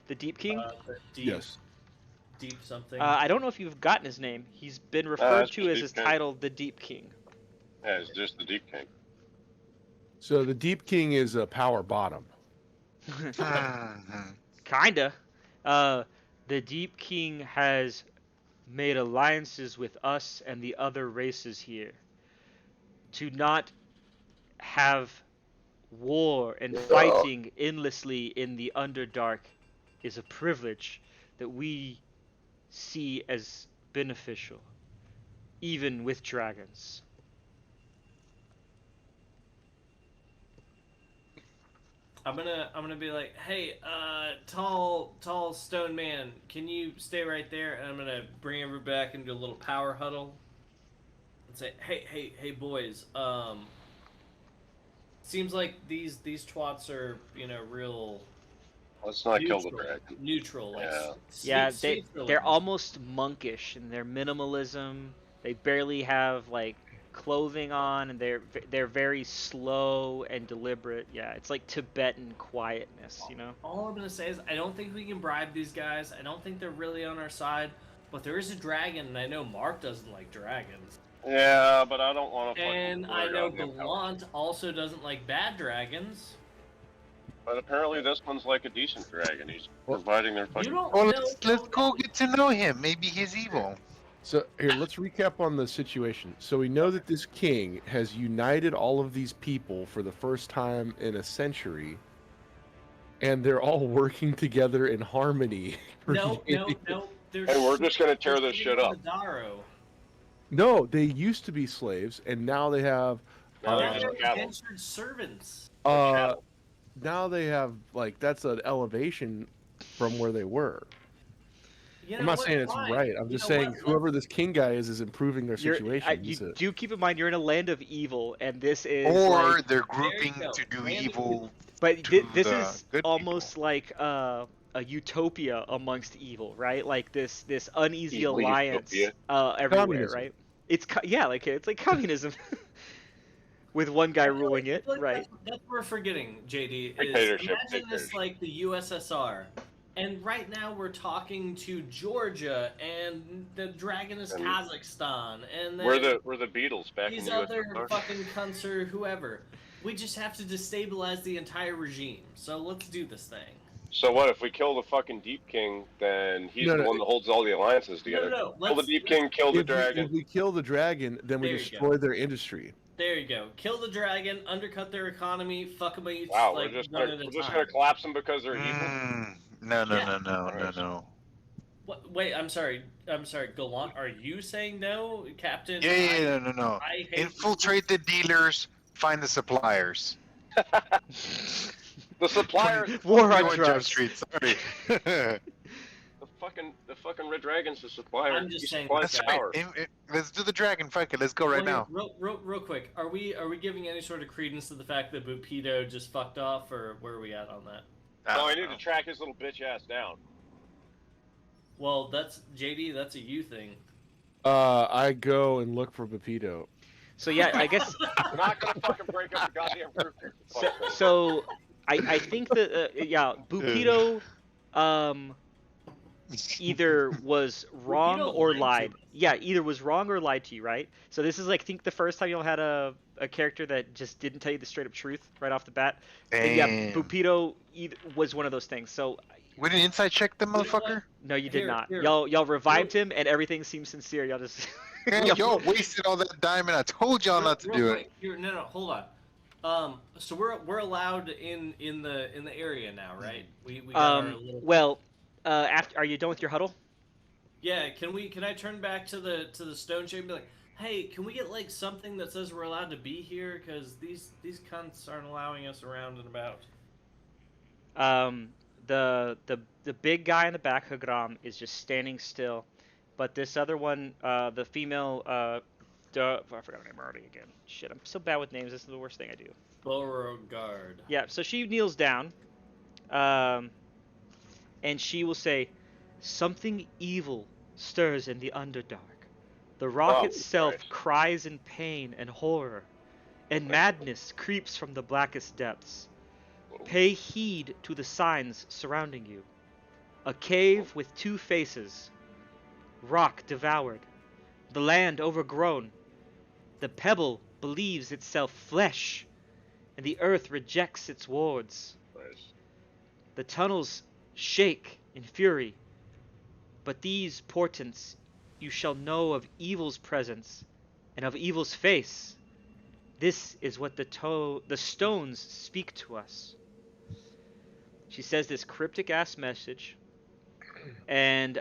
The Deep King? Deep, Yes. Deep something. I don't know if you've gotten his name. He's been referred it's to the as Deep his King. title, the Deep King. Yeah, it's just the Deep King. So the Deep King is a power bottom. Kinda. The Deep King has made alliances with us and the other races here. To not have war and fighting endlessly in the Underdark is a privilege that we see as beneficial, even with dragons. I'm gonna be like, hey, tall stone man, can you stay right there? And I'm gonna bring everybody back into a little power huddle and say, hey boys, seems like these twats are, you know, real Let's not kill the neutral, dragon. neutral, like Yeah. Yeah, sweet they're villains. almost monkish in their minimalism. They barely have like clothing on, and they're very slow and deliberate. Yeah, it's like Tibetan quietness, you know. All I'm gonna say is I don't think we can bribe these guys. I don't think they're really on our side. But there is a dragon, and I know Mark doesn't like dragons. Yeah, but I don't want to fucking And I worry know on the power. Gallant also doesn't like bad dragons. But apparently this one's like a decent dragon. He's providing their You fucking. don't Well, know. let's go get to know him. Maybe he's evil. So here, let's recap on the situation. So we know that this king has united all of these people for the first time in a century, and they're all working together in harmony. No. Hey, we're just gonna tear this shit up. No, they used to be slaves, and now they have. Now they're They're just cattle. indentured servants. Now they have like that's an elevation from where they were. You I'm know not what? saying it's Fine. right. I'm You just know saying what? whoever this king guy is improving their situation. You do keep in mind you're in a land of evil, and this is Or like, they're grouping go. to do Random evil. but to this the is good almost like a utopia amongst evil, right? Like this uneasy Evil alliance utopia. everywhere, Communism. right? Yeah, like it's like communism with one guy ruling it, I feel like right? That's what we're forgetting, JD. Is Dictatorship, imagine this like the USSR, and right now we're talking to Georgia, and the dragon is And Kazakhstan, and then We're the Beatles back in these the other USSR. fucking cunts or whoever. We just have to destabilize the entire regime. So let's do this thing. So what if we kill the fucking Deep King? Then he's No, the no. one that holds all the alliances together. No. Kill the Deep King, kill the dragon. If we kill the dragon, then we There you destroy their industry. There you go. Kill the dragon, undercut their economy, fuck them each Wow, like we're just one gonna at a we're just time. gonna collapse them because they're evil. No, Yeah. no. What, wait, I'm sorry, Gallant, are you saying no, Captain? Yeah, no. I hate Infiltrate the dealers, find the suppliers. The suppliers, War on Go on Jump drugs. Street, sorry. the fucking Red Dragon's the supplier. I'm just He saying supplies that- That's power. right. Let's do the dragon. Fuck it. Let's go right now. Real quick, are we giving any sort of credence to the fact that Bupido just fucked off, or where are we at on that? No, I need to track his little bitch ass down. Well, that's JD. That's a you thing. I go and look for Pepito. So yeah, I guess We're not gonna fucking break up the goddamn roof. so I think that yeah, Bupido either was wrong Bupido or lied to lied. us. Yeah, either was wrong or lied to you, right? So this is like, I think the first time y'all had a character that just didn't tell you the straight up truth right off the bat. And yeah, Damn. Bupido was one of those things. So We didn't inside check the You know what? motherfucker? no, you did Here, not. here. Y'all revived him, and everything seems sincere. Y'all just Y'all wasted all that diamond. I told y'all not to do it. quick, here, no, hold on. So we're allowed in the area now, right? We got our little... well, after, are you done with your huddle? Yeah, can I turn back to the stone shape and be like, hey, can we get like something that says we're allowed to be here? Because these cunts aren't allowing us around and about. The big guy in the back, Hagram, is just standing still, but this other one, the female, I forgot her name already again. Shit, I'm so bad with names. This is the worst thing I do. Beauregard. Yeah, so she kneels down, and she will say, "Something evil stirs in the Underdark. The rock Oh, itself Christ. cries in pain and horror, and madness creeps from the blackest depths. Pay heed to the signs surrounding you. A cave with two faces, rock devoured, the land overgrown. The pebble believes itself flesh, and the earth rejects its wards. Nice. The tunnels shake in fury, but these portents you shall know of evil's presence and of evil's face. This is what the stones speak to us." She says this cryptic ass message, and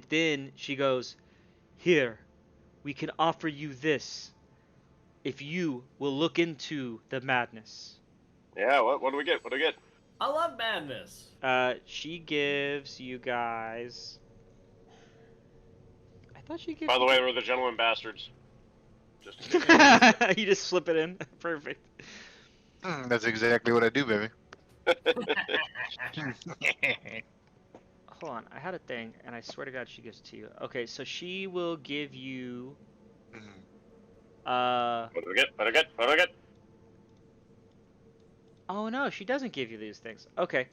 then she goes, "Here, we can offer you this, if you will look into the madness." Yeah. What do we get? What do we get? I love madness. She gives you guys. I thought she gave. By the way, we're the gentlemen bastards. Just in case. You just slip it in. Perfect. That's exactly what I do, baby. Hold on, I had a thing, and I swear to God, she gives it to you. Okay, so she will give you. What do we get? What do we get? What do we get? Oh no, she doesn't give you these things. Okay,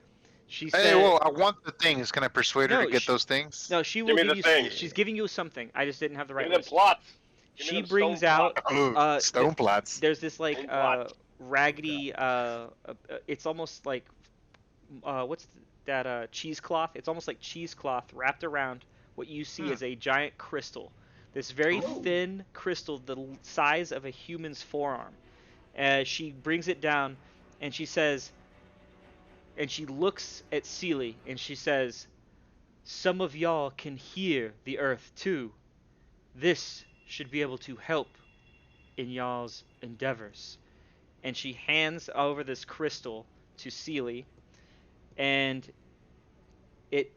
she Hey, said. well, I want the things. Can I persuade her No, to get those things? No, she Give will me give the you. thing. She's giving you something. I just didn't have the Give right me them list. plots. Give me She them brings stone out. plots. Oh, stone plots. There's this like Stone plots. raggedy. It's almost like what's that cheesecloth? It's almost like cheesecloth wrapped around what you see as a giant crystal. This very thin crystal, the size of a human's forearm. She brings it down, and she says, and she looks at Seely, and she says, "Some of y'all can hear the earth too. This should be able to help in y'all's endeavors." And she hands over this crystal to Seely, and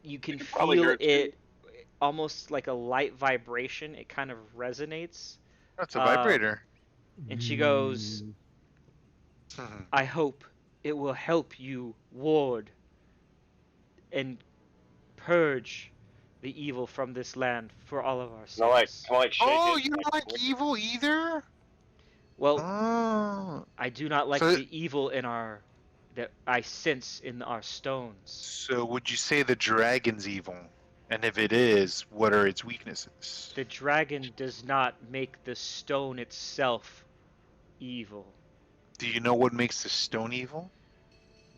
you can Probably hear feel it too. it almost like a light vibration. It kind of resonates. That's a Uh, vibrator. and she goes, "I hope it will help you ward and purge the evil from this land for all of our Can I sins." like shake Oh, it? you don't like evil either? Well, Oh. I do not like So, the evil in our that I sense in our stones. so would you say the dragon's evil? And if it is, what are its weaknesses? The dragon does not make the stone itself evil. Do you know what makes the stone evil?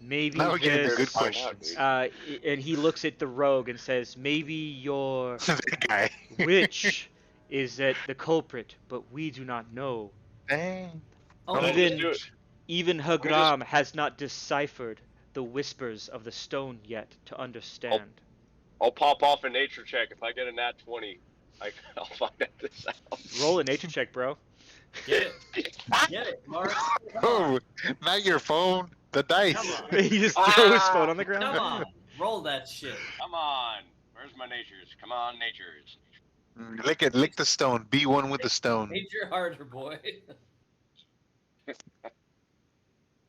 Maybe Now we're getting the good this. Find out, questions. dude. And he looks at the rogue and says, "Maybe your That guy. witch is the culprit, but we do not know. Dang. Oh, Then Even- just do it. Even Hagram has not deciphered the whispers of the stone yet to understand." I'll pop off a nature check if I get a nat 20. I'll find out this out. Roll a nature check, bro. Get it. Get it, Mark. Come Oh, not your phone. The dice. Come on. He just throw his phone on the ground. Come on. Roll that shit. Come on. Where's my natures? Come on, natures. Lick it. Lick the stone. Be one with the stone. Made your harder, boy.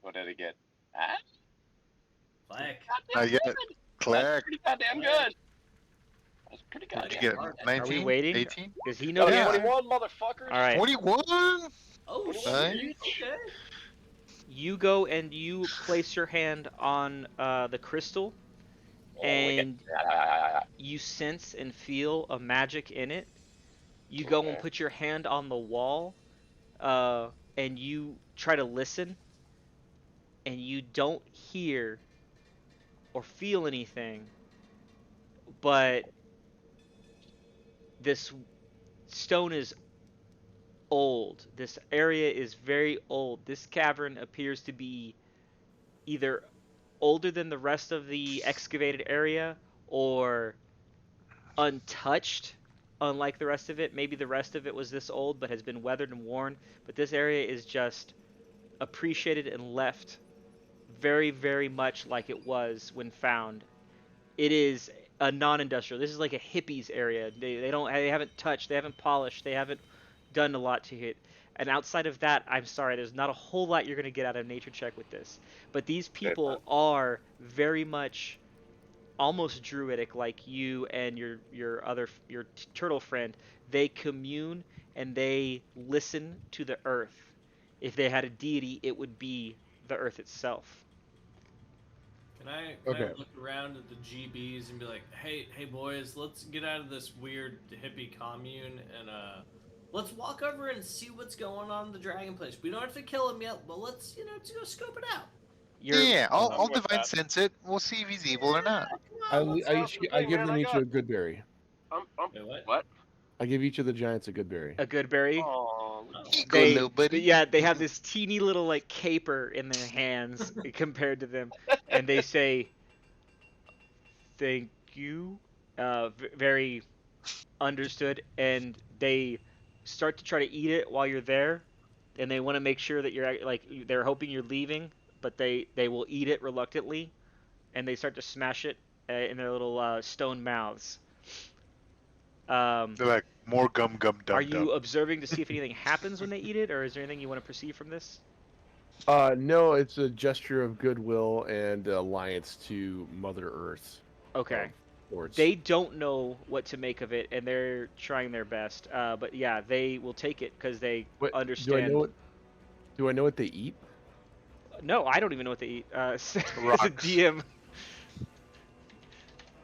What did I get? Ah? Black. Not yet. That's Clack. pretty goddamn good. That's pretty What'd goddamn you get? Are we 19? waiting? 18? Does he know Got the a answer? 21, motherfuckers. All right. 21? Oh, Nice. shit. Okay. You go and you place your hand on the crystal, and you sense and feel a magic in it. You go and Okay. put your hand on the wall, and you try to listen, and you don't hear or feel anything, but this stone is old. This area is very old. This cavern appears to be either older than the rest of the excavated area or untouched, unlike the rest of it. Maybe the rest of it was this old but has been weathered and worn, but this area is just appreciated and left very, very much like it was when found. It is a non-industrial. This is like a hippies area. They haven't touched, they haven't polished, they haven't done a lot to it. And outside of that, I'm sorry, there's not a whole lot you're going to get out of nature check with this. But these people are very much almost druidic, like you and your turtle friend. They commune and they listen to the earth. If they had a deity, it would be the earth itself. Can I Okay. look around at the GBs and be like, hey boys, let's get out of this weird hippie commune and let's walk over and see what's going on in the dragon place. We don't have to kill him yet, but let's go scope it out. Yeah, I'll I'm with divine that. sense it. We'll see if he's evil or not. I Sounds good, give man, them I each got- a good berry. Wait, what? What? I give each of the giants a good berry. A good berry. Oh, Here you go, little buddy. Yeah, they have this teeny little like caper in their hands compared to them, and they say, "Thank you," very understood, and they start to try to eat it while you're there, and they want to make sure that you're like they're hoping you're leaving, but they will eat it reluctantly, and they start to smash it in their little stone mouths. They're like more gum gum Are dum you dum. observing to see if anything happens when they eat it, or is there anything you want to perceive from this? No, it's a gesture of goodwill and alliance to Mother Earth. Okay. Of sorts. They don't know what to make of it, and they're trying their best. But yeah, they will take it because they What do I understand. know? Do I know what they eat? No, I don't even know what they eat. As a Rocks. DM.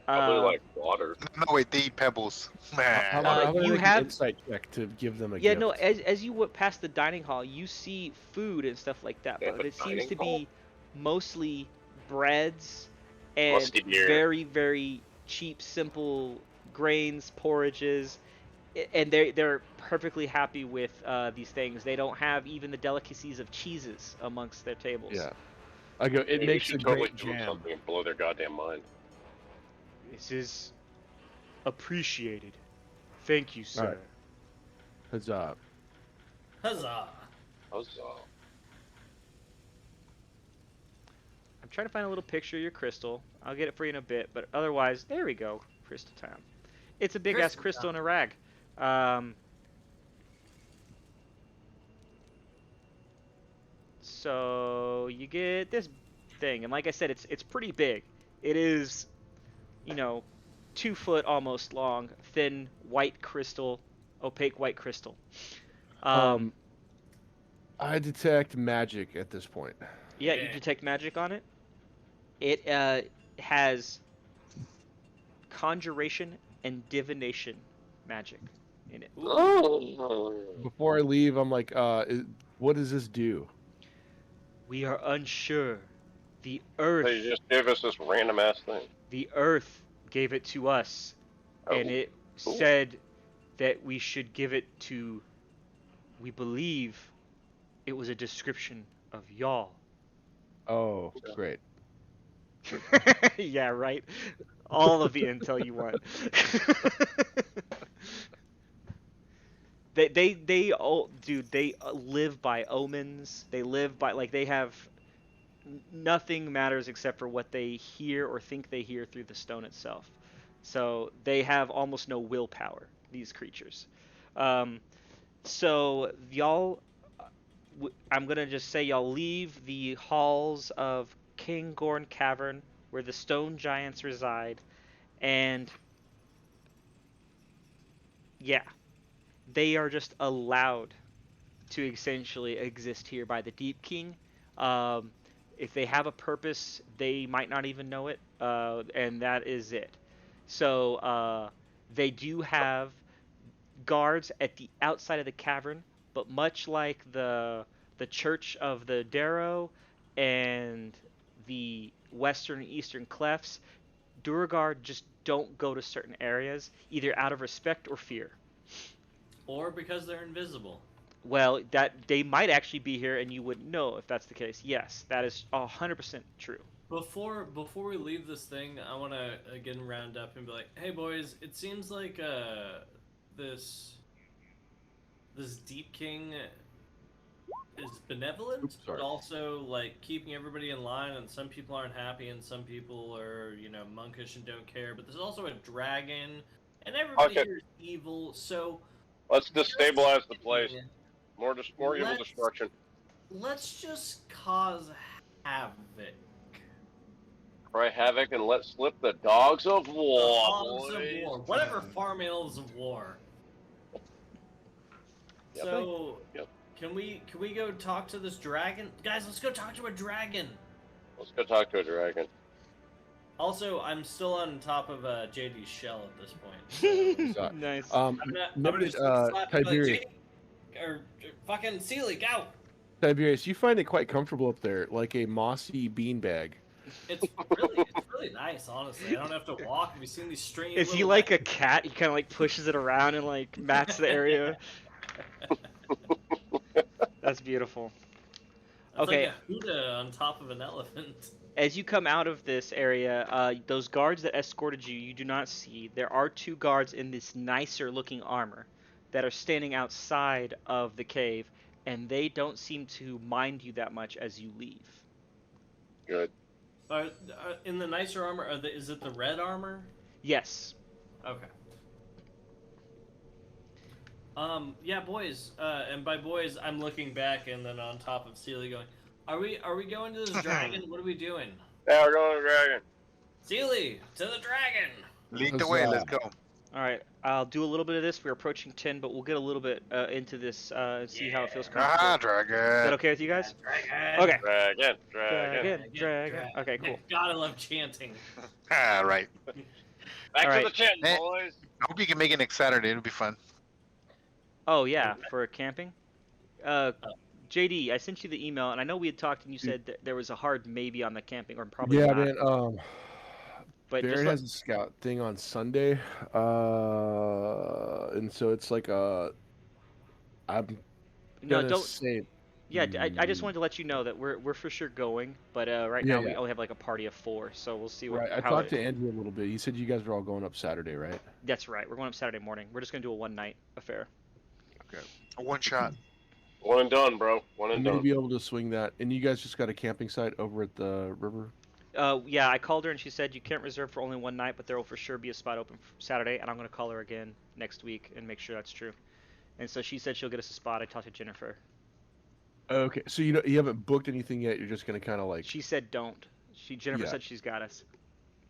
Probably Uh, like water. No, wait, they eat pebbles. How Man. about I you make have- an insight check to give them a yeah, gift? no. As you went past the dining hall, you see food and stuff like that, They have but a it seems dining to hall? be mostly breads and Musty beer. very, very cheap, simple grains, porridges, and they're perfectly happy with these things. They don't have even the delicacies of cheeses amongst their tables. Yeah. I go. It Maybe we makes a should totally great do them jam. something and blow their goddamn mind. This is appreciated. Thank you, sir. Alright. Huzzah! Huzzah! Huzzah. I'm trying to find a little picture of your crystal. I'll get it for you in a bit, but otherwise, there we go. Crystal Town. It's a big ass Crystal crystal Town. in a rag. So you get this thing, and like I said, it's pretty big. It is, 2 foot almost long, thin white crystal, opaque white crystal. I detect magic at this point. Yeah, you Yeah. detect magic on it. It has conjuration and divination magic in it. Before I leave, I'm like, what does this do? We are unsure. The earth, They just gave us this random ass thing. the earth gave it to us, and Oh, it cool. said that we should give it to. We believe it was a description of y'all. Oh, great. Yeah, right. All of the intel you want. They live by omens. They live by they have nothing matters except for what they hear or think they hear through the stone itself. So they have almost no willpower, these creatures. So y'all, I'm gonna just say y'all leave the halls of King Gorn Cavern, where the stone giants reside, and yeah, they are just allowed to essentially exist here by the Deep King. Um, if they have a purpose, they might not even know it, and that is it. So they do have guards at the outside of the cavern, but much like the Church of the Darrow and the Western and Eastern Clefts, Duragard just don't go to certain areas, either out of respect or fear. Or because they're invisible. Well, that they might actually be here, and you wouldn't know if that's the case. Yes, that is 100% true. Before we leave this thing, I want to again round up and be like, "Hey boys, it seems like this Deep King is benevolent, Oops, sorry. but also like keeping everybody in line. And some people aren't happy, and some people are monkish and don't care. But there's also a dragon, and everybody Okay. here is evil. So Let's destabilize the place. Yeah. More evil Let's- destruction. Let's just cause havoc. Cry havoc and let slip the dogs of war, The hogs of boys. war, whatever farm animals of war. Yep. So, Yep. can we go talk to this dragon, guys? Let's go talk to a dragon. Let's go talk to a dragon. Also, I'm still on top of JD's shell at this point. Suck. Nice. I'm gonna just slap him like, Tiberius, JD, or fucking Sealy, go! Tiberius, you find it quite comfortable up there, like a mossy beanbag. It's really nice, honestly. I don't have to walk. Have you seen these strange? Is he little like a legs? cat? He kind of like pushes it around and like mats the area. That's beautiful. It's Okay. like a Huda on top of an elephant. As you come out of this area, those guards that escorted you, you do not see. There are 2 guards in this nicer looking armor that are standing outside of the cave, and they don't seem to mind you that much as you leave. Good. In the nicer armor, is it the red armor? Yes. Okay. Yeah, boys. And by boys, I'm looking back and then on top of Sealy going, Are we going to this dragon? What are we doing? Yeah, we're going to the dragon. Sealy, to the dragon! Lead the way. Huzzah. Let's go. All right, I'll do a little bit of this. We're approaching 10, but we'll get a little bit into this and see how it feels comfortable. Ah, Is that dragon. okay with you guys? Dragon! Okay. Dragon. Dragon. Okay, cool. God, I love chanting. Ah, right. Back All to right. the chin, Eh. boys. I hope you can make it next Saturday. It'll be fun. Oh yeah, for camping. JD, I sent you the email, and I know we had talked, and you said that there was a hard maybe on the camping, or probably Yeah, not. man. But just Baron has a scout thing on Sunday, and so it's like I'm no, gonna don't. say. Yeah, I just wanted to let you know that we're for sure going, but right Yeah, now we yeah. only have like a party of 4, so we'll see Right, I how talked to Andrew a little bit. He said you guys were all going up Saturday, right? That's right. We're going up Saturday morning. We're just gonna do a one night affair. A one shot. One and done, bro. One I and may done. be able to swing that. And you guys just got a camping site over at the river? Yeah, I called her and she said you can't reserve for only one night, but there will for sure be a spot open for Saturday, and I'm gonna call her again next week and make sure that's true. And so she said she'll get us a spot. I talked to Jennifer. Okay, so you haven't booked anything yet. You're just gonna kind of like. She said don't. Jennifer Yeah. said she's got us.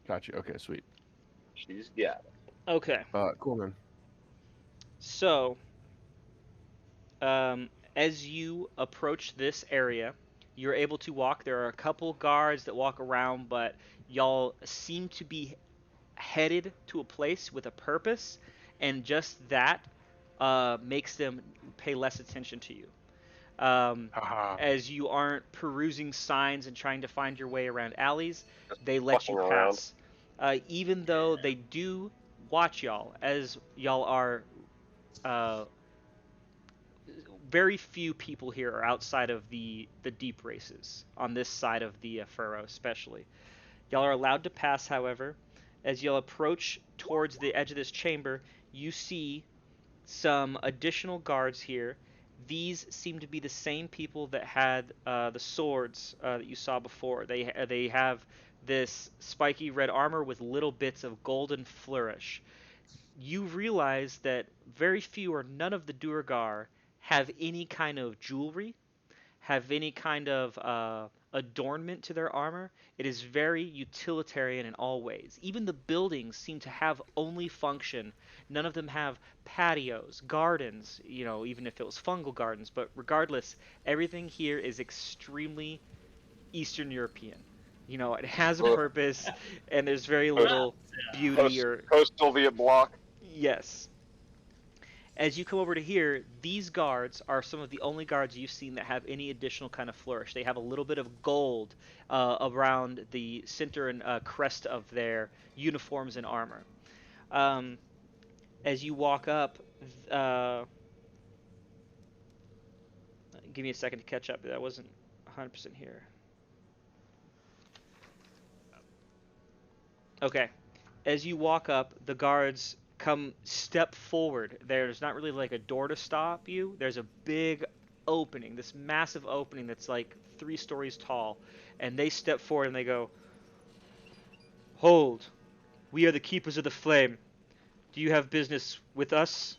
Gotcha. Okay, sweet. She's got it. Okay. Cool, man. So, as you approach this area, you're able to walk. There are a couple guards that walk around, but y'all seem to be headed to a place with a purpose, and just that makes them pay less attention to you. Haha. As you aren't perusing signs and trying to find your way around alleys, they let you fucking around. pass. Even though they do watch y'all, as y'all are uh, very few people here are outside of the deep races on this side of the furrow, especially. Y'all are allowed to pass, however. As y'all approach towards the edge of this chamber, you see some additional guards here. These seem to be the same people that had the swords that you saw before. They have this spiky red armor with little bits of golden flourish. You realize that very few or none of the Duergar have any kind of jewelry, have any kind of adornment to their armor. It is very utilitarian in all ways. Even the buildings seem to have only function. None of them have patios, gardens, even if it was fungal gardens. But regardless, everything here is extremely Eastern European. It has a purpose, and there's very little beauty or. Post-Soviet bloc. Yes. As you come over to here, these guards are some of the only guards you've seen that have any additional kind of flourish. They have a little bit of gold around the center and crest of their uniforms and armor. As you walk up, give me a second to catch up. That wasn't 100% here. Okay. As you walk up, the guards step forward. There's not really like a door to stop you. There's a big opening, this massive opening that's like 3 stories tall, and they step forward and they go, "Hold, we are the keepers of the flame. Do you have business with us?"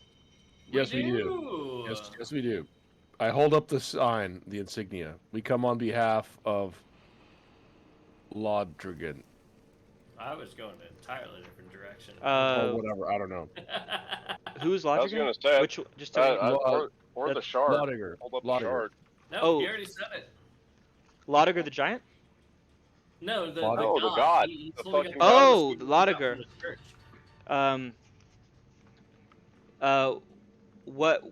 Yes, we do. Yes, we do. I hold up the sign, the insignia. We come on behalf of Lodrigan. I was going an entirely different direction. Or whatever, I don't know. Who's I was Lodrigan? gonna say, Which just tell me. or the That's shard. Lodiger. Hold up the Lodiger. shard. No, Oh. he already said it. Lodiger the giant? No, the Oh, the god. He The told me fucking to go Oh, to the Lodiger. from the church. What?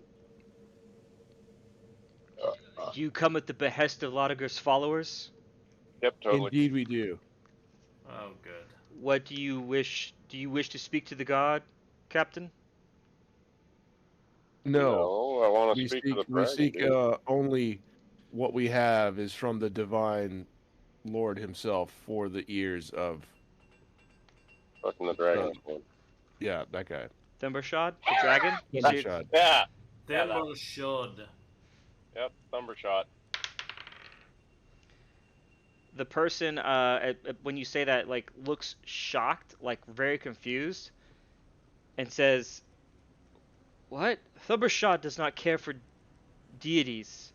Do you come at the behest of Lodiger's followers? Yep, totally. Indeed, we do. Oh, good. What do you wish? Do you wish to speak to the god, Captain? No, I want to we speak seek, to the we dragon. seek dude. only what we have is from the divine Lord himself for the ears of, Fucking the dragon. yeah, that guy. Thumbershod, the dragon. You see it? Thundershot. Yeah. Then that- we'll should. Yep. Thumber shot. The person, when you say that, like looks shocked, like very confused, and says, What? Thumbershot does not care for deities.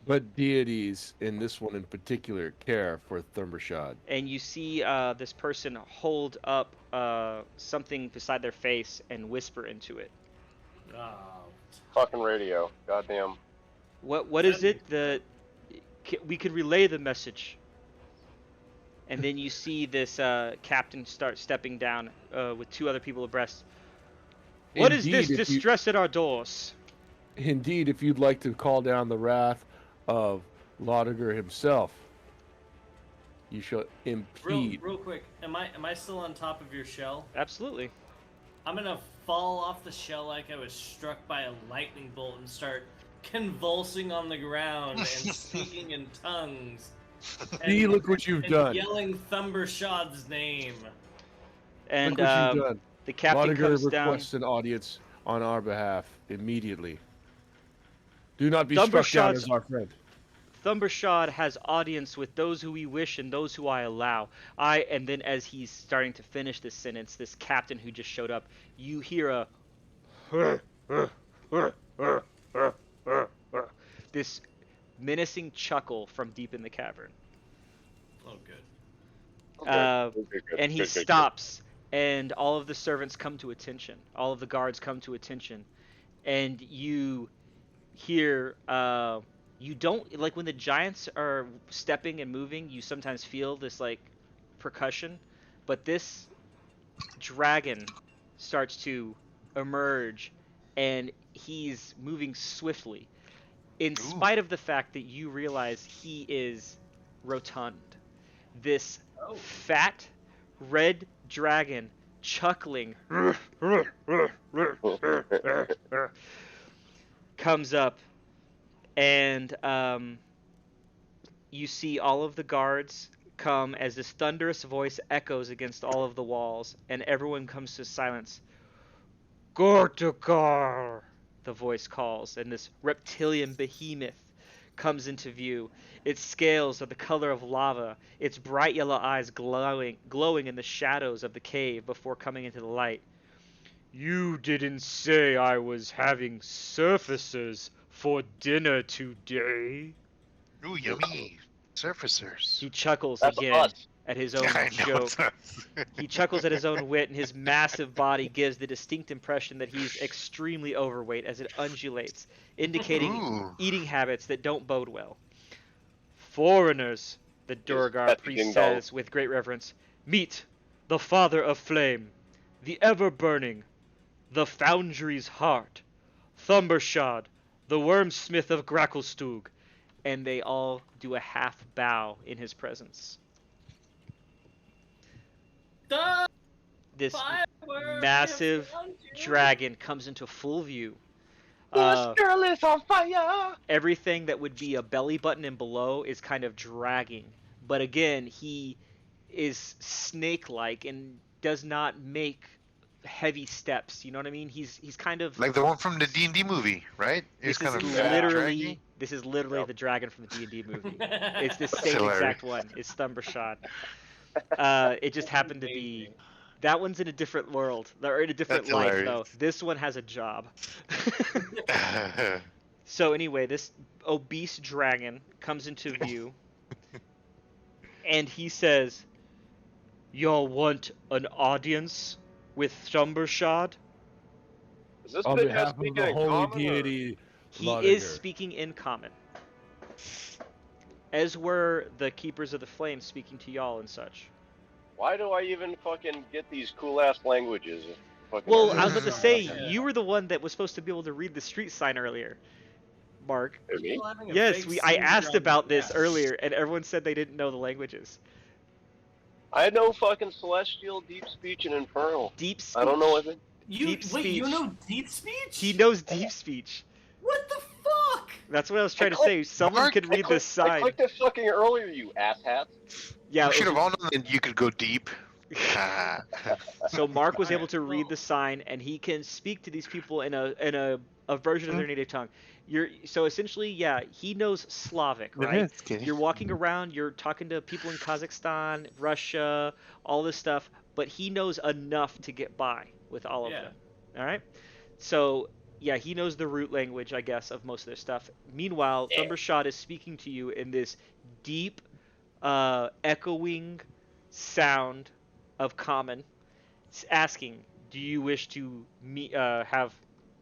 But deities, in this one in particular, care for Thumbershad. And you see this person hold up something beside their face and whisper into it. Oh, Fucking radio. Goddamn. What is it that we could relay the message? And then you see this captain start stepping down with two other people abreast. What is this distress at our doors? Indeed, if you'd like to call down the wrath of Laudiger himself, you shall impede. real quick, am I still on top of your shell? Absolutely. I'm gonna fall off the shell like I was struck by a lightning bolt and start convulsing on the ground and speaking in tongues. See, look what you've done. Yelling Thumbershad's name. And Look what you've done. the captain Laudiger comes down. requests an audience on our behalf immediately. Do not be struck down as our friend. Thumbershad has audience with those who we wish and those who I allow. And then as he's starting to finish this sentence, this captain who just showed up, you hear a this menacing chuckle from deep in the cavern. Oh, good. And he stops, and all of the servants come to attention. All of the guards come to attention, and you hear. You don't like when the giants are stepping and moving. You sometimes feel this like percussion, but this dragon starts to emerge, and he's moving swiftly. In spite of the fact that you realize he is rotund, this fat red dragon chuckling comes up, and you see all of the guards come as this thunderous voice echoes against all of the walls, and everyone comes to silence. Gortukar, the voice calls, and this reptilian behemoth comes into view. Its scales are the color of lava, its bright yellow eyes glowing in the shadows of the cave before coming into the light. You didn't say I was having surfacers for dinner today. Ooh, yummy. Surfacers. He chuckles That's again us. at his own I know joke. it's us. He chuckles at his own wit, and his massive body gives the distinct impression that he's extremely overweight as it undulates, indicating Ooh. eating habits that don't bode well. Foreigners, the Durgar priest says with great reverence, meet the father of flame, the ever-burning, the foundry's heart, Thumbershad, the wormsmith of Gracklstugh, and they all do a half bow in his presence. This massive dragon comes into full view. girl is on fire. Everything that would be a belly button and below is kind of dragging. But again, he is snake-like and does not make heavy steps. You know what I mean? He's kind of Like the one from the D&D movie, right? this It's kind is of literally draggy. the dragon from the D&D movie. It's the That's same hilarious. exact one. It's Thumbershad. It just happened to be. That one's in a different world, or in a different That's life, hilarious. though. This one has a job. So anyway, this obese dragon comes into view, and he says, "Y'all want an audience with Thumbershad?" Is this On bitch behalf of speaking the in holy common, or- deity, He Laudiger. is speaking in common. As were the Keepers of the Flame speaking to y'all and such. Why do I even fucking get these cool ass languages? Fucking Well, I was about to Yeah. say, you were the one that was supposed to be able to read the street sign earlier, Mark. Me? Yes, I asked about this earlier, and everyone said they didn't know the languages. I know fucking Celestial, Deep Speech, and Infernal. Deep speech. I don't know what it. Deep Wait, you speech. know deep speech? He knows deep speech. What the fuck? That's what I was trying to clicked- say. Someone Mark, could read this I sign. clicked it fucking earlier, you asshat. Yeah. We should it have was- all known that you could go deep. So Mark was able Alright, to read well- the sign, and he can speak to these people in a version of their native tongue. So essentially, yeah, he knows Slavic, right? You're walking around, you're talking to people in Kazakhstan, Russia, all this stuff, but he knows enough to get by with all of Yeah. them. All right. So yeah, he knows the root language, I guess, of most of their stuff. Meanwhile, Yeah. Thumbershot is speaking to you in this deep, echoing sound of common, asking, "Do you wish to have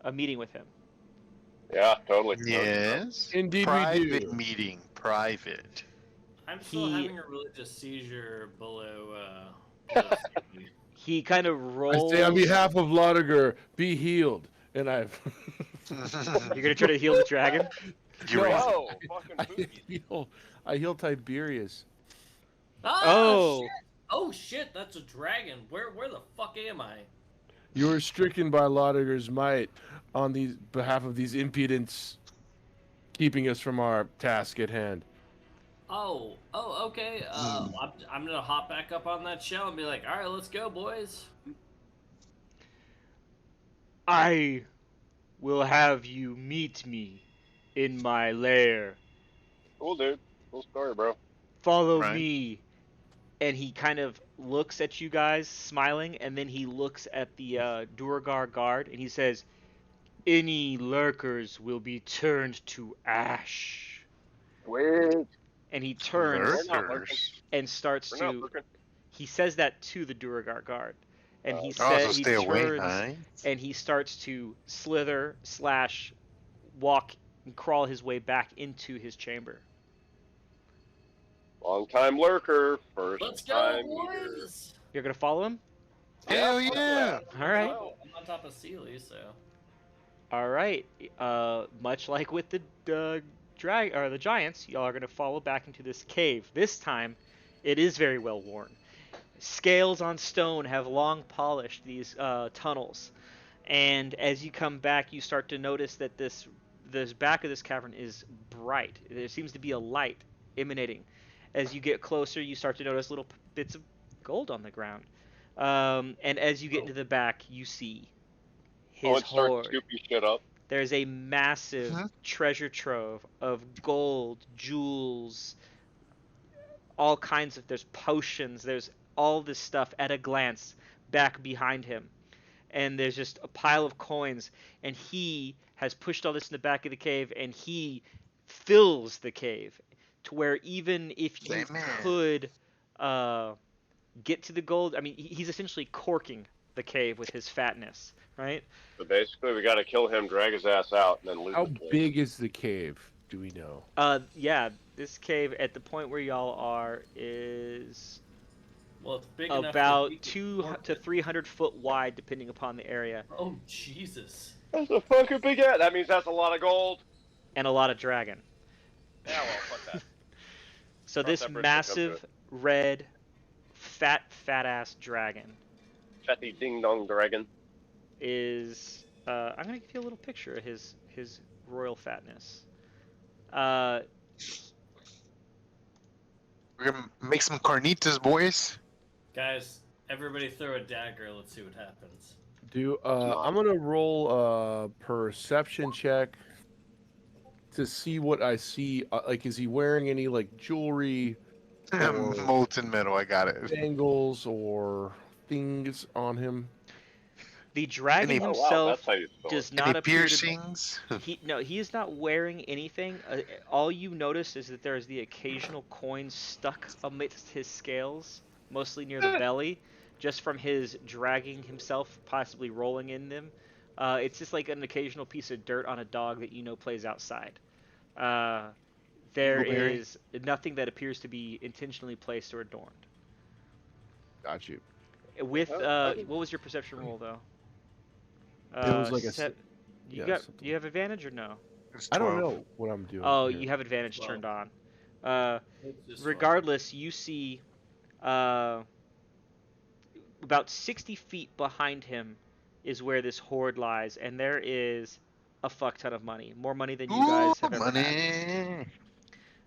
a meeting with him?" Yeah, totally. Yes. Indeed we Private do. meeting. Private. I'm still He having a religious seizure below C. he kind of I say on rolls. behalf of Laudiger, be healed. And I've You're gonna try to heal the dragon. You No, raise it. Whoa, fucking I boobies. heal Tiberius. Ah, Oh. shit! Oh shit, that's a dragon. Where the fuck am I? You were stricken by Laudiger's might on the behalf of these impudents, keeping us from our task at hand. Oh, okay. I'm gonna hop back up on that shell and be like, all right, let's go, boys. I will have you meet me in my lair. Cool, dude. Cool story, bro. Follow Right. me. And he kind of looks at you guys, smiling, and then he looks at the Duergar guard, and he says, "Any lurkers will be turned to ash." Sweet. And he turns We're not lurking. Lurkers. and starts We're not to. lurking. He says that to the Duergar guard, and he Oh, Oh, says so he stay away, turns huh? and he starts to slither slash walk and crawl his way back into his chamber. Long time lurker, first Let's go, time eater. boys. You're gonna follow him? Hell fuck yeah. All right. I'm on top of Sealy, so. All right. Much like with the the giants, y'all are gonna follow back into this cave. This time, it is very well worn. Scales on stone have long polished these tunnels, and as you come back, you start to notice that this back of this cavern is bright. There seems to be a light emanating. As you get closer, you start to notice little bits of gold on the ground. And as you get into the back, you see Oh, his and start hoard. scooping shit up. There's a massive Huh? treasure trove of gold, jewels, all kinds of. There's potions. There's all this stuff at a glance back behind him, and there's just a pile of coins. And he has pushed all this in the back of the cave, and he fills the cave to where even if you Amen. could get to the gold, I mean, he's essentially corking the cave with his fatness, right? So basically, we got to kill him, drag his ass out, and then loot How the place. big is the cave? Do we know? Yeah, this cave at the point where y'all are is Well, it's big enough. that about we can 2 cork to it. 300 foot wide, depending upon the area, Oh Jesus! That's a fucking big ass. That means that's a lot of gold. and a lot of dragon. Yeah, well, fuck that. So Cross this that bridge when we come to massive red, fat ass dragon Fatty ding dong dragon. is. I'm gonna give you a little picture of his royal fatness. Uh, We're gonna make some carnitas, boys. Guys, everybody throw a dagger. Let's see what happens. I'm gonna roll a perception check to see what I see. Like, is he wearing any like jewelry, Or- Molten metal, I got it. bangles, or things on him? the dragon Any- Oh, wow, himself that's how you spell does it. not Any appear to. piercings? He is not wearing anything. All you notice is that there is the occasional coin stuck amidst his scales, mostly near the belly, just from his dragging himself, possibly rolling in them. It's just like an occasional piece of dirt on a dog that you know plays outside. There Blueberry. is nothing that appears to be intentionally placed or adorned. Got you. With what was your perception roll though? It was like a set, you yeah, got something. you have advantage or no? It's I don't 12. know what I'm doing. Oh, here. you have advantage Well, turned on. It's just Regardless, you see about 60 feet behind him is where this hoard lies, and there is a fuck ton of money. More money than you guys have ever had. Money.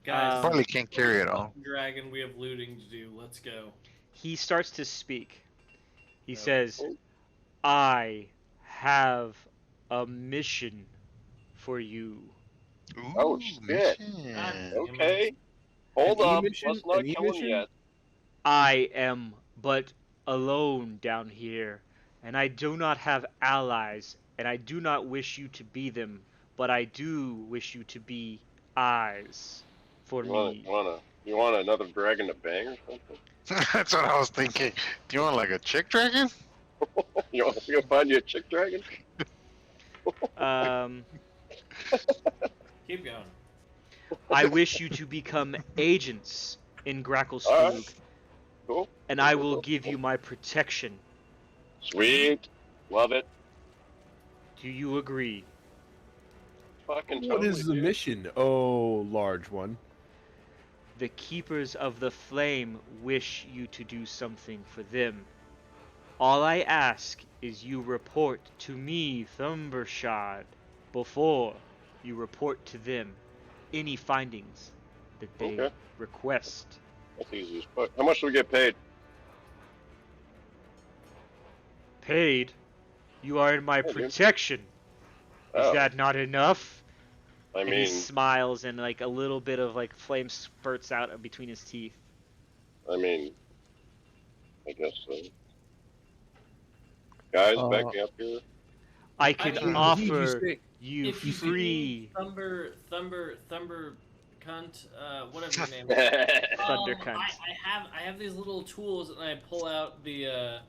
Guys, Probably can't carry it all. Dragon, we have looting to do. Let's go. He starts to speak. He Yep. says, I have a mission for you. Ooh, Oh, shit. mission. Okay. Hold An up. E-mission? Let's not An kill him E-mission? yet. I am but alone down here, and I do not have allies and I do not wish you to be them, but I do wish you to be eyes for me. You want another dragon to bang or something? That's what I was thinking. Do you want like a chick dragon? You want to go find you a chick dragon? Um, Keep going. I wish you to become agents in Gracklstugh, Alright. Cool. and I will give you my protection. Sweet. Love it. Do you agree? Fucking What totally, is the dude. mission? Oh, large one. The Keepers of the Flame wish you to do something for them. All I ask is you report to me, Thumbershad, before you report to them any findings that they Okay. request. That's easy as fuck. How much do we get paid? Paid? You are in my dude. protection. Is Oh, that not enough? I And he mean, smiles, and like a little bit of like flame spurts out between his teeth. I guess so. Guys, back me up here. I can mean, offer say- you If you free Thumber cunt, whatever your name is. thunder Um, cunt. I have these little tools, and I pull out the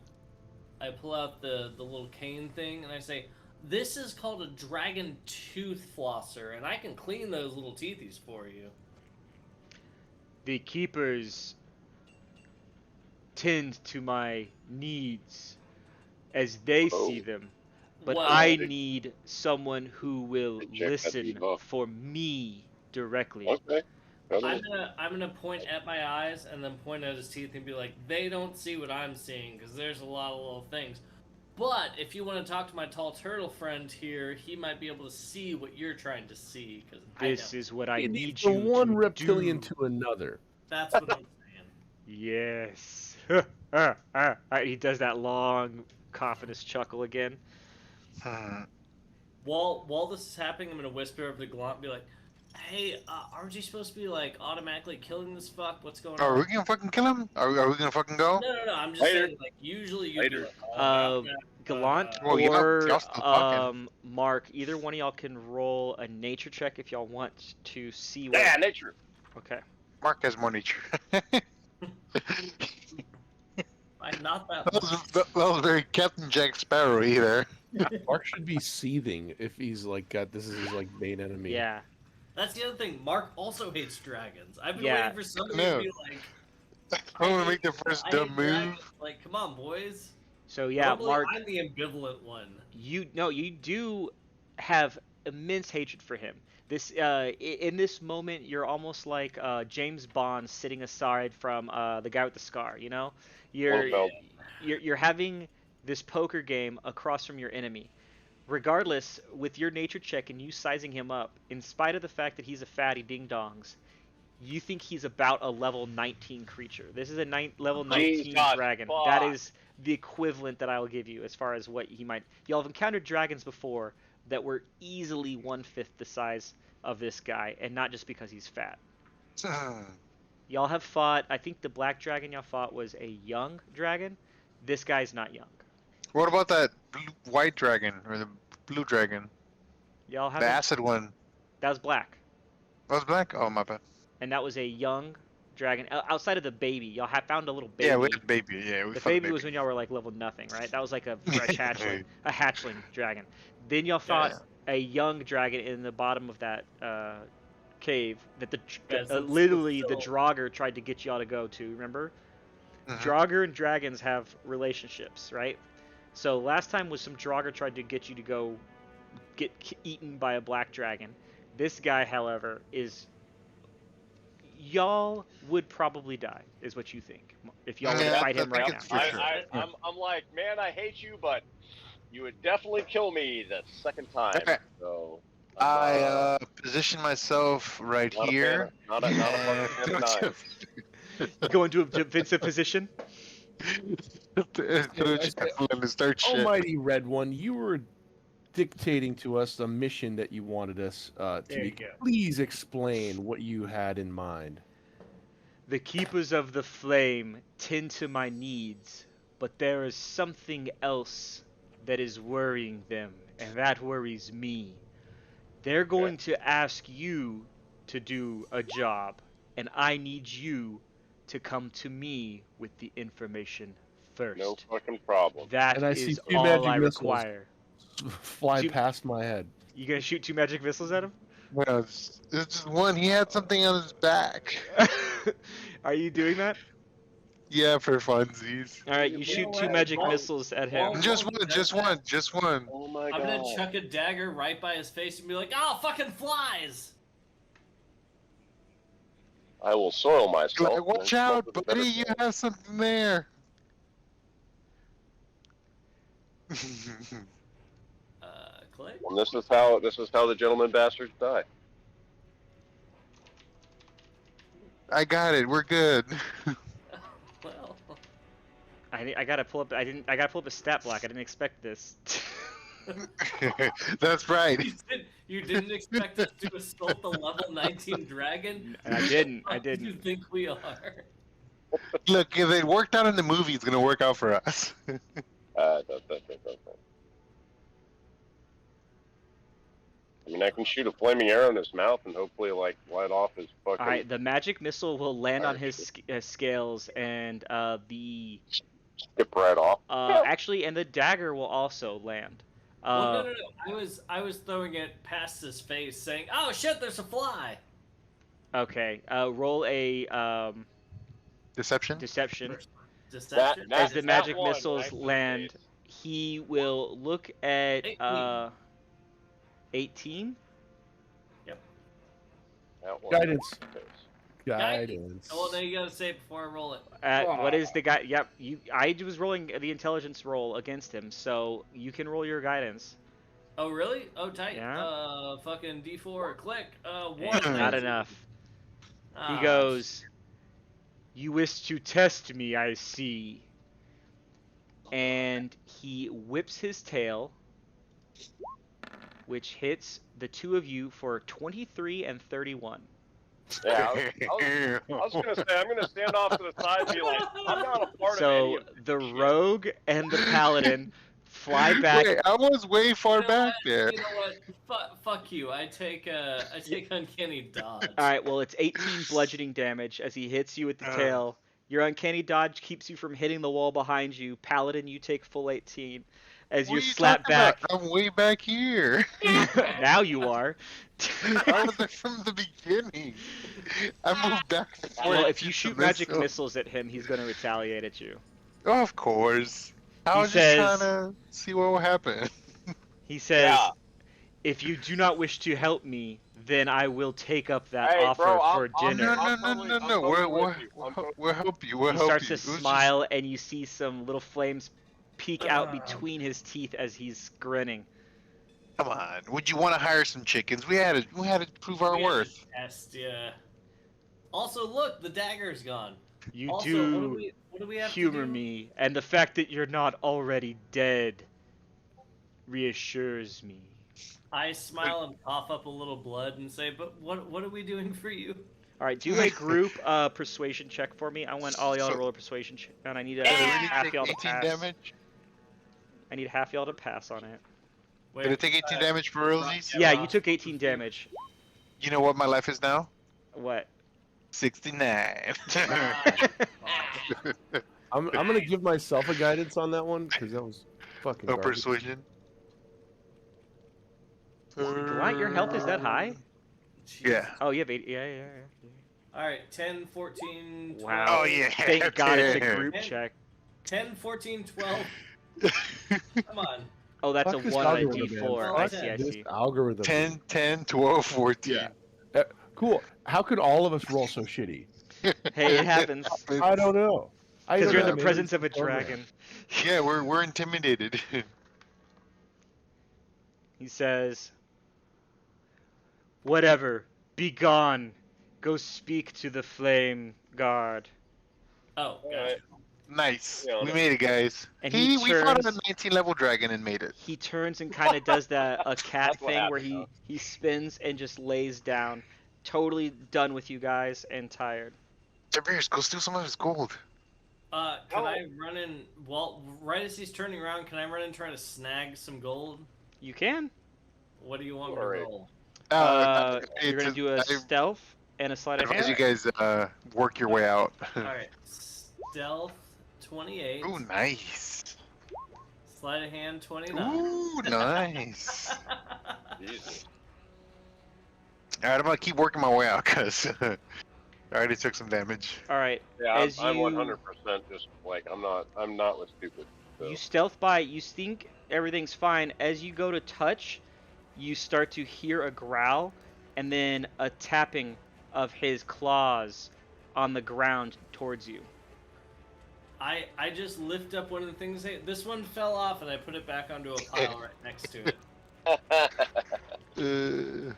little cane thing, and I say, "This is called a dragon tooth flosser, and I can clean those little teethies for you." The keepers tend to my needs as they Oh. see them, but Well, I need someone who will Check that listen dude off. for me directly. Okay. Totally. I'm gonna point at my eyes and then point at his teeth and be like, "They don't see what I'm seeing because there's a lot of little things." But if you want to talk to my tall turtle friend here, he might be able to see what you're trying to see. Because This is what I It need needs you from one to reptilian do. to another. That's what I'm saying. Yes. He does that long, confident chuckle again. While this is happening, I'm gonna whisper over the Gaunt, and be like, "Hey, aren't you supposed to be like automatically killing this fuck? What's going Are on?" we gonna fucking kill him? Are we gonna fucking go? No. I'm just Later. saying, like, usually you'd be Later. like, Gallant Well, y'all or still talking. Mark, either one of y'all can roll a nature check if y'all want to see what. Yeah, nature. Okay. Mark has more nature. I'm not that. that was very Captain Jack Sparrow either. Mark should be seething if he's like got this is his like main enemy. Yeah. That's the other thing. Mark also hates dragons. I've been Yeah. waiting for somebody No. to be like, I want to make the first I dumb hate move. dragons. Like, come on, boys. So yeah, Normally, Mark, I'm the ambivalent one. you do have immense hatred for him. This in this moment, you're almost like James Bond sitting aside from the guy with the scar. You know, you're Well, you're having this poker game across from your enemy. Regardless, with your nature check and you sizing him up, in spite of the fact that he's a fatty ding dongs, you think he's about a level 19 creature. This is a level 19 Jesus dragon. fuck. That is the equivalent that I will give you as far as what he might. Y'all have encountered dragons before that were easily 1/5 the size of this guy, and not just because he's fat. Y'all have fought. I think the black dragon y'all fought was a young dragon. This guy's not young. What about that white dragon or the blue dragon? Y'all have The acid one. that was black, That was black? Oh, my bad. and that was a young dragon. Outside of the baby, y'all have found a little baby. Yeah, we had baby. Yeah, we The fought baby was when y'all were like level nothing, right? That was like a fresh hatchling, a hatchling dragon. Then y'all fought a young dragon in the bottom of that cave that Yes, it's literally the still- Draugr tried to get y'all to go to. Remember? Mhm. Draugr and dragons have relationships, right? So last time was some Draugr tried to get you to go get eaten by a black dragon. This guy, however, is y'all would probably die, is what you think, if y'all were to Yeah, fight I him think right it's now. for sure. I'm like, man, I hate you, but you would definitely kill me the second time. Okay. So I position myself right not here. a fan of, not a fucking fan of knives. Go into a defensive position. Start shit. Almighty Red One, you were dictating to us a mission that you wanted us to There be. you go. Please explain what you had in mind. The keepers of the flame tend to my needs, but there is something else that is worrying them, and that worries me. They're going to ask you to do a job, and I need you to come to me with the information first. No fucking problem. That And I see is two all magic I missiles. require. Fly Two- past my head. You gonna shoot 2 magic missiles at him? Well, it's just one. He had something on his back. Are you doing that? Yeah, for funsies. All right, you You shoot know 2 what? magic Well- missiles at well- him. Just one, just one, just one. Oh my I'm god. gonna chuck a dagger right by his face and be like, "Oh, fucking flies!" I will soil myself. Like, and watch then come out, up with a buddy! better You plan. have something there. Clay. And this is how the gentleman bastards die. I got it. We're good. Well, I gotta pull up. I gotta pull up a stat block. I didn't expect this. That's right. you didn't expect us to assault the level 19 dragon? I didn't. What I do you didn't. think we are? Look, if it worked out in the movie, it's gonna work out for us. I mean, I can shoot a flaming arrow in his mouth and hopefully, like, light off his fucking. All right, the magic missile will land on his scales, and the Skip right off. actually, and the dagger will also land. Well, no. I was throwing it past his face, saying, "Oh shit, there's a fly." Okay. Roll a Deception. deception. Deception. That- As the is magic one, missiles right? land, he will look at 18. 18. That one. Guidance. Guidance. Oh, well, now you gotta say it before I roll it. What is the guy? Yep. I was rolling the intelligence roll against him, so you can roll your guidance. Oh, really? Oh, tight. Yeah. Fucking D4, click. One. Not enough. Ah, He goes, "You wish to test me, I see." And he whips his tail, which hits the two of you for 23 and 31. Yeah, I was gonna say I'm gonna stand off to the side and be like, I'm not a part of any So of this the shit. rogue and the paladin fly back. Wait, I was way far You know back what? there. You know what? Fuck you. I take uncanny dodge. All right, well it's 18 bludgeoning damage as he hits you with the tail. Your uncanny dodge keeps you from hitting the wall behind you. Paladin, you take full 18 as What you're are you slapped talking back. about? I'm way back here. Now you are. I was there from the beginning. I moved back and forth. Well, if you to shoot this magic hill. missiles at him, he's going to retaliate at you. Oh, of course. I He was says- just trying to see what will happen. He says, Yeah. "If you do not wish to help me, then I will take up that Hey, offer bro, for dinner." I'm totally with you. I'm totally We'll help you. We'll He help starts you. to It was just- smile, and you see some little flames peek out between his teeth as he's grinning. Come on. Would you want to hire some chickens? We had to prove our We had to worth. test, yeah. Also, look, the dagger's gone. You Also, do what do we have humor to do? me, and the fact that you're not already dead reassures me. I smile and cough up a little blood and say, "But what are we doing for you?" All right, do a group persuasion check for me. I want all y'all to roll a persuasion check, and I need Did it really half take y'all to 18 pass. damage? I need half y'all to pass on it. Did it take 18 damage for realsies? Yeah, you took 18 damage. You know what my life is now? What? 69. I'm gonna give myself a guidance on that one because that was fucking. No garbage. persuasion. Dwight, your health is that high? Yeah. Oh, you have 80. Yeah. All right, 10, 14, 12. Wow. Oh yeah. Thank God it's a damn. group check. 10, 14, 12. Come on. Oh, that's Fuck a this 1 on a algorithm, man. D4. Fuck I see, I This see. algorithm. 10, 10, 12, 14. Yeah. Cool. How could all of us roll so shitty? Hey, it happens. I don't know. Because you're in the Maybe presence of a it's program. dragon. Yeah, we're intimidated. He says, "Whatever, be gone. Go speak to the flame guard." Oh, gotcha. Alright. Nice. Yeah, We made it, guys. And we fought turns- a 19 level dragon and made it. He turns and kind of does a cat That's what thing where happened, he spins and just lays down, totally done with you guys and tired. Tiberius, go steal some of his gold. Can I run in? Well, right as he's turning around, can I run and try to snag some gold? You can. What do you want me to Alright. roll? You're gonna do a I stealth and a sleight of advise hand. you guys work your way out. All right, stealth 28, Ooh, nice. sleight of hand 29. Ooh, nice. Jesus. All right, I'm gonna keep working my way out because I already took some damage. All right. Yeah, As I'm you 100% just like I'm not with stupid. So. you stealth by, you think everything's fine. As you go to touch, you start to hear a growl, and then a tapping of his claws on the ground towards you. I just lift up one of the things. This one fell off, and I put it back onto a pile right next to it.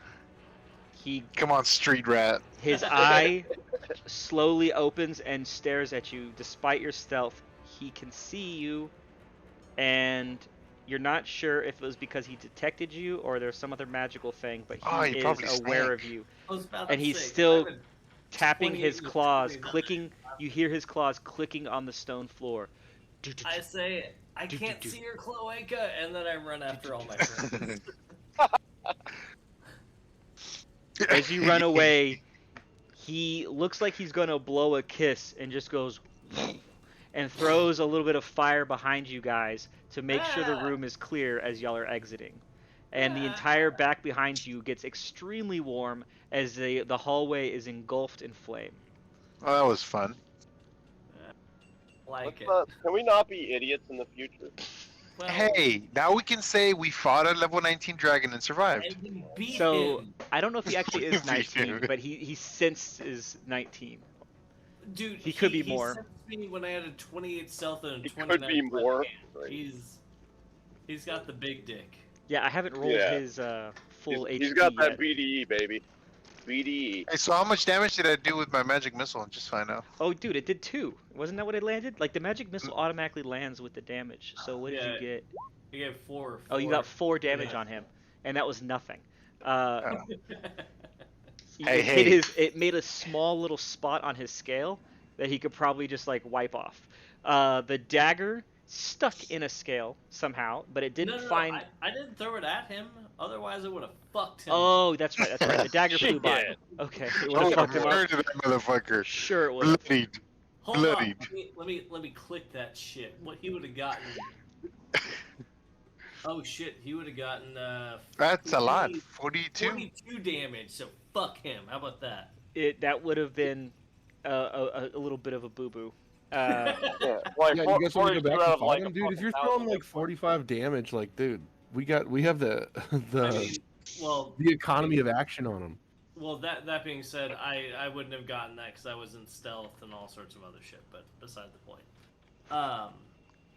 He Come on, street rat. His eye slowly opens and stares at you. Despite your stealth, he can see you, and you're not sure if it was because he detected you or there's some other magical thing, but he you is probably aware snake. of you. I was about And to he's say, still I'm a tapping his 28 claws, with clicking. You hear his claws clicking on the stone floor. I say, I can't see your cloaca, and then I run after all my friends. As you run away, he looks like he's going to blow a kiss and just goes and throws a little bit of fire behind you guys to make sure the room is clear as y'all are exiting. And the entire back behind you gets extremely warm as the hallway is engulfed in flame. Oh, that was fun. Like it. Can we not be idiots in the future? Well, Hey, now we can say we fought a level 19 dragon and survived. and you beat So him. I don't know if he actually is We 19, do. but he since is 19. Dude, He could be more. He sensed me when I had a 28 stealth and a He 29 could be left more. hand. Right. He's got the big dick. Yeah, I haven't rolled Yeah. his full HP He's got that yet. BDE, baby. BDE. Hey, so how much damage did I do with my magic missile? Just find out. Oh, dude, it did 2. Wasn't that what it landed? Like, the magic missile automatically lands with the damage. So what did Yeah. you get? He had 4. Oh, you got 4 damage Yeah. on him. And that was nothing. Oh. It Hey. hit it made a small little spot on his scale that he could probably just, like, wipe off. The dagger stuck in a scale somehow, but it didn't No, find... I didn't throw it at him. Otherwise, I would have fucked him. Oh, that's right. The dagger flew by. Shit. Okay, it would Oh, have fucked him up. murder that motherfucker. Sure it would. Bloodied. Hold bloodied. on. Let me click that shit. What he would have gotten. Oh shit, he would have gotten That's a lot. 40 42? 42 damage, so fuck him. How about that? That would have been a little bit of a boo-boo. Yeah, like Yeah, you guys want to go 42 back out and of, like, fight a him, dude? If you're fucking throwing 1,000. like 45 damage, like, dude, we have the I mean, well, the economy of action on him. well, that being said, I wouldn't have gotten that because I was in stealth and all sorts of other shit. But beside the point.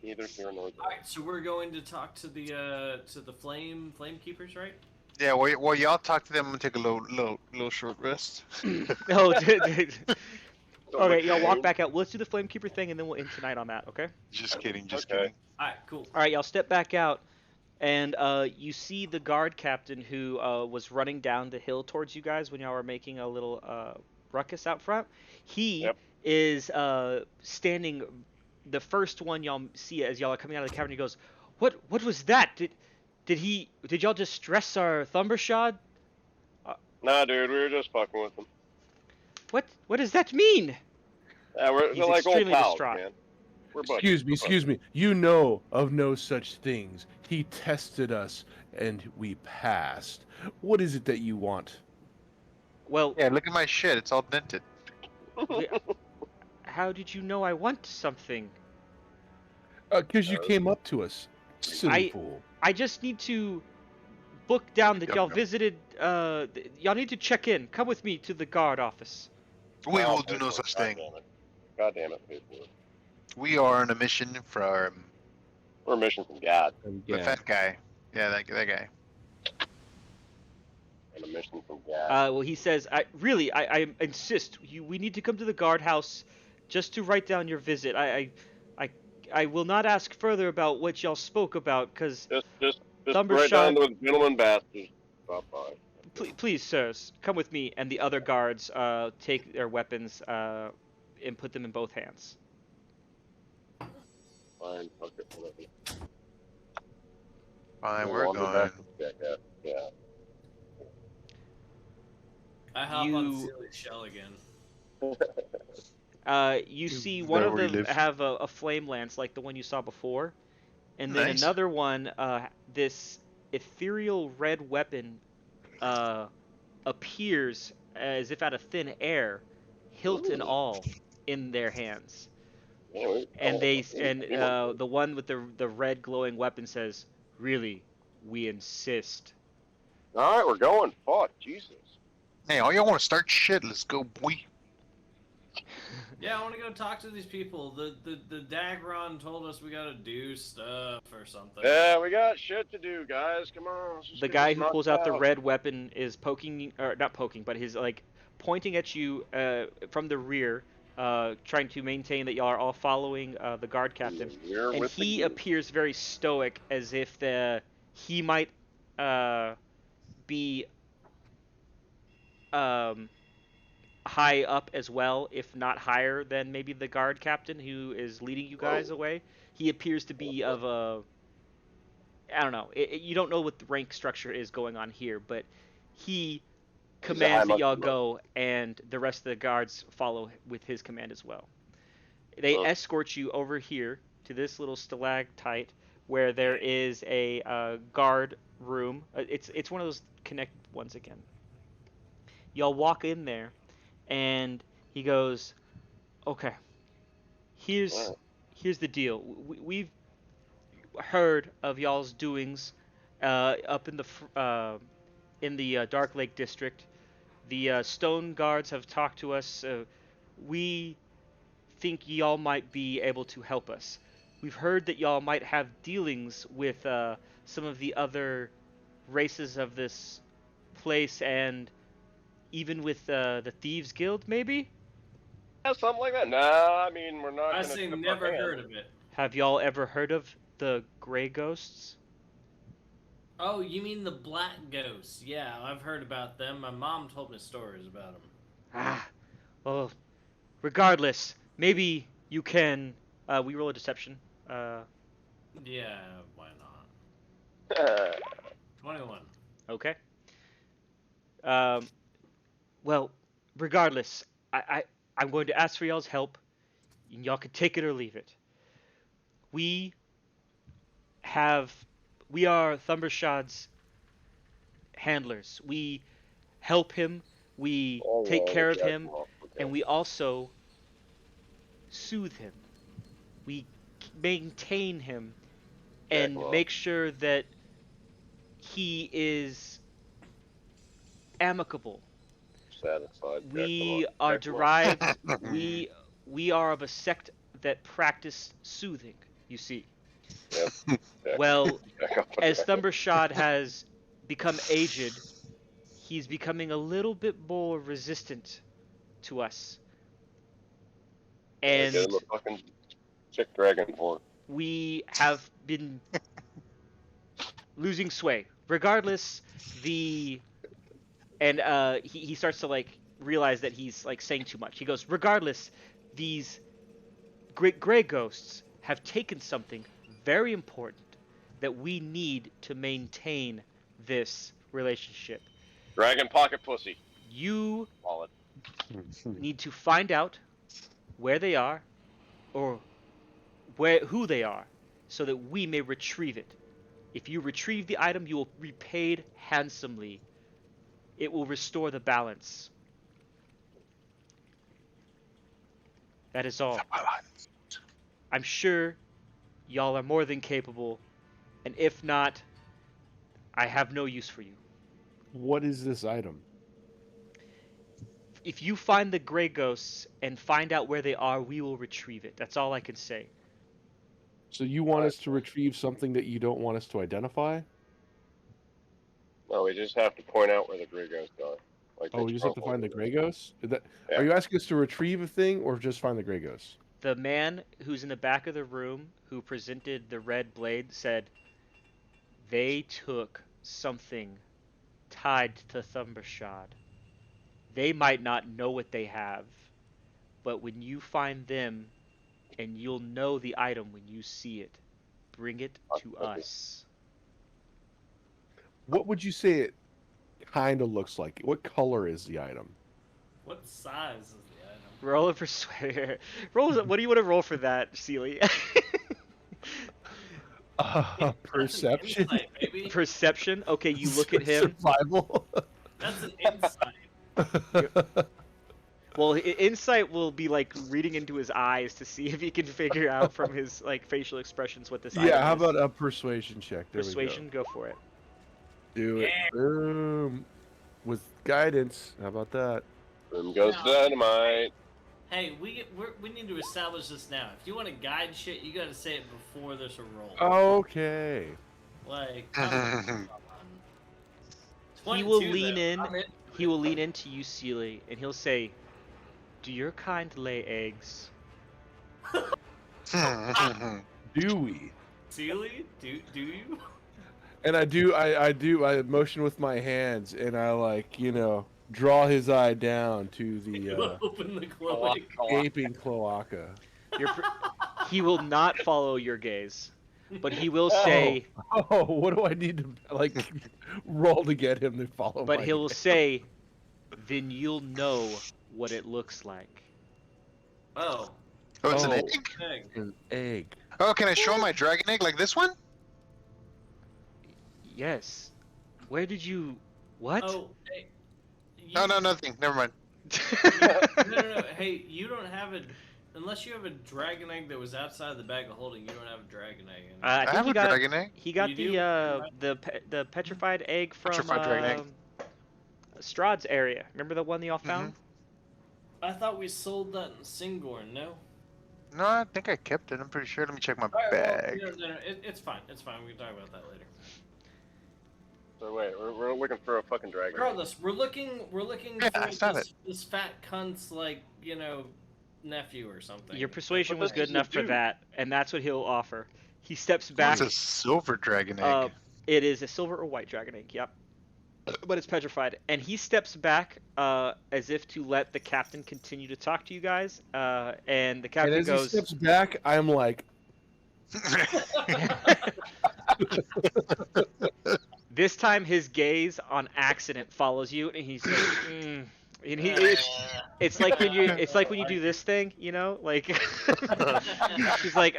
Neither here nor there. All right, so we're going to talk to the flame keepers, right? Yeah, well, y'all talk to them and take a little short rest. Oh, dude. Okay, y'all walk back out. Let's do the Flamekeeper thing, and then we'll end tonight on that, okay? Just kidding, just Okay. kidding. All right, cool. All right, y'all step back out, and you see the guard captain who was running down the hill towards you guys when y'all were making a little ruckus out front. He Yep. is standing, the first one y'all see as y'all are coming out of the cavern. He goes, "What was that? Did y'all distress our Thumbershod? Nah, dude, we were just fucking with them. What does that mean?" Yeah, we're He's they're like old extremely pals, distraught. man. We're buddies. Excuse me. You know of no such things. He tested us, and we passed. What is it that you want? Well, Yeah, look at my shit. It's all dented. how did you know I want something? Because you came up to us, silly I- fool. I just need to book down that Yep, y'all yep. visited. Y'all need to check in. Come with me to the guard office. We I'll will do pay no for it. such God thing. damn it. God damn it, pay for it. We are on a mission from We're a mission from God. the fat guy. Yeah, that guy. And a mission from God. Well, he says, I insist. We need to come to the guardhouse just to write down your visit. I will not ask further about what y'all spoke about, because Just Thumber right down shot- to the gentleman bastards. Bye-bye. please, sirs, come with me. And the other guards take their weapons and put them in both hands. Fine, fuck it, whatever. Fine, We'll we're wander going. back to check out. Yeah. I hop on You Celia's shell again. you see Is one that of where you them live? have a flame lance like the one you saw before, and then Nice. another one, this ethereal red weapon uh, appears as if out of thin air, hilt and Ooh. all, in their hands. Yeah, And oh, the one with the red glowing weapon says, "Really, we insist." all right, we're going. Fuck, Jesus. Hey, all y'all want to start shit? Let's go, boy. Yeah, I want to go talk to these people. The Dagron told us we gotta do stuff or something. Yeah, we got shit to do, guys. Come on. Let's just The get guy this who pulls knocked out the out. red weapon is poking, or not poking, but he's like pointing at you from the rear, trying to maintain that y'all are all following the guard captain. We're And with the he gear. appears very stoic, as if he might be um, high up as well, if not higher than maybe the guard captain who is leading you guys Whoa. away. He appears to be of a, I don't know. You don't know what the rank structure is going on here, but he He's a high commands that y'all muscular. go, and the rest of the guards follow with his command as well. They escort you over here to this little stalactite where there is a guard room. It's one of those connect ones again. Y'all walk in there, and he goes, "Okay, here's Alright. here's the deal. We've heard of y'all's doings up in the Dark Lake district. The Stone Guards have talked to us. We think y'all might be able to help us. We've heard that y'all might have dealings with some of the other races of this place, and even with the Thieves Guild, maybe? Yeah, something like that. Nah, I mean, we're not I going to say tip our never hand. heard of it. Have y'all ever heard of the Gray Ghosts? Oh, you mean the black ghosts? Yeah, I've heard about them. My mom told me stories about them. Ah, well, regardless, maybe you can. We roll a deception. Yeah, why not? 21. Okay. Um, well, regardless, I'm going to ask for y'all's help, and y'all can take it or leave it. We have, we are Thumbershad's handlers. We help him, we Oh, take yeah, care of Jack him, Rock, okay. and we also soothe him. We maintain him and Jack Rock. make sure that he is amicable. Satisfied. We Jack are Rock. derived. we we are of a sect that practice soothing. You see. Yep. Jack- Well, Jack Rock. as Thumbershad has become aged, he's becoming a little bit more resistant to us, Yeah, get and him a fucking chick dragon horn. we have been losing sway. Regardless, the and he starts to like realize that he's like saying too much. He goes, regardless, these great gray ghosts have taken something very important that we need to maintain this relationship. Dragon pocket pussy. You Wallet. need to find out where they are or who they are so that we may retrieve it. If you retrieve the item, you will be repaid handsomely. It will restore the balance. That is all. I'm sure y'all are more than capable, and if not, I have no use for you. What is this item? If you find the gray ghosts and find out where they are, we will retrieve it. That's all I can say. So you want us to retrieve something that you don't want us to identify? No, we just have to point out where the Grey Ghosts are. Like Oh, they we just have to struggle find the with gray it. ghosts? Yeah. Are you asking us to retrieve a thing or just find the gray ghosts? The man who's in the back of the room who presented the red blade said they took something tied to Thumbershad. They might not know what they have, but when you find them and you'll know the item when you see it. Bring it to us. What would you say it kind of looks like? What color is the item? What size is the item? Roll a persuade. What do you want to roll for that, Seely? Perception. Insight, baby. Perception. Okay, you look at him. Survival. That's an insight. Well, insight will be like reading into his eyes to see if he can figure out from his like facial expressions what this item is. Yeah, how about a persuasion check? There Persuasion? we Go for it. go. Do it. Yeah. Boom. With guidance. How about that? Boom goes No. dynamite. Hey, we need to establish this now. If you want to guide shit, you gotta say it before there's a roll. Okay. Like, come on. He will 22 lean though. in. I'm He will lean into you, Seely, and he'll say, "Do your kind lay eggs?" Do we? Seely, do you? And I do. I motion with my hands, and I draw his eye down to the Open the cloak. gaping cloaca. He will not follow your gaze, but he will say, Oh, what do I need to roll to get him to follow? but my he'll gaze? say, "Then you'll know what it looks like." Oh, Oh, it's an Oh. egg? dang. An egg. Oh, can I show my dragon egg like this one? Yes. Where did you? What? Oh, hey. No, nothing. Never mind. No. Hey, you don't have a. Unless you have a dragon egg that was outside the bag of holding, you don't have a dragon egg. In it. I I think have he a got dragon egg. he got You do? the petrified egg from Petrified dragon egg. Strahd's area. Remember the one y'all found? I thought we sold that in Singorn, no? No, I think I kept it. I'm pretty sure. Let me check my Alright, bag. well, no, it's fine. It's fine. We can talk about that later. So wait, we're looking for a fucking dragon. Regardless, we're looking Yeah, for I saw this fat cunt's nephew or something. Your persuasion What was does good he enough for do? that, and that's what he'll offer. He steps back. It's a silver dragon egg. It is a silver or white dragon egg. Yep. But it's petrified, and he steps back as if to let the captain continue to talk to you guys. And the And captain as he goes, steps back, I'm like, this time his gaze on accident follows you, and he's like, and it's like when you do this thing, like he's like,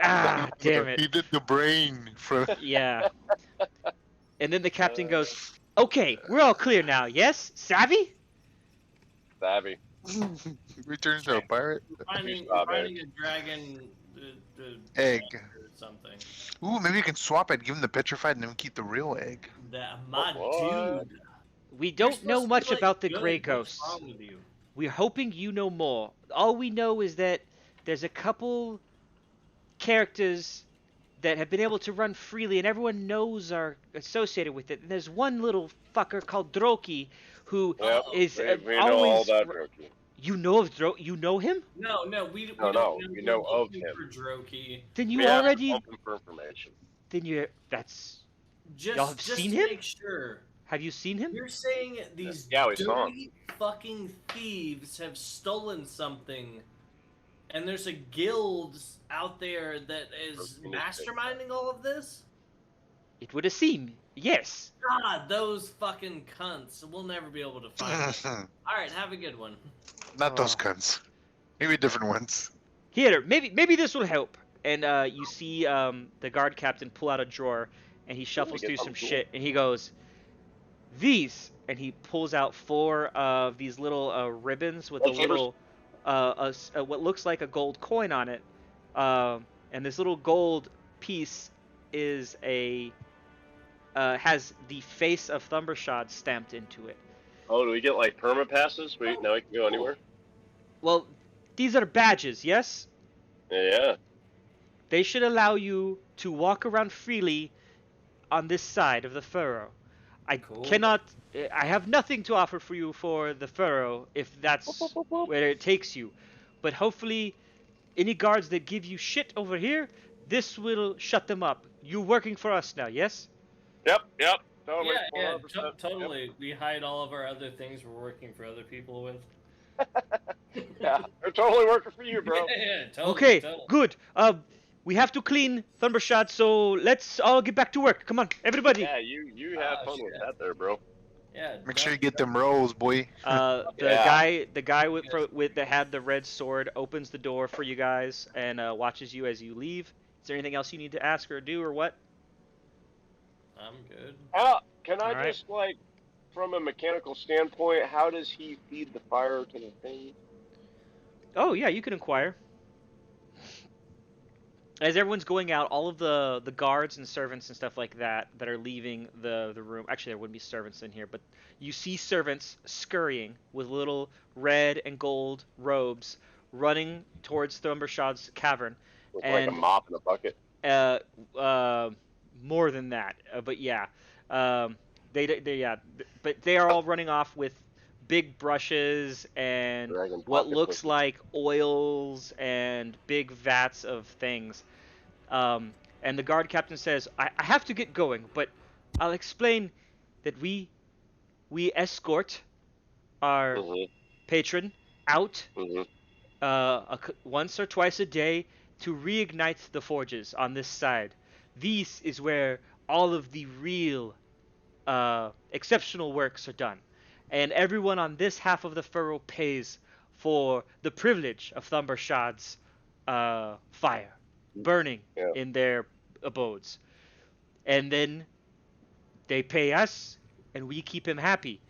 damn it. He did the brain from. Yeah. And then the captain goes, okay, we're all clear now, yes? Savvy? Savvy. Returns to a pirate. finding Stop it. a dragon the Egg. or something. Ooh, maybe you can swap it. Give him the petrified, and then we keep the real egg. My What? dude. We You're don't supposed know to be, much like, about the good. Grey What's Ghosts. wrong with you? We're hoping you know more. All we know is that there's a couple characters that have been able to run freely, and everyone knows are associated with it. And there's one little fucker called Droki who Yep. is we know all always. about Droki. You know of You know him? No, we No, don't no, know. we know We're of looking him. For Droki. Then you We have already. open for information. Then you. That's. Just, Y'all have just seen to him? make sure. Have you seen him? You're saying these Yeah, we saw him. dirty fucking thieves have stolen something, and there's a guild out there that is masterminding all of this? It would seem. Yes. God, those fucking cunts. We'll never be able to find them. Alright, have a good one. Not those Oh. cunts. Maybe different ones. Here, maybe this will help. And you see the guard captain pull out a drawer, and he shuffles get through some something cool. shit, and he goes, "These," and he pulls out 4 of these little ribbons with a Lightsabers? little, what looks like a gold coin on it. And this little gold piece is has the face of Thumbershad stamped into it. Oh, do we get like perma passes? Now we can go anywhere. Well, these are badges, yes? Yeah. They should allow you to walk around freely on this side of the furrow. I Cool. cannot. I have nothing to offer for you for the furrow if that's where it takes you. But hopefully, any guards that give you shit over here, this will shut them up. You're working for us now, yes? Yep. Totally. Yeah, 100%. Yep. totally. We hide all of our other things we're working for other people with. Yeah, they're totally working for you, bro. Yeah, totally. Okay, Totally. good. We have to clean Thundershot, so let's all get back to work. Come on, everybody. Yeah, you have Oh, fun with shit. that there, bro. Yeah. Make sure you get them rolls, boy. Yeah. The guy with that had the red sword opens the door for you guys and watches you as you leave. Is there anything else you need to ask or do or what? I'm good. How can I All right. just like, from a mechanical standpoint, how does he feed the fire to the thing? Oh yeah, you can inquire. As everyone's going out, all of the guards and servants and stuff like that that are leaving the room. Actually, there wouldn't be servants in here, but you see servants scurrying with little red and gold robes, running towards Thumbershad's cavern, With like a and mop and a bucket. uh, uh, more than that. But yeah, um, but they are all running off with big brushes and Dragon what pocket looks pussy. like oils and big vats of things. Um, and the guard captain says, I have to get going, but I'll explain that we escort our Mhm. patron out Mhm. once or twice a day to reignite the forges on this side. This is where all of the real exceptional works are done. And everyone on this half of the furrow pays for the privilege of Thumbershad's fire burning Yeah. in their abodes. And then they pay us, and we keep him happy.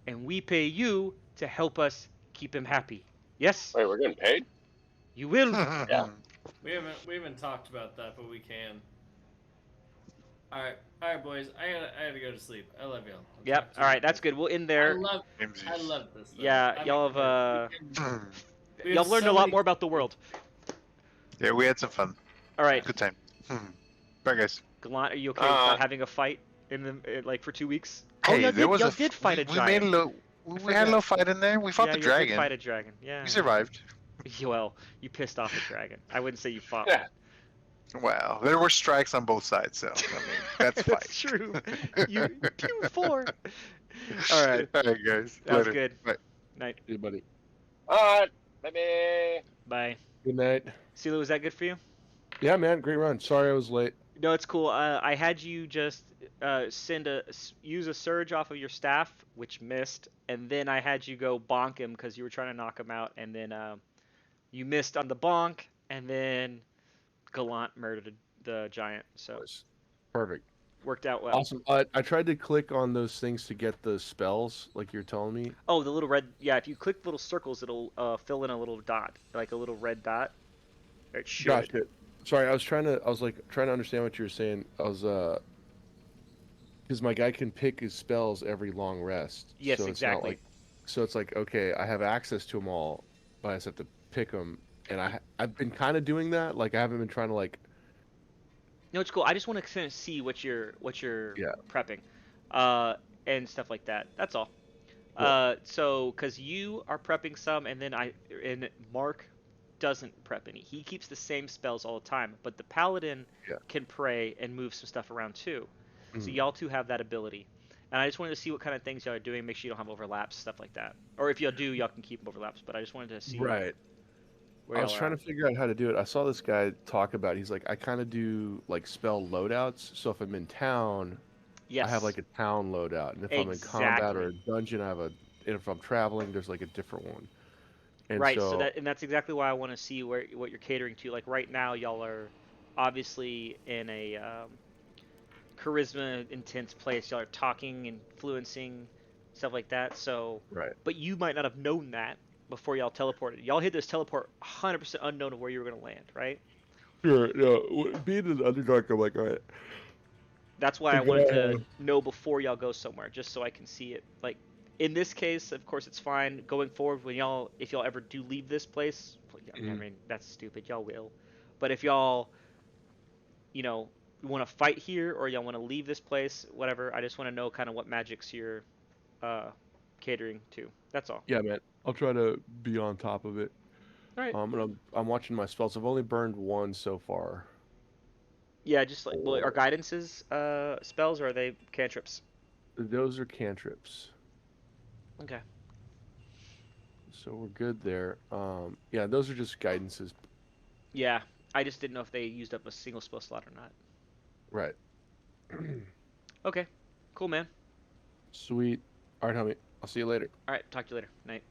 And we pay you to help us keep him happy. Yes? Wait, we're getting paid? You will. Yeah. We haven't talked about that, but we can. All right, boys. I gotta go to sleep. I love y'all. I'll Yep. talk to All you right, that's later. good. We'll end I there. love this. Though. Yeah, I y'all mean, have we y'all have learned so a lot many more about the cool world. Yeah, we had some fun. All right, Good time. Bye, guys. Gallant, are you okay with not Uh, having a fight like for 2 weeks? Hey, y'all there did was y'all a. did fight a We made a giant. little. I We had a forgot. little fight in there. We fought Yeah, the you did dragon. fight a dragon. Yeah. We survived. Well, you pissed off a dragon. I wouldn't say you fought yeah. one. Well, there were strikes on both sides, so I mean that's fine. That's true. You pew 4. All right, All right, guys. that was Later. good. Bye. Night. Hey, buddy. All right, baby. Bye. Good night. Silo, was that good for you? Yeah, man, great run. Sorry I was late. No, it's cool. I had you just use a surge off of your staff, which missed, and then I had you go bonk him because you were trying to knock him out, and then you missed on the bonk, and then Gallant murdered the giant. So Perfect. worked out well. Awesome. I tried to click on those things to get the spells, like you're telling me. Oh, the little red. Yeah, if you click little circles, it'll fill in a little dot, like a little red dot. It should. Gotcha. Sorry, I was trying to understand what you were saying. I was because my guy can pick his spells every long rest. Yes, so exactly. It's not like, so it's like, okay, I have access to them all, but I just have to pick them. And I've been kind of doing that. Like I haven't been trying to like. No, it's cool. I just want to kind of see what you're Yeah. prepping, and stuff like that. That's all. Yeah. So because you are prepping some, and then Mark doesn't prep any. He keeps the same spells all the time, but the paladin Yeah. can pray and move some stuff around too. So Mhm. y'all two have that ability. And I just wanted to see what kind of things y'all are doing. Make sure you don't have overlaps, stuff like that. Or if y'all do, y'all can keep overlaps. But I just wanted to see Right. where I y'all was are trying at. to figure out how to do it. I saw this guy talk about. He's like, I kind of do like spell loadouts. So if I'm in town, Yes. I have like a town loadout, and if I'm in combat or a Exactly. dungeon, I have a. And if I'm traveling, there's like a different one. And Right, so so that's exactly why I want to see what you're catering to. Like right now, y'all are obviously in a charisma intense place. Y'all are talking, influencing, stuff like that. So, right. but you might not have known that before y'all teleported. Y'all hit this teleport 100% unknown of where you were gonna land, right? Sure. No, being in the Underdark, I'm like, all right. That's why I wanted to know before y'all go somewhere, just so I can see it. Like in this case, of course, it's fine going forward. If y'all ever do leave this place, I mean that's stupid. Y'all will, but if y'all, want to fight here or y'all want to leave this place, whatever. I just want to know kind of what magics you're uh, catering to. That's all. Yeah, man. I'll try to be on top of it. All right. And I'm watching my spells. I've only burned one so far. Yeah, just like are guidances spells or are they cantrips? Those are cantrips. Okay. So we're good there. Yeah, those are just guidances. Yeah, I just didn't know if they used up a single spell slot or not. Right. Okay, cool, man. Sweet. All right, homie. I'll see you later. All right, talk to you later. Night.